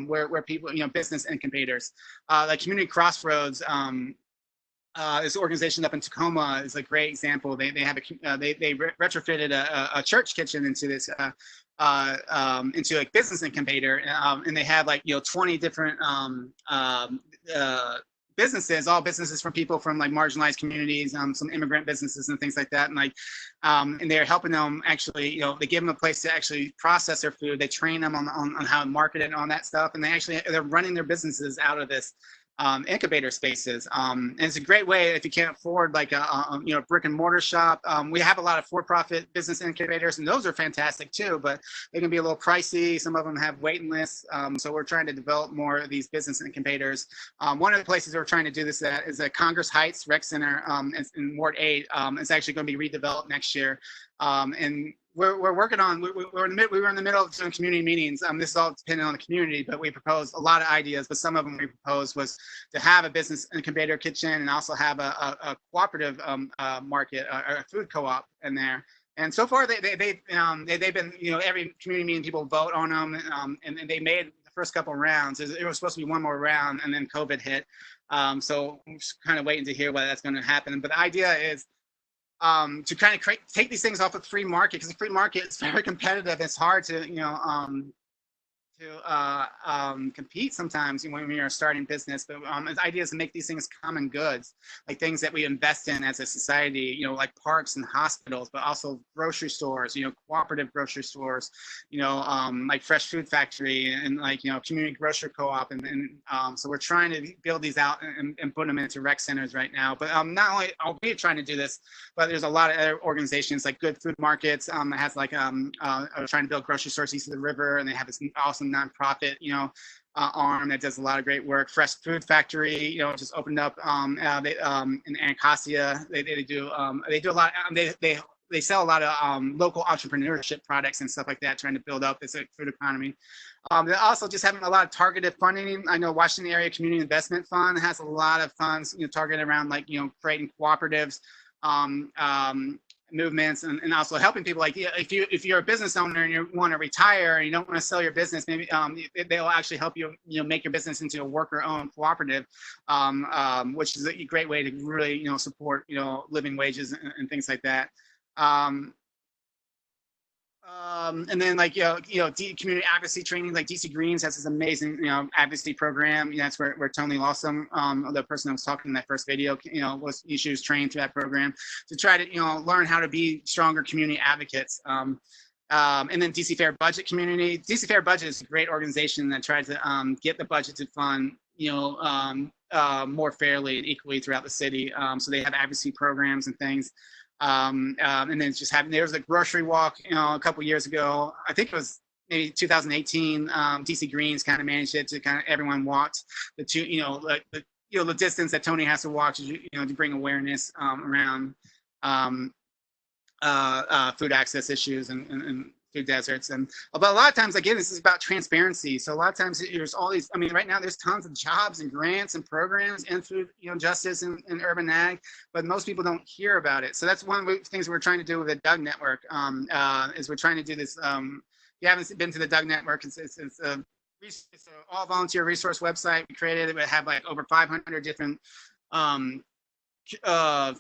where people, business incubators, like Community Crossroads, this organization up in Tacoma is a great example. They have they retrofitted a church kitchen into this into like business incubator, and they have like 20 different businesses, all businesses from people from like marginalized communities, some immigrant businesses and things like that. And like, and they're helping them actually, they give them a place to actually process their food. They train them on how to market it and all that stuff. And they're running their businesses out of this incubator spaces. And it's a great way if you can't afford like a brick and mortar shop. We have a lot of for-profit business incubators, and those are fantastic too, but they can be a little pricey. Some of them have waiting lists. So we're trying to develop more of these business incubators. One of the places we're trying to do this at is at Congress Heights Rec Center in Ward 8. It's actually going to be redeveloped next year. And we're working on, we were in the middle of doing community meetings. This is all dependent on the community, but we proposed a lot of ideas, but some of them we proposed was to have a business incubator kitchen and also have a cooperative market, or a food co-op in there. And so far they've been, every community meeting people vote on them, and they made the first couple of rounds. It was supposed to be one more round, and then COVID hit. So I'm just kind of waiting to hear whether that's going to happen. But the idea is, to kind of take these things off of the free market, because the free market is very competitive. It's hard to compete sometimes when you're starting business. But the idea is to make these things common goods, like things that we invest in as a society, like parks and hospitals, but also grocery stores, cooperative grocery stores, like Fresh Food Factory and like, community grocery co-op. And so we're trying to build these out and put them into rec centers right now. But not only are we trying to do this, but there's a lot of other organizations like Good Food Markets that has like, are trying to build grocery stores east of the river, and they have this awesome nonprofit, arm that does a lot of great work. Fresh Food Factory, just opened up in Anacostia. They do a lot. They sell a lot of local entrepreneurship products and stuff like that, trying to build up this food economy. They're also just having a lot of targeted funding. I know Washington Area Community Investment Fund has a lot of funds, targeted around like, creating cooperatives, movements, and also helping people. Like if you're a business owner and you want to retire and you don't want to sell your business, maybe they'll actually help you make your business into a worker-owned cooperative, which is a great way to really support living wages and things like that. And then like community advocacy training, like DC Greens has this amazing advocacy program. That's where Tony Lawson, the person that was talking in that first video, she was trained through that program to try to learn how to be stronger community advocates. And then DC Fair Budget Community. DC Fair Budget is a great organization that tries to get the budget to fund more fairly and equally throughout the city. So they have advocacy programs and things. And then it's just there was a grocery walk, a couple years ago. I think it was maybe 2018. DC Greens kind of managed it to kind of everyone walked the the distance that Tony has to walk to bring awareness around food access issues and food deserts. But a lot of times, again, this is about transparency. So a lot of times there's all these, right now there's tons of jobs and grants and programs in food justice and urban ag, but most people don't hear about it. So that's one of the things we're trying to do with the Doug Network, is we're trying to do this. If you haven't been to the Doug Network, it's an all volunteer resource website. We created it. We have like over 500 different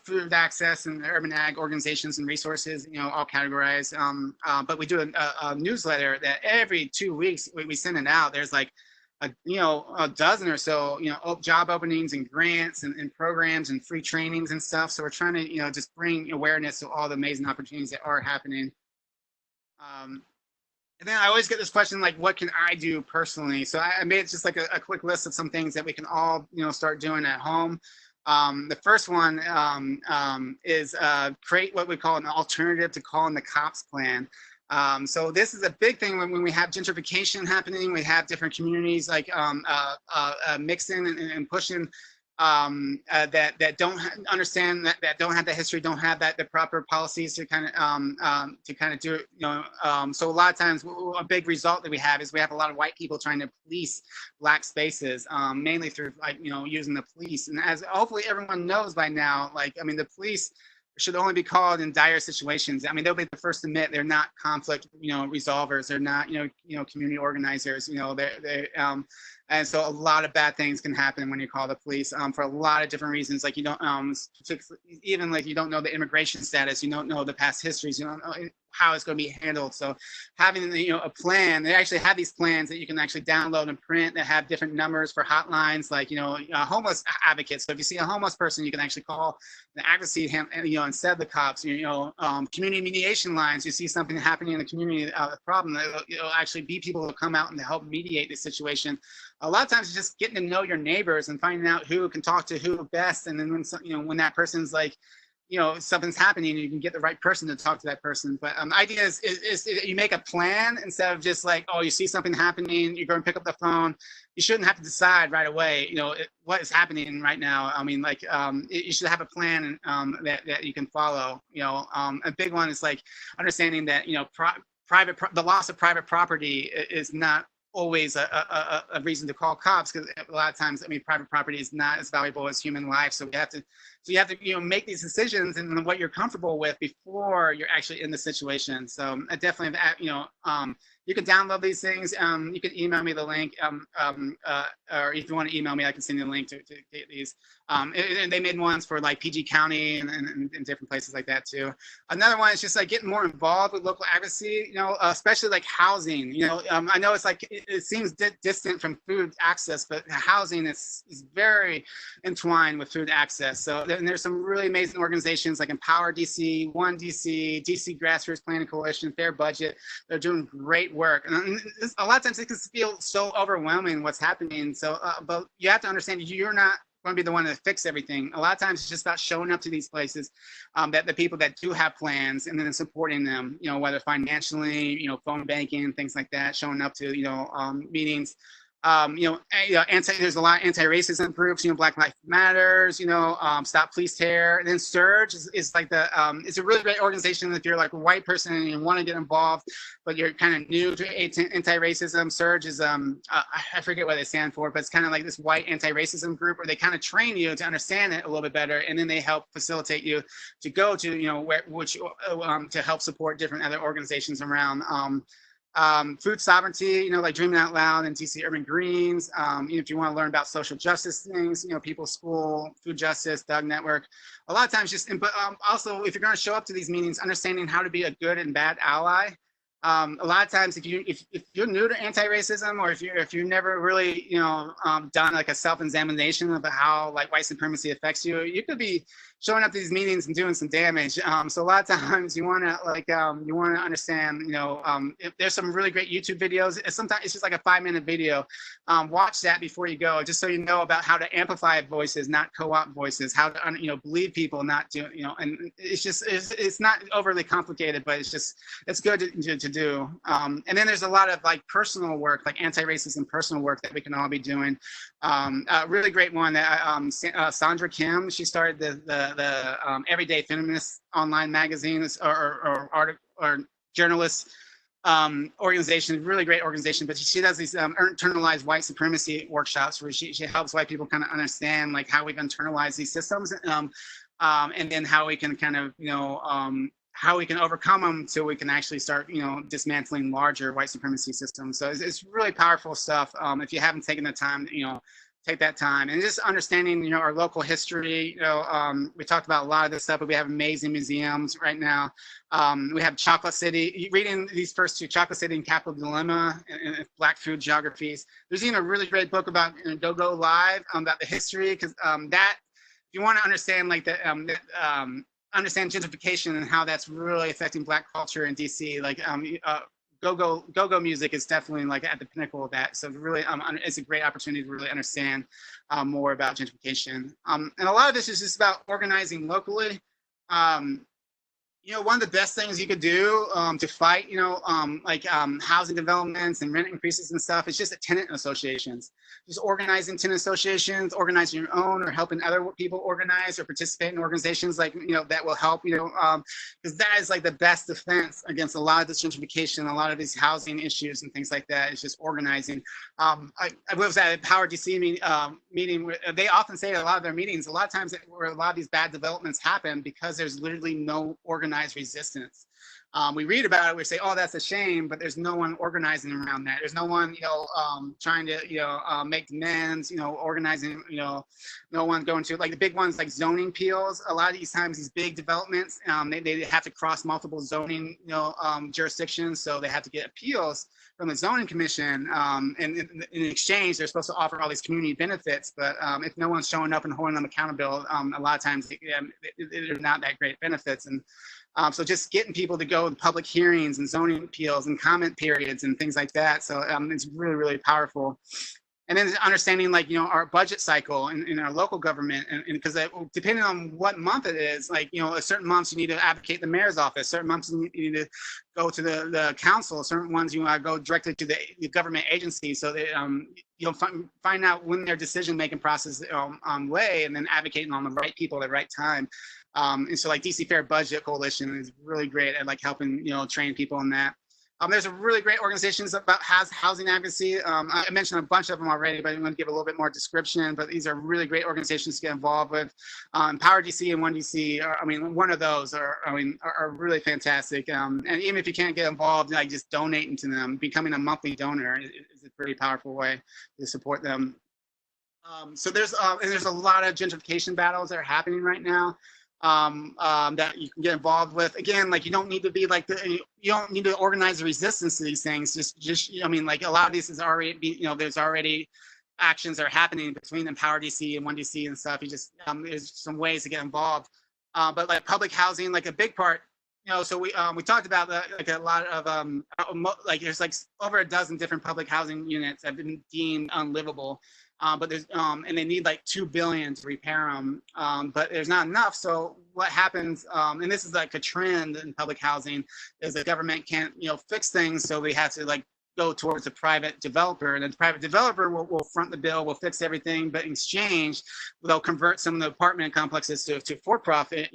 food access and urban ag organizations and resources, all categorized. But we do a newsletter that every 2 weeks we send it out. There's like a dozen or so, job openings and grants and programs and free trainings and stuff. So we're trying to, just bring awareness to all the amazing opportunities that are happening. And then I always get this question, like, what can I do personally? So I made just like a quick list of some things that we can all, start doing at home. The first one is create what we call an alternative to calling the cops plan. So this is a big thing when we have gentrification happening. We have different communities like mixing and pushing that don't understand that don't have the history, don't have the proper policies to kind of do it. So a lot of times a big result that we have is we have a lot of white people trying to police black spaces, mainly through using the police. And as hopefully everyone knows by now, the police should only be called in dire situations. I mean, they'll be the first to admit they're not conflict, resolvers. They're not, community organizers. And so a lot of bad things can happen when you call the police for a lot of different reasons. Like you don't, even like you don't know the immigration status, you don't know the past histories, you don't know how it's going to be handled. So having a plan, they actually have these plans that you can actually download and print that have different numbers for hotlines, like homeless advocates. So if you see a homeless person, you can actually call the advocacy, instead of the cops. Community mediation lines. You see something happening in the community, a problem, it'll actually be people who come out and to help mediate the situation. A lot of times it's just getting to know your neighbors and finding out who can talk to who best. And then when that person's like, something's happening, you can get the right person to talk to that person. But the idea is you make a plan instead of just like, oh, you see something happening, you're going to pick up the phone. You shouldn't have to decide right away, what is happening right now. I mean, you should have a plan that you can follow. A big one is like understanding that, the loss of private property is not always a reason to call cops, because a lot of times, private property is not as valuable as human life. So you have to make these decisions and what you're comfortable with before you're actually in the situation. So I definitely, you can download these things. You can email me the link, or if you want to email me, I can send you the link to get these. And they made ones for like PG County and different places like that too. Another one is just like getting more involved with local advocacy, especially like housing. I know it's like, it seems distant from food access, but housing is very entwined with food access. So there's some really amazing organizations like Empower DC, One DC, DC Grassroots Planning Coalition, Fair Budget. They're doing great work. And a lot of times it can feel so overwhelming what's happening. So, but you have to understand you're not going to be the one to fix everything. A lot of times it's just about showing up to these places, that the people that do have plans, and then supporting them, whether financially, phone banking, things like that, showing up to, meetings. There's a lot of anti-racism groups, Black Lives Matters, Stop Police Terror. And then Surge is like it's a really great organization if you're like a white person and you want to get involved, but you're kind of new to anti-racism. Surge is, I forget what they stand for, but it's kind of like this white anti-racism group where they kind of train you to understand it a little bit better. And then they help facilitate you to go to, to help support different other organizations around. Food sovereignty, like Dreaming Out Loud and DC Urban Greens. If you want to learn about social justice things, People's School, Food Justice, Doug Network. A lot of times but also if you're going to show up to these meetings, understanding how to be a good and bad ally. A lot of times if you're new to anti-racism, or if you've never really, done like a self-examination of how like white supremacy affects you, you could be showing up to these meetings and doing some damage. So a lot of times you want to understand, if there's some really great YouTube videos. Sometimes it's just like a 5-minute video. Watch that before you go, just so you know about how to amplify voices, not co-opt voices, how to, believe people, not do, and it's not overly complicated, but it's good to do. And then there's a lot of like personal work, like anti-racism personal work that we can all be doing. A really great one that Sandra Kim, she started the Everyday Feminist online magazine or journalist organization, really great organization, but she does these internalized white supremacy workshops where she helps white people kind of understand like how we've internalized these systems, and then how we can kind of, how we can overcome them so we can actually start, dismantling larger white supremacy systems. So it's really powerful stuff. If you haven't taken the time, take that time, and just understanding, our local history. We talked about a lot of this stuff, but we have amazing museums right now. We have Chocolate City. Reading these first two, Chocolate City and Capital Dilemma, and Black Food Geographies. There's even a really great book about Go Live, about the history, because that, if you want to understand like understand gentrification and how that's really affecting Black culture in DC, like go-go music is definitely like at the pinnacle of that. So really, it's a great opportunity to really understand more about gentrification. And a lot of this is just about organizing locally. One of the best things you could do to fight, housing developments and rent increases and stuff, is just tenant associations. Just organizing tenant associations, organizing your own, or helping other people organize or participate in organizations that will help, because that is like the best defense against a lot of this gentrification, a lot of these housing issues and things like that. Is just organizing. I was at a Power DC meeting where they often say at a lot of their meetings, a lot of times where a lot of these bad developments happen because there's literally no organized resistance. We read about it, we say, oh, that's a shame, but there's no one organizing around that. There's no one, trying to, make demands, organizing, no one going to, like the big ones like zoning appeals. A lot of these times, these big developments, they have to cross multiple zoning, jurisdictions. So they have to get appeals from the zoning commission. And in exchange, they're supposed to offer all these community benefits. But if no one's showing up and holding them accountable, a lot of times they're not that great benefits. And so just getting people to go to public hearings and zoning appeals and comment periods and things like that. So it's really, really powerful. And then understanding our budget cycle in our local government, and because depending on what month it is, certain months you need to advocate the mayor's office, certain months you need to go to the council, certain ones you want to go directly to the government agency, so that you'll find out when their decision-making process lay, and then advocating on the right people at the right time. And so DC Fair Budget Coalition is really great at helping train people in that. There's a really great organizations about housing advocacy. I mentioned a bunch of them already, but I'm going to give a little bit more description. But these are really great organizations to get involved with. Power DC and One DC, one of those are really fantastic. And even if you can't get involved, just donating to them, becoming a monthly donor is a pretty powerful way to support them. So there's a lot of gentrification battles that are happening right now. That you can get involved with. Again, you don't need to be you don't need to organize a resistance to these things. Just a lot of these is already there's already actions that are happening between Empower DC and One DC and stuff. You just there's some ways to get involved. But public housing, a big part. So we talked about a lot of there's over a dozen different public housing units that have been deemed unlivable. But there's and they need $2 billion to repair them, but there's not enough. So what happens, and this is a trend in public housing, is the government can't fix things, so we have to go towards a private developer, and then the private developer will front the bill, will fix everything, but in exchange they'll convert some of the apartment complexes to for-profit,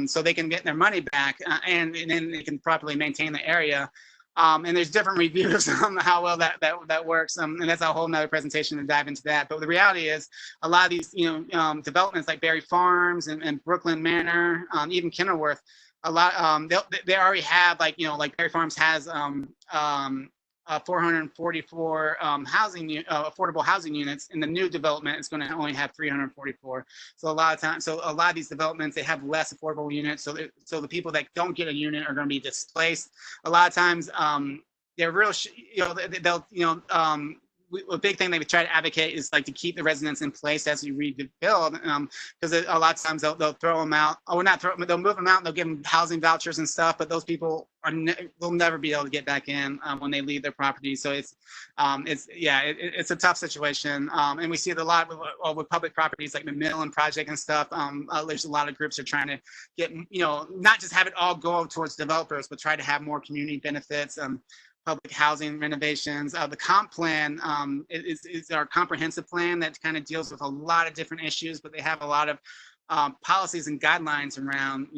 so they can get their money back, and then they can properly maintain the area. And there's different reviews on how well that works, and that's a whole nother presentation to dive into that. But the reality is, a lot of these developments like Berry Farms and Brooklyn Manor, even Kenilworth, a lot they already have Berry Farms has 444 affordable housing units. In the new development, it's going to only have 344. So a lot of these developments, they have less affordable units. So the people that don't get a unit are going to be displaced. A lot of times, they're real. A big thing they would try to advocate is to keep the residents in place as you rebuild, because a lot of times they'll throw them out, or not throw them, they'll move them out and they'll give them housing vouchers and stuff, but those people will never be able to get back in when they leave their property. So it's a tough situation, and we see it a lot with public properties like the Midland Project and stuff. There's a lot of groups are trying to get not just have it all go towards developers, but try to have more community benefits. Public housing renovations. The comp plan is our comprehensive plan that kind of deals with a lot of different issues, but they have a lot of policies and guidelines around,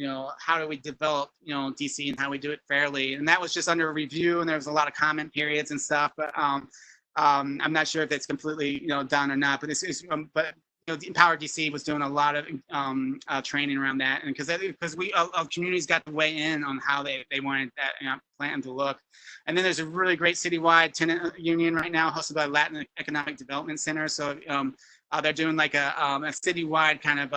how do we develop, DC and how we do it fairly. And that was just under review, and there was a lot of comment periods and stuff, but I'm not sure if it's completely, done or not, but Empower DC was doing a lot of training around that, and because communities got to weigh in on how they wanted that plan to look. And then there's a really great citywide tenant union right now hosted by Latin Economic Development Center. So they're doing a citywide kind of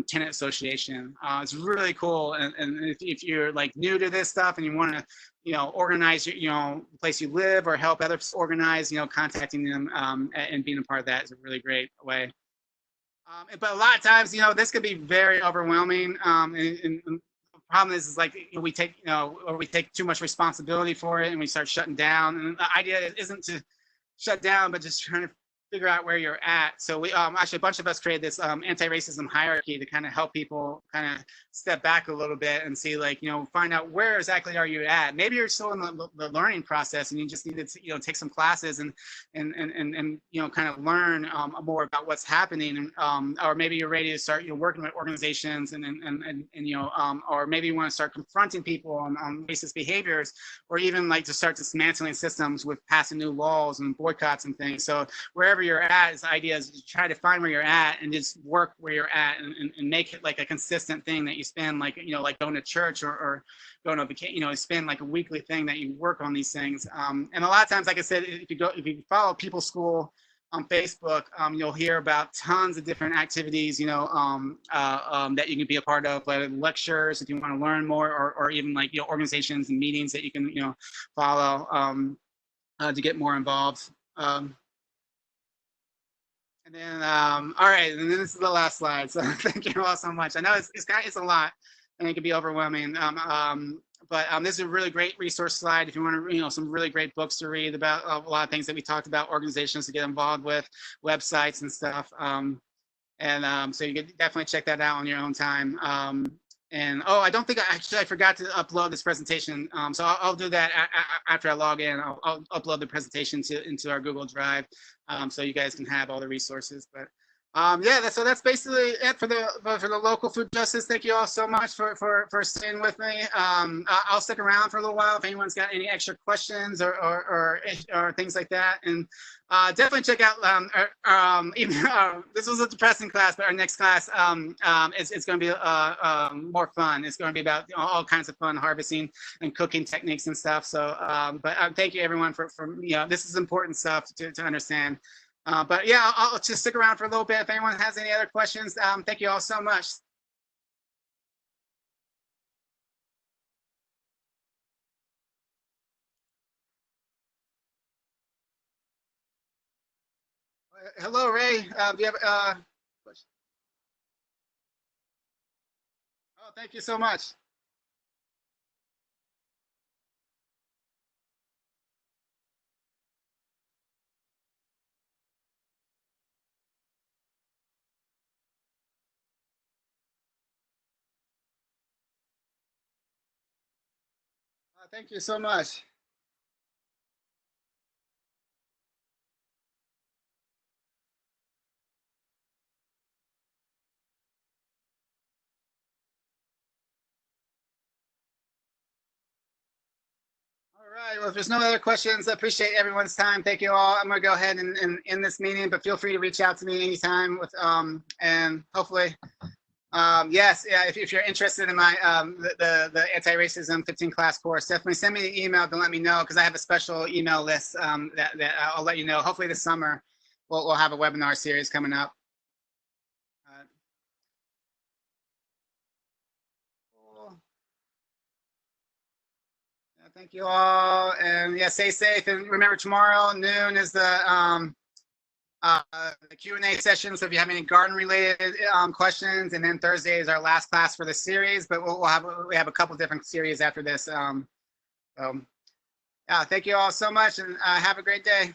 tenant association. It's really cool. And if you're new to this stuff and you want to organize the place you live or help others organize, contacting them and being a part of that is a really great way. But a lot of times, this could be very overwhelming. And problem is like we take, or we take too much responsibility for it and we start shutting down. And the idea isn't to shut down, but just trying to figure out where you're at. So we actually a bunch of us created this anti-racism hierarchy to kind of help people kind of step back a little bit and see, like, find out where exactly are you at. Maybe you're still in the learning process and you just need to take some classes and kind of learn more about what's happening, and or maybe you're ready to start working with organizations and or maybe you want to start confronting people on racist behaviors, or even like to start dismantling systems with passing new laws and boycotts and things. So wherever you're at, the idea is to try to find where you're at and just work where you're at and make it like a consistent thing that you spend, like like going to church or going to vacation, spend like a weekly thing that you work on these things. And a lot of times, like I said, if you follow People School on Facebook, you'll hear about tons of different activities, that you can be a part of, like lectures if you want to learn more, or even like organizations and meetings that you can follow to get more involved. And then, all right, and then this is the last slide. So thank you all so much. I know it's a lot, and it can be overwhelming. But this is a really great resource slide if you want to, some really great books to read about a lot of things that we talked about, organizations to get involved with, websites and stuff. So you can definitely check that out on your own time. And I don't think I forgot to upload this presentation. So I'll do that after I log in. I'll upload the presentation into our Google Drive, so you guys can have all the resources. But yeah, so that's basically it for the local food justice. Thank you all so much for staying with me. I'll stick around for a little while if anyone's got any extra questions or things like that. And definitely check out this was a depressing class, but our next class it's going to be more fun. It's going to be about all kinds of fun harvesting and cooking techniques and stuff. So but thank you everyone for this is important stuff to understand. But yeah, I'll just stick around for a little bit if anyone has any other questions. Thank you all so much. Hello, Ray. Do you have a question? Oh, thank you so much. Thank you so much. All right, well, if there's no other questions, I appreciate everyone's time. Thank you all. I'm going to go ahead and end this meeting, but feel free to reach out to me anytime with and hopefully yes, yeah, if you're interested in my the anti-racism 15 class course, definitely send me an email to let me know, because I have a special email list that I'll let you know. Hopefully this summer we'll have a webinar series coming up. Cool. Yeah, thank you all, and yeah, stay safe, and remember tomorrow noon is the Q&A session. So if you have any garden related questions, and then Thursday is our last class for the series, but we have a couple different series after this. Yeah, thank you all so much, and have a great day.